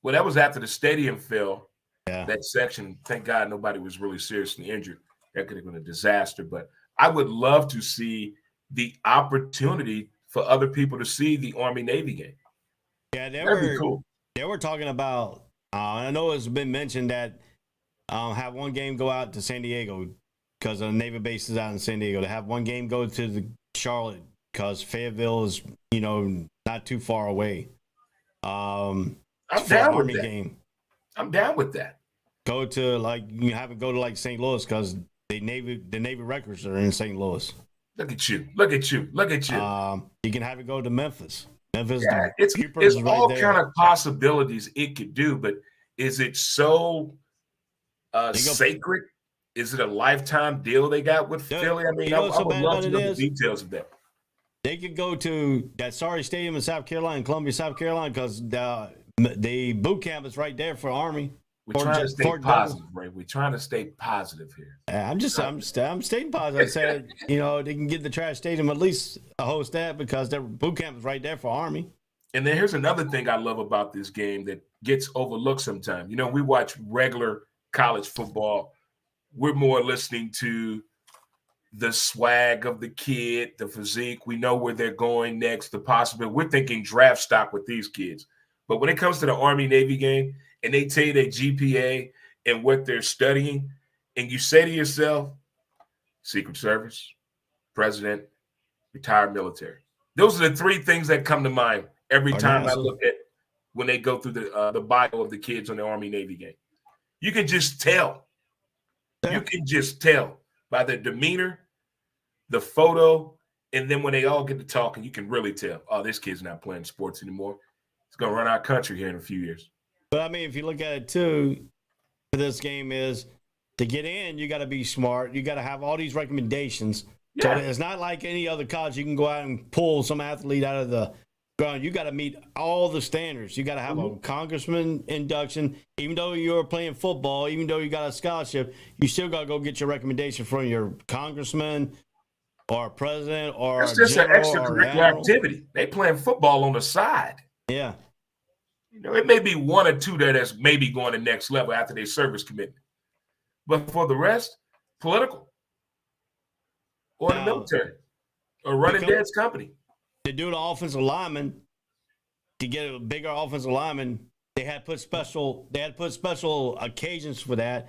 Well, that was after the stadium fell. Yeah. That section, thank God nobody was really seriously injured. That could have been a disaster. But I would love to see the opportunity for other people to see the Army-Navy game. Yeah, that'd be cool. They were talking about, I know it's been mentioned that have one game go out to San Diego because the Navy base is out in San Diego. To have one game go to the Charlotte because Fayetteville is, not too far away. I'm down with that. Game. I'm down with that. Go to have it go to St. Louis because the Navy records are in St. Louis. Look at you. You can have it go to Memphis. It's all kind of possibilities it could do, but is it so sacred Is it a lifetime deal they got with Philly? I mean, you I know what's so would bad love about to it know the is? details of that. They could go to that sorry stadium in South Carolina, Columbia, South Carolina, because the boot camp is right there for Army. We're trying to stay positive, Ray. We're trying to stay positive here. I'm staying positive. I said, they can get the trash stadium at least host that because their boot camp is right there for Army. And then here's another thing I love about this game that gets overlooked sometimes. We watch regular college football. We're more listening to the swag of the kid, the physique. We know where they're going next, the possibility. We're thinking draft stock with these kids. But when it comes to the Army-Navy game and they tell you their GPA and what they're studying, and you say to yourself, Secret Service, President, retired military. Those are the three things that come to mind every time I look at when they go through the bio of the kids on the Army-Navy game. You can just tell. You can just tell by their demeanor, the photo, and then when they all get to talking, you can really tell, oh, this kid's not playing sports anymore. He's going to run our country here in a few years. But, I mean, if you look at it, too, for this game is to get in, you got to be smart. You got to have all these recommendations. Yeah. So it's not like any other college. You can go out and pull some athlete out of the ground. You got to meet all the standards. You got to have a congressman induction. Even though you're playing football, even though you got a scholarship, you still got to go get your recommendation from your congressman or president or it's just an extracurricular activity. They playing football on the side. Yeah. It may be one or two that's maybe going to next level after their service commitment. But for the rest, political or the military or running dad's company. To do the offensive lineman, to get a bigger offensive lineman, they had put special occasions for that,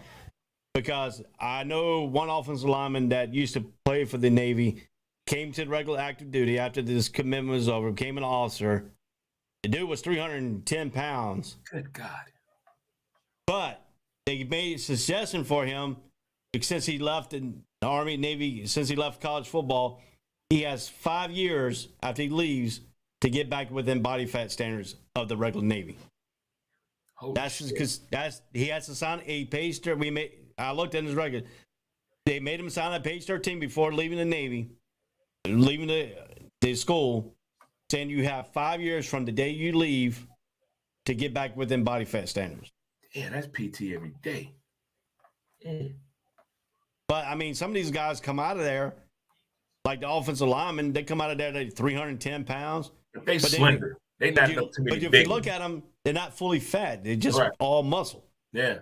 because I know one offensive lineman that used to play for the Navy came to regular active duty after this commitment was over, became an officer. The dude was 310 pounds. Good God. But they made a suggestion for him, since he left in the Army, Navy, since he left college football, he has 5 years after he leaves to get back within body fat standards of the regular Navy. That's because he has to sign a page 13. I looked at his record. They made him sign a page 13 before leaving the Navy, leaving the school, saying you have 5 years from the day you leave to get back within body fat standards. Yeah, that's PT every day. But, I mean, some of these guys come out of there, like the offensive linemen, they come out of there at 310 pounds. They slender. They not too many. But if you look at them, they're not fully fat. They're just all muscle. Yeah.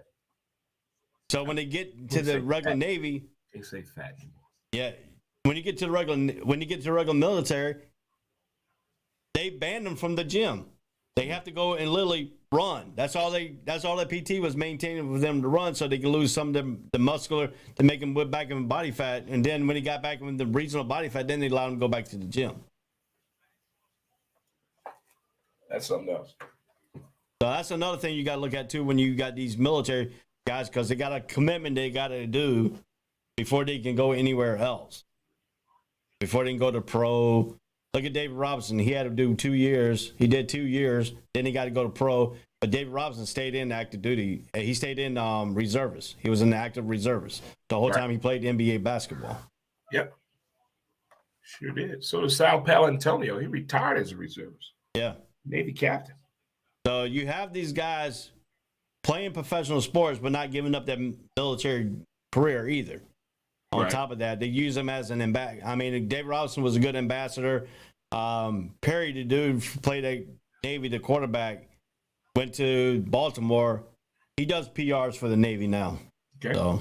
So when they get to the regular Navy, they say fat anymore. Yeah. When you get to the regular military, they banned them from the gym. They have to go and literally run. That's all that PT was maintaining for them to run, so they can lose some of the muscular to make them put back in body fat. And then when he got back in the regional body fat, then they allowed him to go back to the gym. That's something else. So that's another thing you got to look at too when you got these military guys, because they got a commitment they got to do before they can go anywhere else. Before they can go to pro. Look at David Robinson. He had to do 2 years. He did 2 years. Then he got to go to pro. But David Robinson stayed in active duty. He stayed in reservist. He was an active reservist the whole time he played NBA basketball. Yep. Sure did. So did Sal Palantonio. He retired as a reservist. Yeah. Navy captain. So you have these guys playing professional sports but not giving up that military career either. On top of that, they use him as an ambassador. I mean, David Robinson was a good ambassador. Perry, the dude, played at Navy, the quarterback, went to Baltimore. He does PRs for the Navy now. Okay. So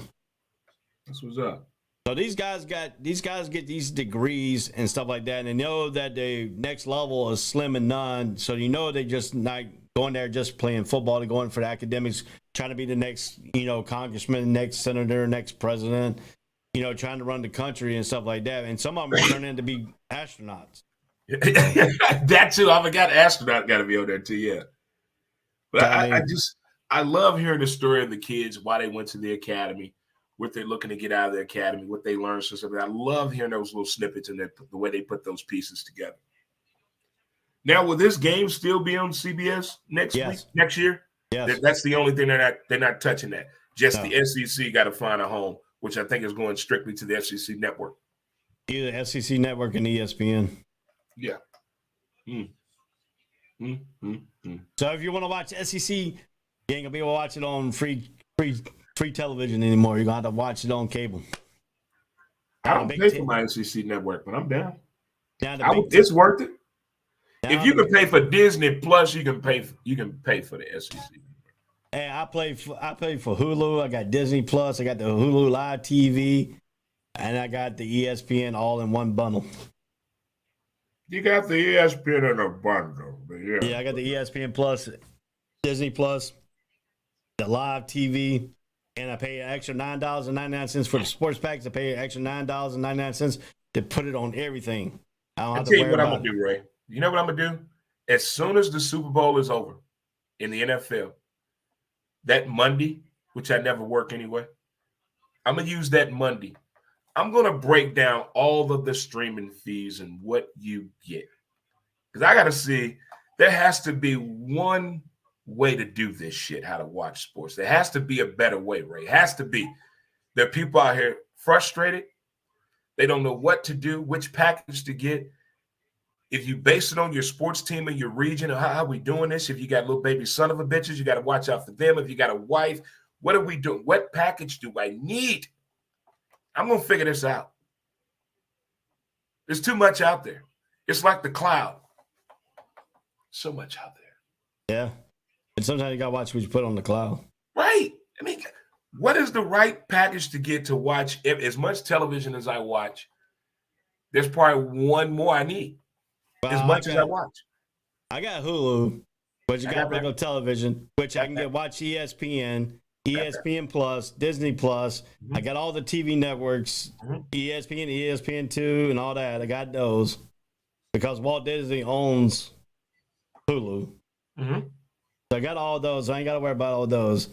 that's what's up. So these guys get these degrees and stuff like that, and they know that the next level is slim and none. So they just not going there just playing football. They're going for the academics, trying to be the next, congressman, next senator, next president. Trying to run the country and stuff like that. And some of them turn into be astronauts. That too. I forgot astronaut got to be on there too. Yeah. But I love hearing the story of the kids, why they went to the academy, what they're looking to get out of the academy, what they learned. So I love hearing those little snippets and the way they put those pieces together. Now, will this game still be on CBS next year? Yes. That's the only thing they're not touching that. Just the SEC got to find a home which I think is going strictly to the SEC network. Either SEC network and ESPN. Yeah. So if you want to watch SEC, you ain't gonna be able to watch it on free television anymore. You're gonna have to watch it on cable. I don't pay for my SEC network, but I'm down. It's worth it. If you can pay for Disney Plus, you can pay for the SEC. Hey, I pay for Hulu. I got Disney Plus. I got the Hulu Live TV, and I got the ESPN all in one bundle. You got the ESPN in a bundle. Yeah, I got the ESPN Plus, Disney Plus, the Live TV, and I pay an extra $9.99 for the sports packs. I pay an extra $9.99 to put it on everything. I don't have to worry about it. I'll tell you what I'm gonna do, Ray. You know what I'm gonna do? As soon as the Super Bowl is over in the NFL, that Monday, which I never work anyway, I'm gonna use that Monday. I'm going to break down all of the streaming fees and what you get. Because I got to see, there has to be one way to do this shit, how to watch sports. There has to be a better way, Ray. It has to be. There are people out here frustrated. They don't know what to do, which package to get. If you base it on your sports team in your region, or how we doing this, if you got little baby son of a bitches, you got to watch out for them. If you got a wife, what are we doing? What package do I need? I'm going to figure this out. There's too much out there. It's like the cloud. So much out there. Yeah. And sometimes you got to watch what you put on the cloud. Right. I mean, what is the right package to get to watch as much television as I watch? There's probably one more I need. As much as I watch. I got Hulu, but you got regular television, which I can watch ESPN. ESPN Plus, Disney Plus. I got all the TV networks, ESPN, ESPN2, and all that. I got those because Walt Disney owns Hulu. So I got all those. So I ain't got to worry about all those.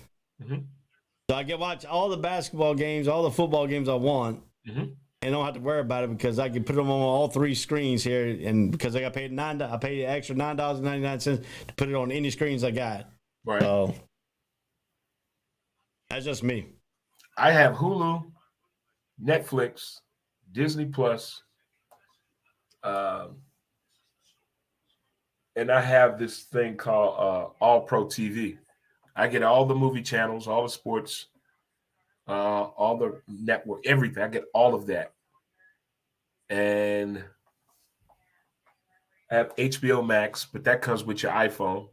So I can watch all the basketball games, all the football games I want, and don't have to worry about it because I can put them on all three screens here. And because I paid the extra $9.99 to put it on any screens I got. Right. So that's just me. I have Hulu, Netflix, Disney Plus, and I have this thing called All Pro TV. I get all the movie channels, all the sports, all the network, everything. I get all of that. And I have HBO Max, but that comes with your iPhone,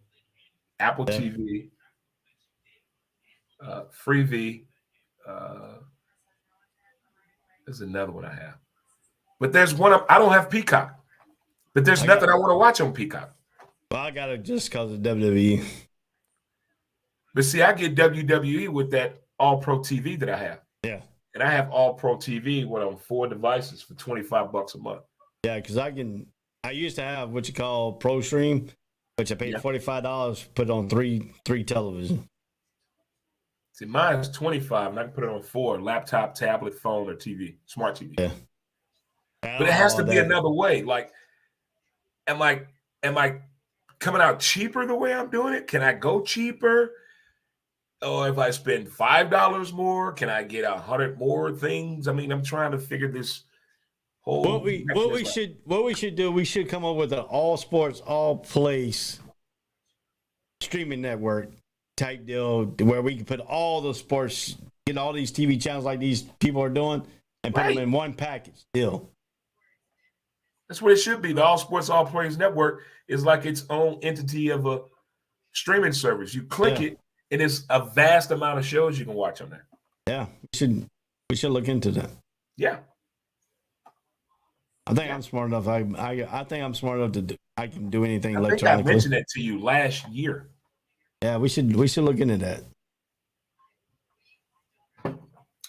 Apple TV, Freevee. There's another one I have. But there's one I don't have Peacock. But there's nothing I want to watch on Peacock. Well, I got it just because of WWE. But see, I get WWE with that All Pro TV that I have. Yeah. And I have All Pro TV on 4 devices for $25 a month. Yeah, because I used to have what you call Pro Stream, which I paid $45 to put on three television. See, mine is $25, and I can put it on 4: laptop, tablet, phone, or TV, smart TV. Yeah. But it has to be another way. Like, am I coming out cheaper the way I'm doing it? Can I go cheaper? Or if I spend $5 more, can I get 100 more things? I mean, I'm trying to figure this whole. What we should do? We should come up with an all sports, all place streaming network type deal where we can put all the sports, get all these TV channels like these people are doing, and put them in one package deal. That's what it should be. The All Sports, All Plays Network is like its own entity of a streaming service. You click it, and it's a vast amount of shows you can watch on there. Yeah, we should look into that. Yeah. I think I'm smart enough. I think I'm smart enough to do. I can do anything electronically. I think I mentioned that to you last year. Yeah, we should look into that. I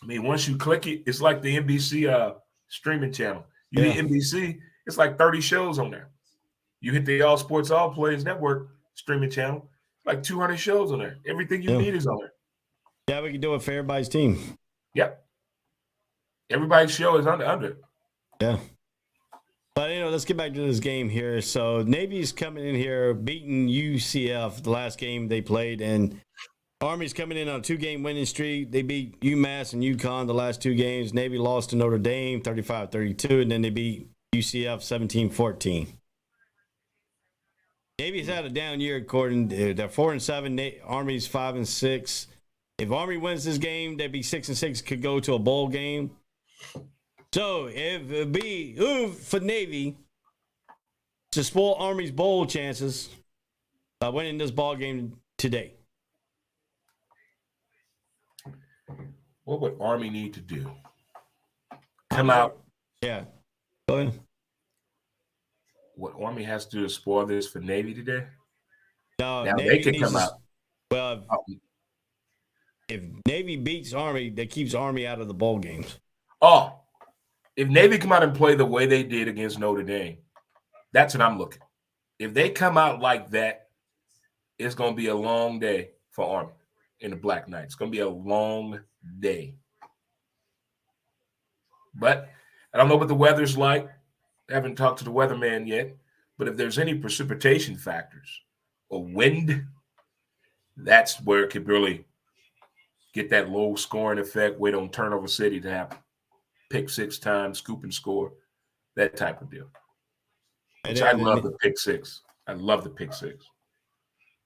mean, once you click it, it's like the NBC streaming channel. You hit NBC, it's like 30 shows on there. You hit the All Sports, All Plays Network streaming channel, like 200 shows on there. Everything you need is on there. Yeah, we can do it for everybody's team. Yep. Everybody's show is under. Yeah. But, let's get back to this game here. So, Navy's coming in here, beating UCF the last game they played, and Army's coming in on a 2-game winning streak. They beat UMass and UConn the last 2 games. Navy lost to Notre Dame 35-32, and then they beat UCF 17-14. Navy's had a down year according to they're 4-7. Army's 5-6. If Army wins this game, they'd be 6-6, could go to a bowl game. So if it be for Navy to spoil Army's bowl chances by winning this ball game today. What would Army need to do? Come out. Yeah. Go ahead. What Army has to do is spoil this for Navy today? No, now Navy they can come out. Well, if Navy beats Army, that keeps Army out of the bowl games. Oh, if Navy come out and play the way they did against Notre Dame, that's what I'm looking. If they come out like that, it's going to be a long day for Army in the Black Knights. It's going to be a long day. But I don't know what the weather's like. I haven't talked to the weatherman yet. But if there's any precipitation factors or wind, that's where it could really get that low scoring effect, wait on Turnover City to have pick 6 times, scoop and score, that type of deal. Which I love the pick 6. I love the pick 6.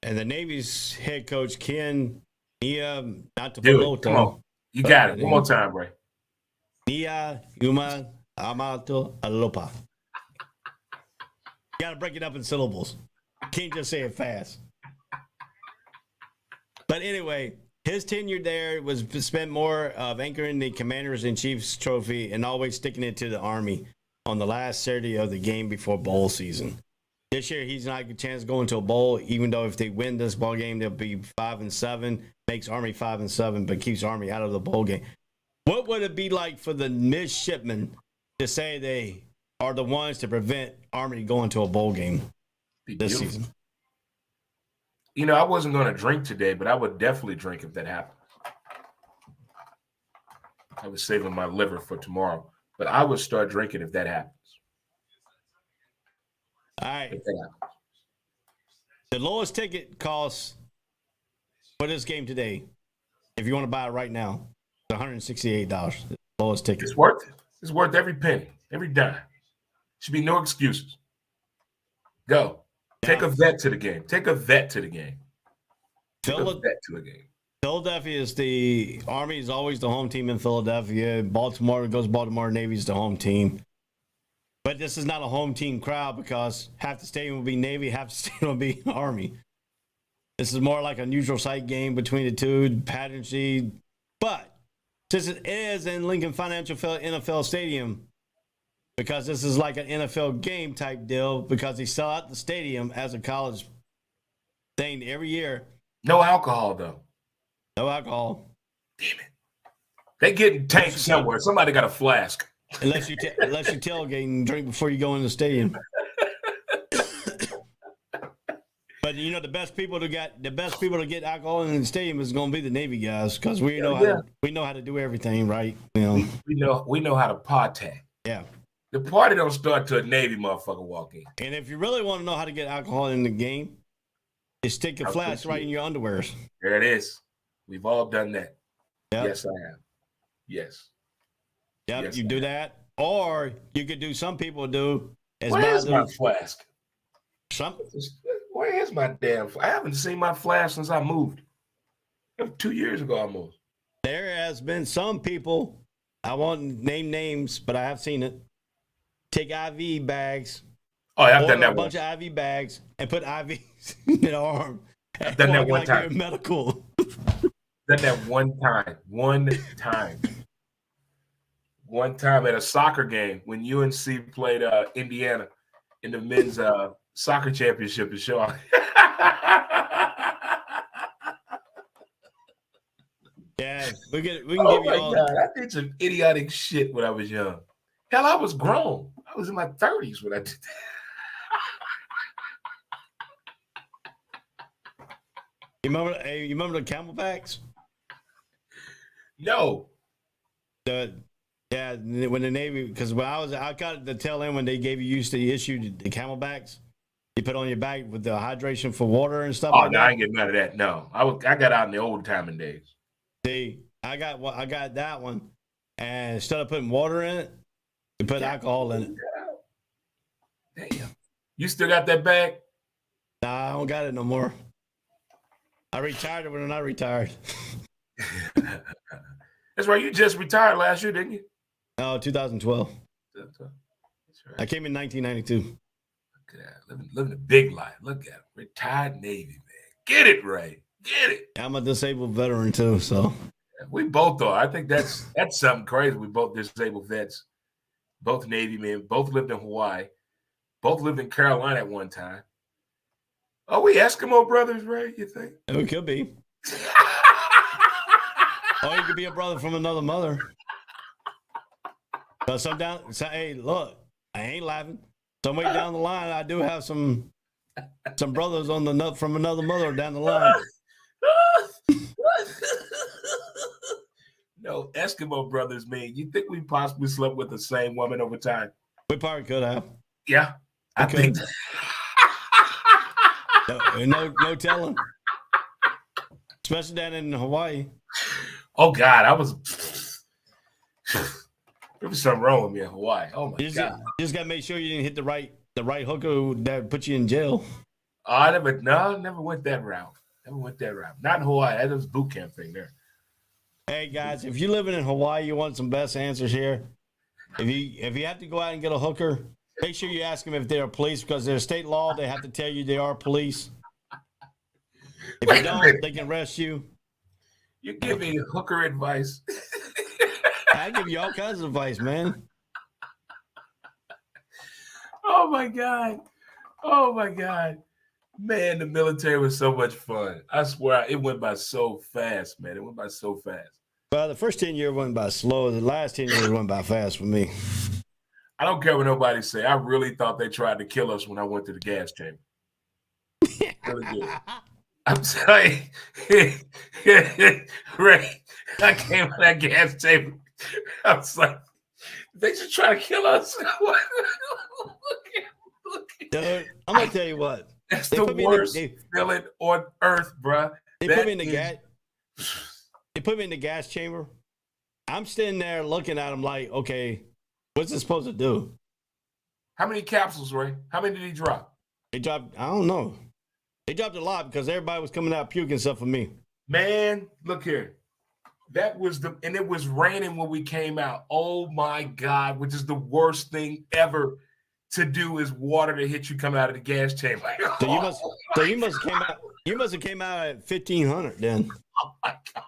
And the Navy's head coach, Ken, not to do it. Come on. You got it. One more time, Ray. Nia Yuma Amato Alopa. You got to break it up in syllables. Can't just say it fast. But anyway, his tenure there was spent more of anchoring the Commanders in Chiefs trophy and always sticking it to the Army on the last Saturday of the game before bowl season. This year, he's not a chance to go into a bowl, even though if they win this ball game, they'll be 5-7, makes Army 5-7, but keeps Army out of the bowl game. What would it be like for the midshipmen to say they are the ones to prevent Army going to a bowl game this season? You know, I wasn't going to drink today, but I would definitely drink if that happened. I was saving my liver for tomorrow, but I would start drinking if that happens. All right. The lowest ticket cost for this game today, if you want to buy it right now, is $168. The lowest ticket. It's worth it. It's worth every penny, every dime. Should be no excuses. Go. Take a vet to the game. Take a vet to the game. Take a vet to the game. Philadelphia is the Army is always the home team in Philadelphia. Baltimore goes Baltimore. Navy's the home team. But this is not a home team crowd because half the stadium will be Navy, half the stadium will be Army. This is more like a neutral site game between the two, pattern seed. But since it is in Lincoln Financial NFL Stadium, because this is like an NFL game type deal, because they sell out the stadium as a college thing every year. No alcohol, though. No alcohol. Damn it. They getting tanked somewhere. Somebody got a flask. Unless you tailgate and drink before you go in the stadium. But you know the best people to get alcohol in the stadium is going to be the Navy guys because we know how to do everything right. You know we know how to party. Yeah. The party don't start till a Navy motherfucker walk in. And if you really want to know how to get alcohol in the game, is stick your flask right in your underwears. There it is. We've all done that. Yep. Yes, I have. Yes. Yep, yes, you do that. Or you could do, some people do. Where's my flask? Where is my damn flask? I haven't seen my flask since I moved. 2 years ago almost. There has been some people, I won't name names, but I have seen it, take IV bags. Oh, I've done that a bunch of IV bags and put IVs in their arm. I've done that one time. Medical. Done that one time. One time at a soccer game when UNC played Indiana in the men's soccer championship in Shaw. Yeah, we can give you all. God, I did some idiotic shit when I was young. Hell, I was grown. I was in my 30s when I did that. You remember the Camelbacks? No. When the Navy, because when I got the tail end when they used to issue the Camelbacks. You put on your back with the hydration for water and stuff Oh, like no, that? I ain't getting none of that. No. I got out in the old timing days. See, I got that one. And instead of putting water in it, you put alcohol in it. Damn. You still got that bag? Nah, I don't got it no more. I retired when I retired. That's right. You just retired last year, didn't you? No, 2012. That's right. I came in 1992. Look at that. Living a big life. Look at him. Retired Navy man. Get it right. Get it. I'm a disabled veteran too, so. We both are. I think that's something crazy. We both disabled vets, both Navy men, both lived in Hawaii, both lived in Carolina at one time. Are we Eskimo brothers, Ray? You think? We could be. Or you could be a brother from another mother. But hey, look, I ain't laughing. Some way down the line, I do have some brothers from another mother down the line. No, Eskimo brothers, man. You think we possibly slept with the same woman over time? We probably could have. Yeah, I think. No telling. Especially down in Hawaii. Oh God, there was something wrong with me in Hawaii. Oh my God! You just gotta make sure you didn't hit the right hooker that put you in jail. I never went that route. Not in Hawaii. That was boot camp thing there. Hey guys, if you're living in Hawaii, you want some best answers here. If you have to go out and get a hooker, make sure you ask them if they're police, because there's state law. They have to tell you they are police. If you don't, they can arrest you. You give me hooker advice. I give you all kinds of advice, man. Oh my God. Man, the military was so much fun. I swear it went by so fast, man. It went by so fast. Well, the first 10 years went by slow. The last 10 years went by fast for me. I don't care what nobody say. I really thought they tried to kill us when I went to the gas chamber. Really did. I'm telling you, Ray, I came to that gas chamber. I was like, they just try to kill us. Look. Dude, I'm going to tell you what. That's the worst feeling on earth, bro. They put me in the gas. They put me in the gas chamber. I'm standing there looking at them like, okay, what's this supposed to do? How many capsules, Ray? How many did he drop? They dropped, I don't know. They dropped a lot because everybody was coming out puking stuff for me. Man, look here. And it was raining when we came out. Oh my God, which is the worst thing ever to do is water to hit you coming out of the gas chamber. So you must have came out at 1,500 then. Oh my God.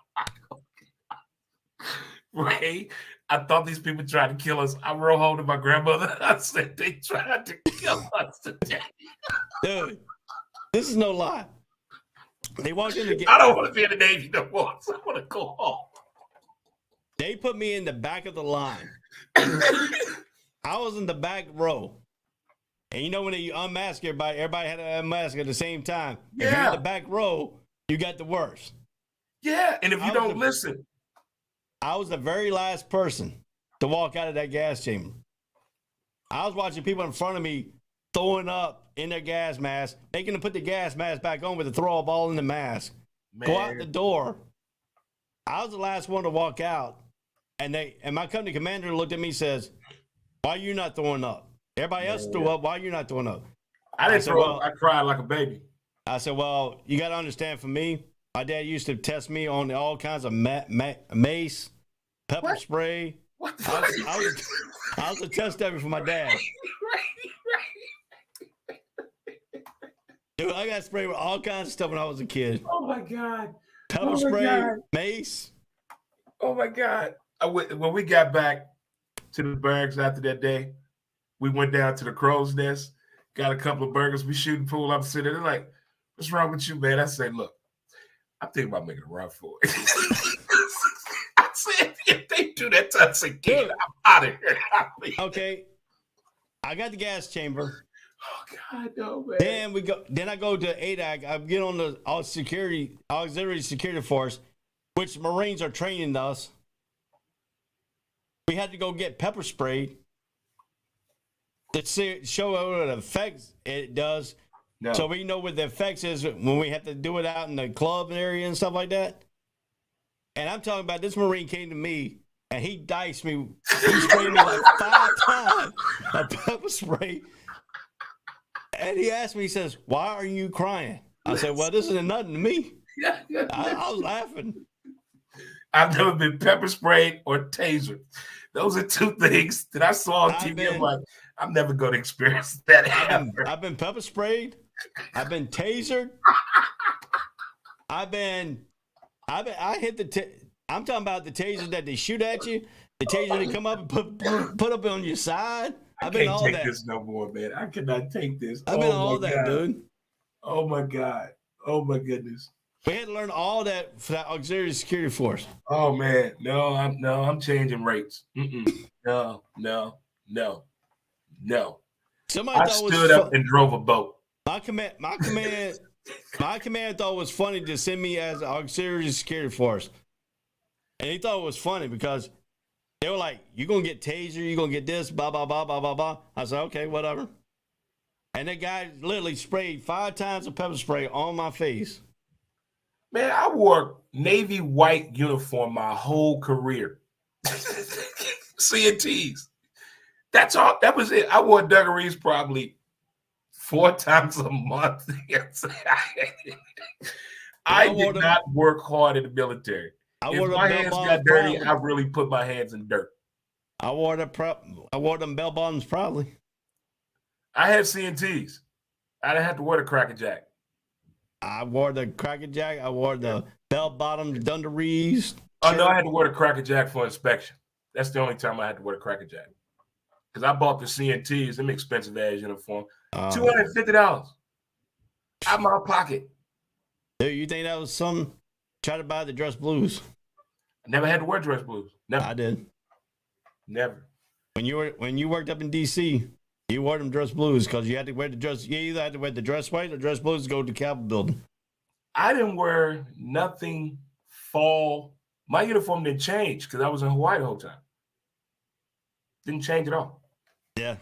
Ray, I thought these people tried to kill us. I wrote home to my grandmother. I said they tried to kill us today. Dude, this is no lie. They walked in the gas. I don't want to be in the Navy no more. So I want to go home. They put me in the back of the line. I was in the back row. And you know when you unmask everybody had to unmask at the same time. Yeah. If you're in the back row, you got the worst. Yeah, and if you don't listen. I was the very last person to walk out of that gas chamber. I was watching people in front of me throwing up in their gas mask, making them put the gas mask back on with the throw up all in the mask. Man. Go out the door. I was the last one to walk out. And my company commander looked at me and says, why are you not throwing up? Everybody else threw up. Why are you not throwing up? I didn't throw up. I cried like a baby. I said, well, you got to understand, for me, my dad used to test me on all kinds of mace, pepper spray. What the I was a test dummy for my dad. Dude, I got sprayed with all kinds of stuff when I was a kid. Oh, my God. Pepper spray, mace. Oh, my God. When we got back to the barracks after that day, we went down to the crow's nest, got a couple of burgers. We shooting pool. I'm sitting there like, what's wrong with you, man? I said, look, I'm thinking about making a run for it. I said, if they do that to us again, I'm out of here. Okay. I got the gas chamber. Oh, God, no, man. Then I go to ADAC. I get on the auxiliary security force, which Marines are training us. We had to go get pepper sprayed to show what effects it does No. So we know what the effects is when we have to do it out in the club area and stuff like that. And I'm talking about this Marine came to me and he diced me. He sprayed me like 5 times of pepper spray. And he asked me, he says, "Why are you crying?" I said, "Well, this isn't nothing to me." I was laughing. I've never been pepper sprayed or tasered. Those are two things that I saw on TV. I'm like, I'm never going to experience that. I've been pepper sprayed. I've been tasered. I hit I'm talking about the taser that they shoot at you. The taser that come up and put up on your side. I can't take this no more, man. I cannot take this. I've been all that, dude. Oh my God. Oh my goodness. We had to learn all that for that auxiliary security force. Oh man, I'm changing rates. No. Somebody I stood up and drove a boat. My command thought it was funny to send me as auxiliary security force, and he thought it was funny because they were like, "You're gonna get taser, you're gonna get this, blah blah blah blah blah blah." I said, "Okay, whatever." And that guy literally sprayed 5 times of pepper spray on my face. Man, I wore navy white uniform my whole career. CNTs. That's all. That was it. I wore dungarees probably 4 times a month. I did not work hard in the military. If my hands got dirty, I really put my hands in dirt. I wore them bell bottoms proudly. I had CNTs. I didn't have to wear the Cracker Jack. I wore the Cracker Jack. I wore the bell bottoms, dungarees. Oh no, I had to wear the Cracker Jack for inspection. That's the only time I had to wear the Cracker Jack. Because I bought the CNTs, them expensive ass uniform, $250 out of my pocket. Dude, you think that was something? Try to buy the dress blues. I never had to wear dress blues. Never. I did. Never. When you worked up in DC, you wore them dress blues because you had to wear the dress. You either had to wear the dress white or dress blues to go to the Capitol building. I didn't wear nothing fall. My uniform didn't change because I was in Hawaii the whole time. Didn't change at all. Yeah.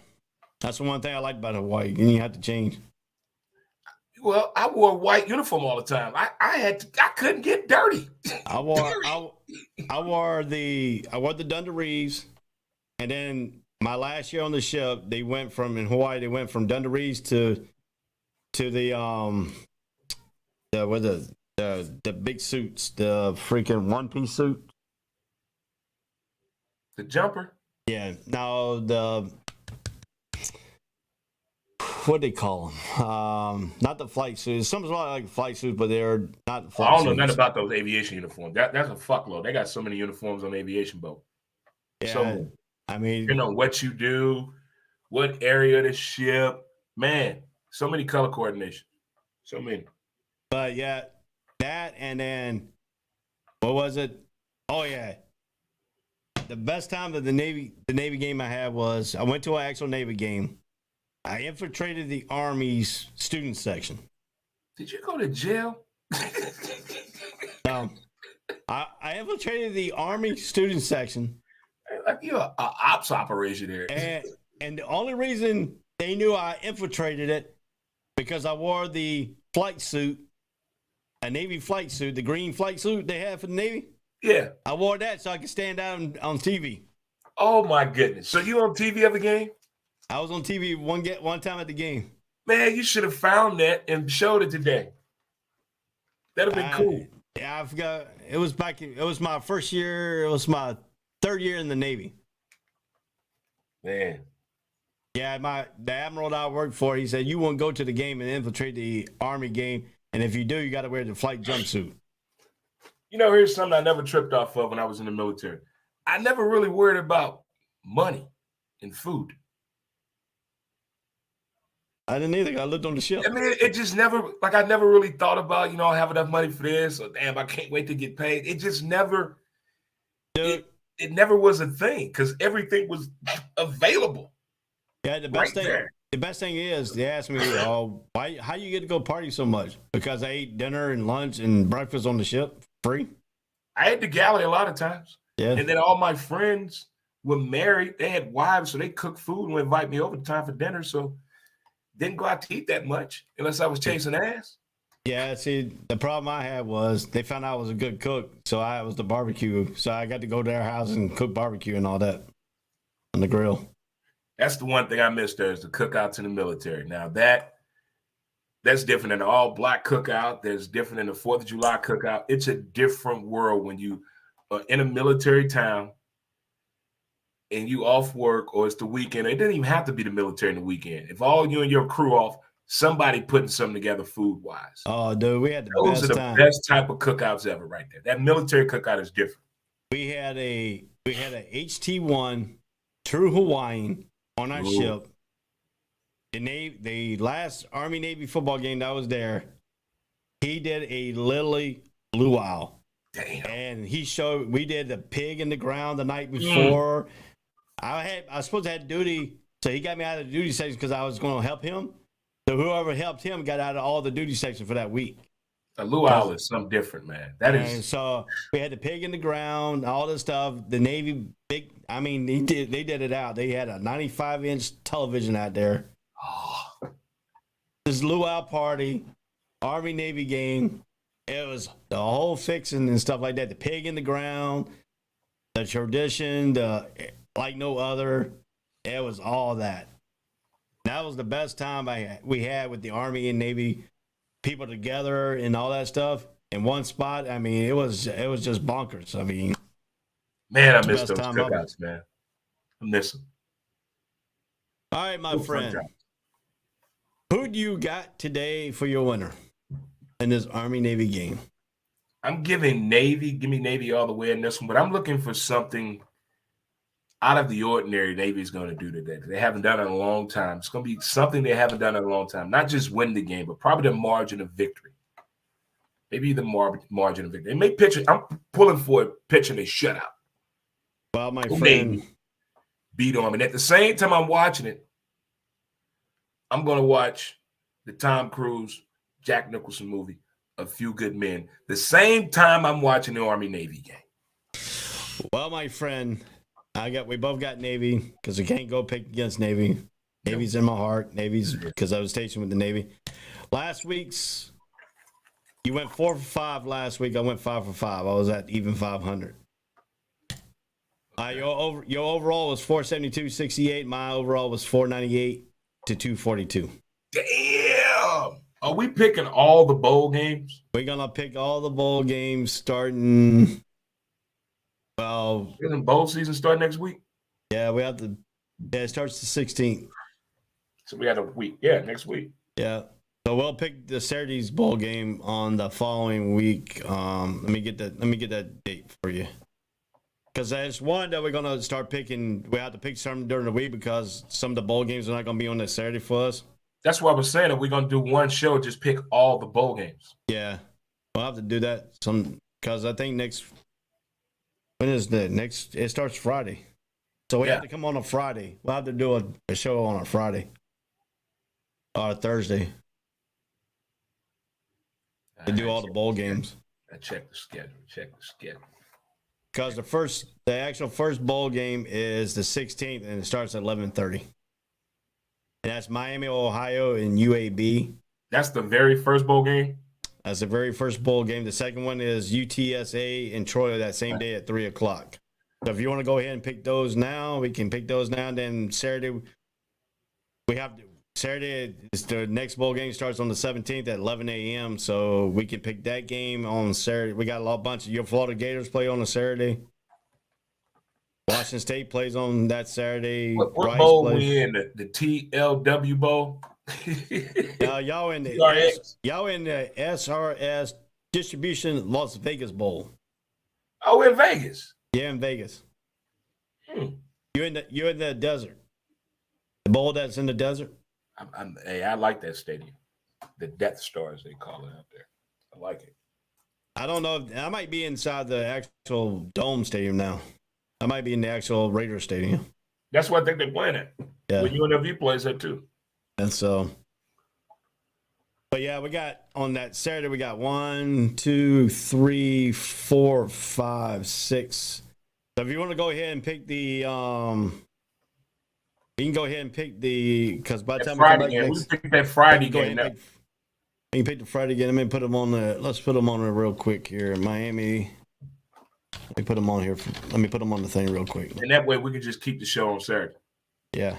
That's the one thing I liked about Hawaii. You didn't have to change. Well, I wore a white uniform all the time. I couldn't get dirty. I wore the dungarees, and then my last year on the ship, they went from dungarees to the big suits, the freaking one-piece suit. The jumper? Yeah. No, what do they call them? Not the flight suits. Something's like flight suits, but they're not flight I don't know suits. nothing about those aviation uniforms. That's a fuckload. They got so many uniforms on the aviation boat. Yeah. So, I mean, you know what you do, what area of the ship, man. So many color coordination, so many. But yeah, that and then what was it? Oh yeah, the best time of the Navy game I had was I went to an actual Navy game. I infiltrated the Army's student section. Did you go to jail? I infiltrated the Army student section. Like you're an ops operation here. And the only reason they knew I infiltrated it because I wore the flight suit, a Navy flight suit, the green flight suit they have for the Navy. Yeah. I wore that so I could stand out on TV. Oh my goodness. So you on TV every game? I was on TV one time at the game. Man, you should have found that and showed it today. That'd have been cool. Yeah, I forgot. It was my first year. It was my 3rd year in the Navy. Man. Yeah, the admiral that I worked for, he said, you won't go to the game and infiltrate the Army game. And if you do, you got to wear the flight jumpsuit. You know, here's something I never tripped off of when I was in the military. I never really worried about money and food. I didn't either. I lived on the ship. I mean, it just never, I never really thought about, I have enough money for this, or damn, I can't wait to get paid. It just never, Dude, it never was a thing because everything was available. Yeah, the best thing is they asked me, how you get to go party so much? Because I ate dinner and lunch and breakfast on the ship free. I ate the galley a lot of times. Yeah. And then all my friends were married. They had wives, so they cooked food and would invite me over time for dinner. So didn't go out to eat that much unless I was chasing ass. Yeah, see, the problem I had was they found out I was a good cook, so I was the barbecue. So I got to go to their house and cook barbecue and all that on the grill. That's the one thing I missed there is the cookouts in the military. Now that's different than an all-black cookout. That's different than the 4th of July cookout. It's a different world when you are in a military town and you off work or it's the weekend. It doesn't even have to be the military in the weekend. If all you and your crew off, somebody putting something together food-wise. Oh, dude, we had the Those best are the time. best type of cookouts ever right there. That military cookout is different. We had a HT-1 true Hawaiian on our ship. The last Army Navy football game that was there, he did a literally luau. Damn. And we did the pig in the ground the night before. I was supposed to have duty, so he got me out of the duty section because I was going to help him. So whoever helped him got out of all the duty section for that week. A luau is something different, man. And so we had the pig in the ground, all this stuff. The Navy, they did it out. They had a 95-inch television out there. Oh. This luau party, Army Navy game. It was the whole fixing and stuff like that. The pig in the ground, the tradition, like no other. It was all that. That was the best time we had with the Army and Navy people together and all that stuff in one spot. I mean, it was just bonkers. I mean, man, I miss those cookouts, man. I miss them. All right, my friend. Who do you got today for your winner in this Army Navy game? I'm giving Navy. Give me Navy all the way in this one, but I'm looking for something out of the ordinary Navy's going to do today. They haven't done it in a long time. It's going to be something they haven't done in a long time. Not just win the game, but probably the margin of victory. Maybe the margin of victory. They may pitch it. I'm pulling for it, pitching a shutout. Well, my friend, beat on. And at the same time I'm watching it, I'm going to watch the Tom Cruise, Jack Nicholson movie, A Few Good Men, the same time I'm watching the Army-Navy game. Well, my friend, we both got Navy because we can't go pick against Navy. Navy's in my heart. Navy's because I was stationed with the Navy. Last week's, you went 4 for 5 last week. I went 5 for 5. I was at even 500. Your overall was 472.68. My overall was 498 to 242. Damn! Are we picking all the bowl games? We're gonna pick all the bowl games starting. Well, isn't bowl season start next week? Yeah, we have to. Yeah, it starts the 16th. So we had a week. Yeah, next week. Yeah. So we'll pick the Saturday's bowl game on the following week. Let me get that date for you. Because there's one that we're gonna start picking. We have to pick something during the week because some of the bowl games are not gonna be on that Saturday for us. That's what I was saying. If we're gonna do one show, just pick all the bowl games. Yeah, we'll have to do that. Because I think when is the next? It starts Friday, so we have to come on a Friday. We'll have to do a show on a Friday or Thursday to do all the bowl games. I check the schedule. Because the actual first bowl game is the 16th, and it starts at 11:30. And that's Miami, Ohio, and UAB. That's the very first bowl game? That's the very first bowl game. The second one is UTSA and Troy that same day at 3 o'clock. So if you want to go ahead and pick those now, we can pick those now. And then Saturday, Saturday is the next bowl game starts on the 17th at 11 a.m. So we can pick that game on Saturday. We got a bunch of your Florida Gators play on a Saturday. Washington State plays on that Saturday. What bowl we in? The TLW Bowl? Y'all in the SRS Distribution Las Vegas Bowl. Oh, in Vegas. Yeah, in Vegas. You're in the desert. The bowl that's in the desert. I like that stadium. The Death Star, as they call it out there. I like it. I don't know. I might be inside the actual Dome Stadium now. I might be in the actual Raider Stadium. That's what I think they're playing at. Yeah. When UNLV plays that too. And so, but yeah, we got on that Saturday, we got 1, 2, 3, 4, 5, 6. So if you want to go ahead and pick the We can go ahead and pick because by the That time we come Friday back game. next, We pick that Friday we can go game. ahead and we can pick the Friday game. Let me put them on the. Let's put them on there real quick here. Miami. Let me put them on here. Let me put them on the thing real quick. And that way we can just keep the show on Saturday. Yeah.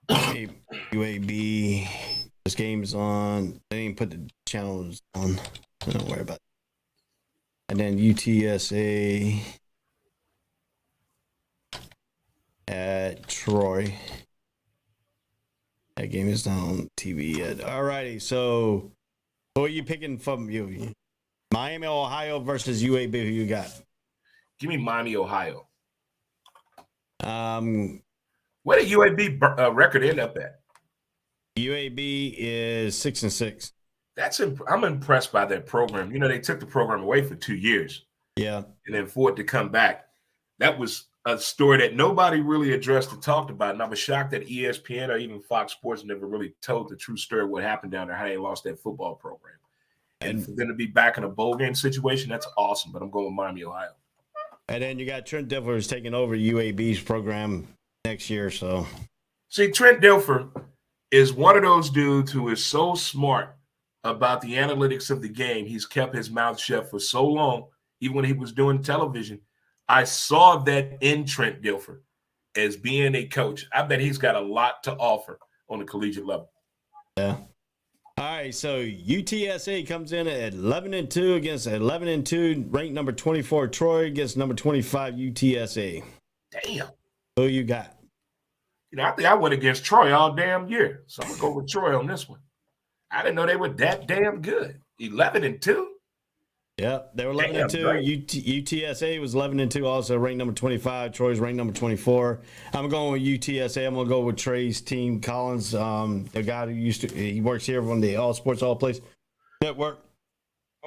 UAB. This game's on. They didn't put the channels on. Don't worry about it. And then UTSA at Troy. That game is not on TV yet. All righty. So, who are you picking from you? Miami, Ohio versus UAB. Who you got? Give me Miami, Ohio. Where did UAB record end up at? UAB is 6-6. I'm impressed by that program. You know, they took the program away for 2 years. Yeah. And then for it to come back, that was a story that nobody really addressed or talked about. And I was shocked that ESPN or even Fox Sports never really told the true story of what happened down there, how they lost that football program. And for them to be back in a bowl game situation, that's awesome. But I'm going with Miami, Ohio. And then you got Trent Dilfer who's taking over UAB's program next year. So, see, Trent Dilfer is one of those dudes who is so smart about the analytics of the game. He's kept his mouth shut for so long, even when he was doing television. I saw that in Trent Dilfer as being a coach. I bet he's got a lot to offer on the collegiate level. Yeah. All right, so UTSA comes in at 11-2 against 11-2, ranked number 24 Troy against number 25 UTSA. Damn. Who you got? You know, I think I went against Troy all damn year, so I'm gonna go with Troy on this one. I didn't know they were that damn good. 11-2. Yep, they were 11-2. UTSA was 11-2, also ranked number 25. Troy's ranked number 24. I'm going with UTSA. I'm going to go with Trey's team, Collins, the guy who he works here on the All Sports All Place Network.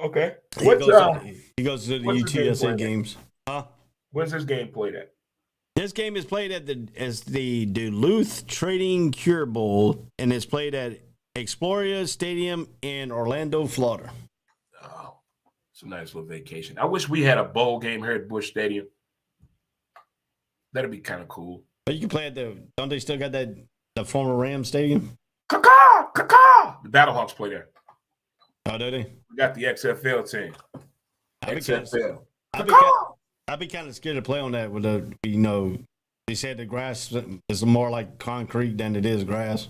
Okay. He goes to the UTSA games. Huh? Where's this game played at? This game is played at the Duluth Trading Cure Bowl, and it's played at Exploria Stadium in Orlando, Florida. It's a nice little vacation. I wish we had a bowl game here at Busch Stadium. That'd be kind of cool. But you can play at don't they still got the former Ram Stadium? Caw-caw! The Battlehawks play there. Oh, do they? We got the XFL team. XFL. I'd be kind of scared to play on that with they said the grass is more like concrete than it is grass.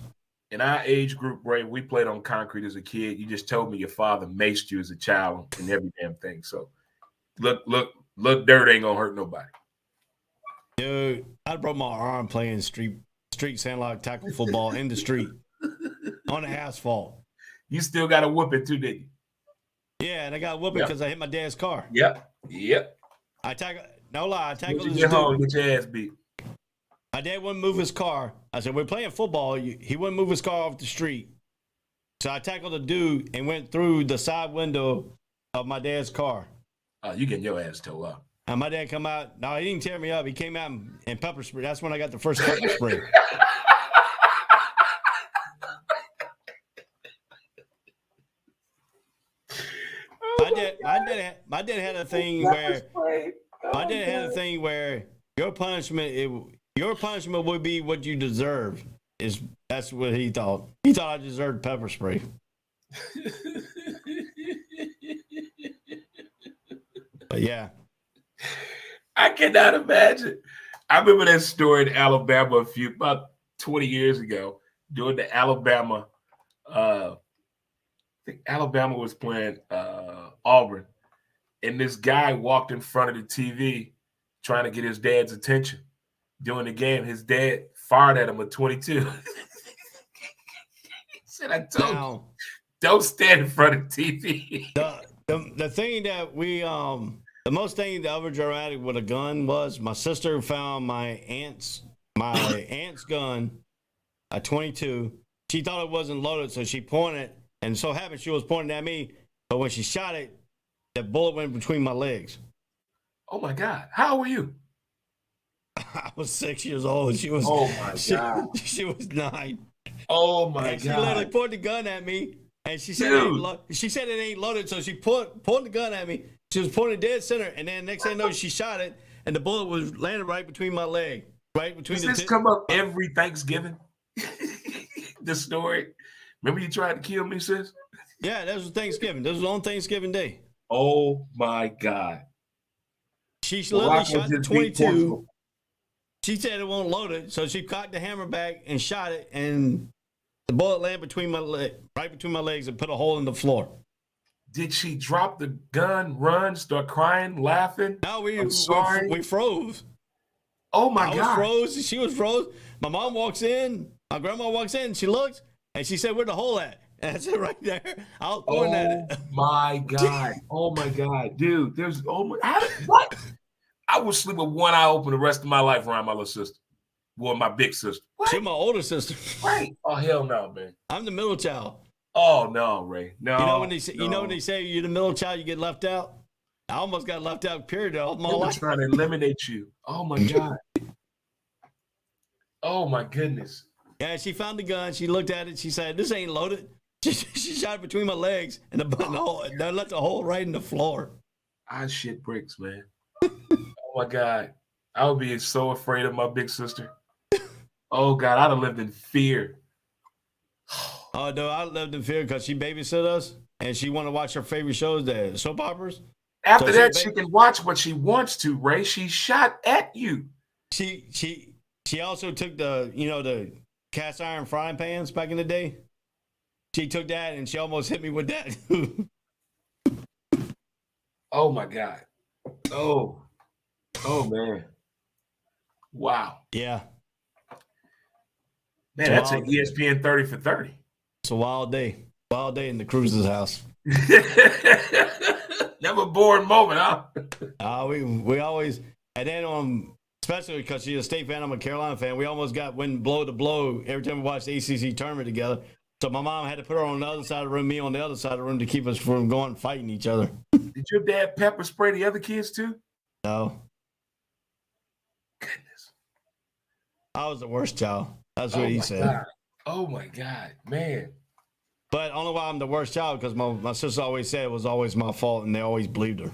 In our age group, Ray, we played on concrete as a kid. You just told me your father maced you as a child and every damn thing. So look, dirt ain't gonna hurt nobody. Dude, I broke my arm playing street sandlot tackle football in the street on the asphalt. You still got to whoop it too, didn't you? Yeah, and I got whooped because I hit my dad's car. Yep. I tackled this you get home, get your ass beat. My dad wouldn't move his car. I said, we're playing football. He wouldn't move his car off the street. So I tackled a dude and went through the side window of my dad's car. Oh, you getting your ass towed up. And my dad come out. No, he didn't tear me up. He came out and pepper spray. That's when I got the first pepper spray. My dad had a thing where your punishment would be what you deserve. That's what he thought. He thought I deserved pepper spray. But yeah. I cannot imagine. I remember that story in Alabama about 20 years ago during the Alabama. I think Alabama was playing Auburn, and this guy walked in front of the TV trying to get his dad's attention. During the game, his dad fired at him a 22. He said, I told you, don't stand in front of TV. The thing that the most thing that ever dramatic with a gun was my sister found my aunt's gun, a 22. She thought it wasn't loaded, so she pointed, and so happened she was pointing at me. But when she shot it, the bullet went between my legs. Oh my God! How old were you? I was 6 years old. She was. Oh my God! She was 9. Oh my God! She literally pointed the gun at me, and she said, it ain't loaded. So she pointed the gun at me. She was pointing dead center, and then next thing I know, she shot it, and the bullet was landed right between my leg, right between Does this come up every Thanksgiving? The story. Remember you tried to kill me, sis? Yeah, that was Thanksgiving. This was on Thanksgiving Day. Oh my God. She literally shot the 22. She said it won't load it, so she cocked the hammer back and shot it, and the bullet landed between right between my legs, and put a hole in the floor. Did she drop the gun, run, start crying, laughing? No, we froze. Oh my God! I was froze. She was froze. My mom walks in. My grandma walks in. She looks, and she said, "Where's the hole at?" And that's it right there. I was pointing at it. My God! Oh my God, dude! There's what? I would sleep with one eye open the rest of my life around my little sister. Well, my big sister. What? She's my older sister. Right? Oh hell no, man! I'm the middle child. Oh no, Ray! No. You know when they say, when they say you're the middle child, you get left out. I almost got left out. Period. All my life. Trying to eliminate you. Oh my God. Oh my goodness. Yeah, she found the gun. She looked at it. She said, "This ain't loaded." She shot it between my legs, and that left a hole right in the floor. I shit bricks, man. Oh my God. I would be so afraid of my big sister. Oh God, I'd have lived in fear. Oh no, I lived in fear because she babysit us, and she wanted to watch her favorite shows, the soap operas. After that, she can watch what she wants to, Ray. She shot at you. She also took the cast iron frying pans back in the day. She took that and she almost hit me with that. Oh my God. Oh man. Wow. Yeah. Man, that's an ESPN 30 for 30. It's a wild day. Wild day in the Cruz's house. Never a boring moment, huh? We always, and then especially because she's a State fan, I'm a Carolina fan, we almost went blow to blow every time we watched the ACC tournament together. So my mom had to put her on the other side of the room, me on the other side of the room, to keep us from going and fighting each other. Did your dad pepper spray the other kids too? No. Goodness. I was the worst child. That's what he said. God. Oh my God, man. But only why I'm the worst child because my sister always said it was always my fault, and they always believed her.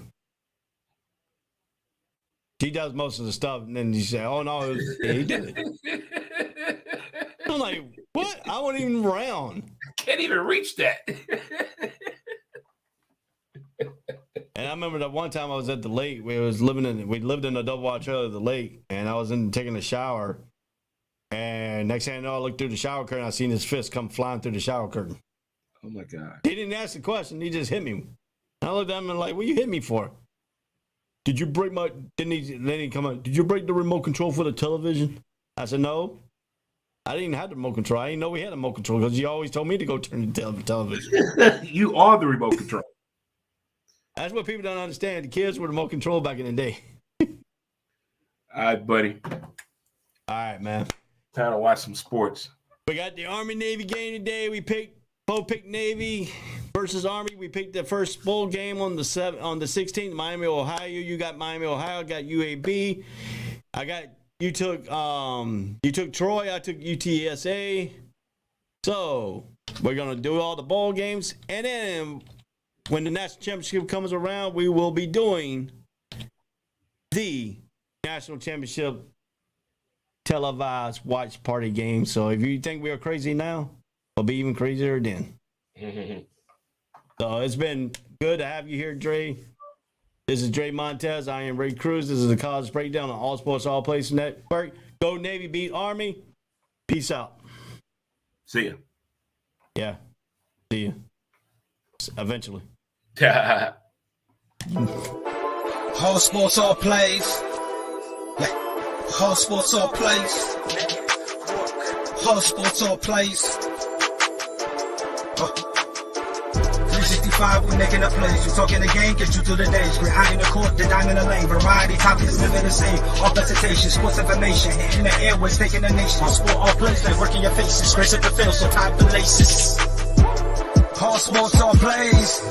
She does most of the stuff, and then you say, "Oh no, he did it." I'm like, what? I wasn't even around. Can't even reach that. And I remember that one time I was at the lake. We lived in a double wide trailer at the lake, and I was taking a shower. And next thing I know, I looked through the shower curtain. I seen his fist come flying through the shower curtain. Oh my God! He didn't ask the question. He just hit me. And I looked at him and like, "What you hit me for? Did you break my?" Then he come out. "Did you break the remote control for the television?" I said, "No. I didn't have the remote control. I didn't know we had a remote control because you always told me to go turn the television." You are the remote control. That's what people don't understand. The kids were the remote control back in the day. All right, buddy. All right, man. Time to watch some sports. We got the Army-Navy game today. We picked Navy versus Army. We picked the first bowl game on the 16th, Miami, Ohio. You got Miami, Ohio. I got UAB. You took Troy. I took UTSA. So we're gonna do all the bowl games, and then when the national championship comes around, we will be doing the national championship televised watch party game. So if you think we are crazy now, we'll be even crazier then. So it's been good to have you here, Dre. This is Dre Montez. I am Ray Cruz. This is the College Breakdown on All Sports All Places Network. Go Navy, beat Army. Peace out. See ya. Yeah. See ya. Eventually. All sports, all plays. Yeah. All sports, all plays. All sports, all plays. 365, we making a plays. You talking the game, get you through the days. We're high in the court, the dime in the lane. Variety, topics, living the same. All presentation, sports information. In the airways, taking the nation. All sport, all plays, like working your faces. Grace at the field, so tie the laces. All sports, all plays.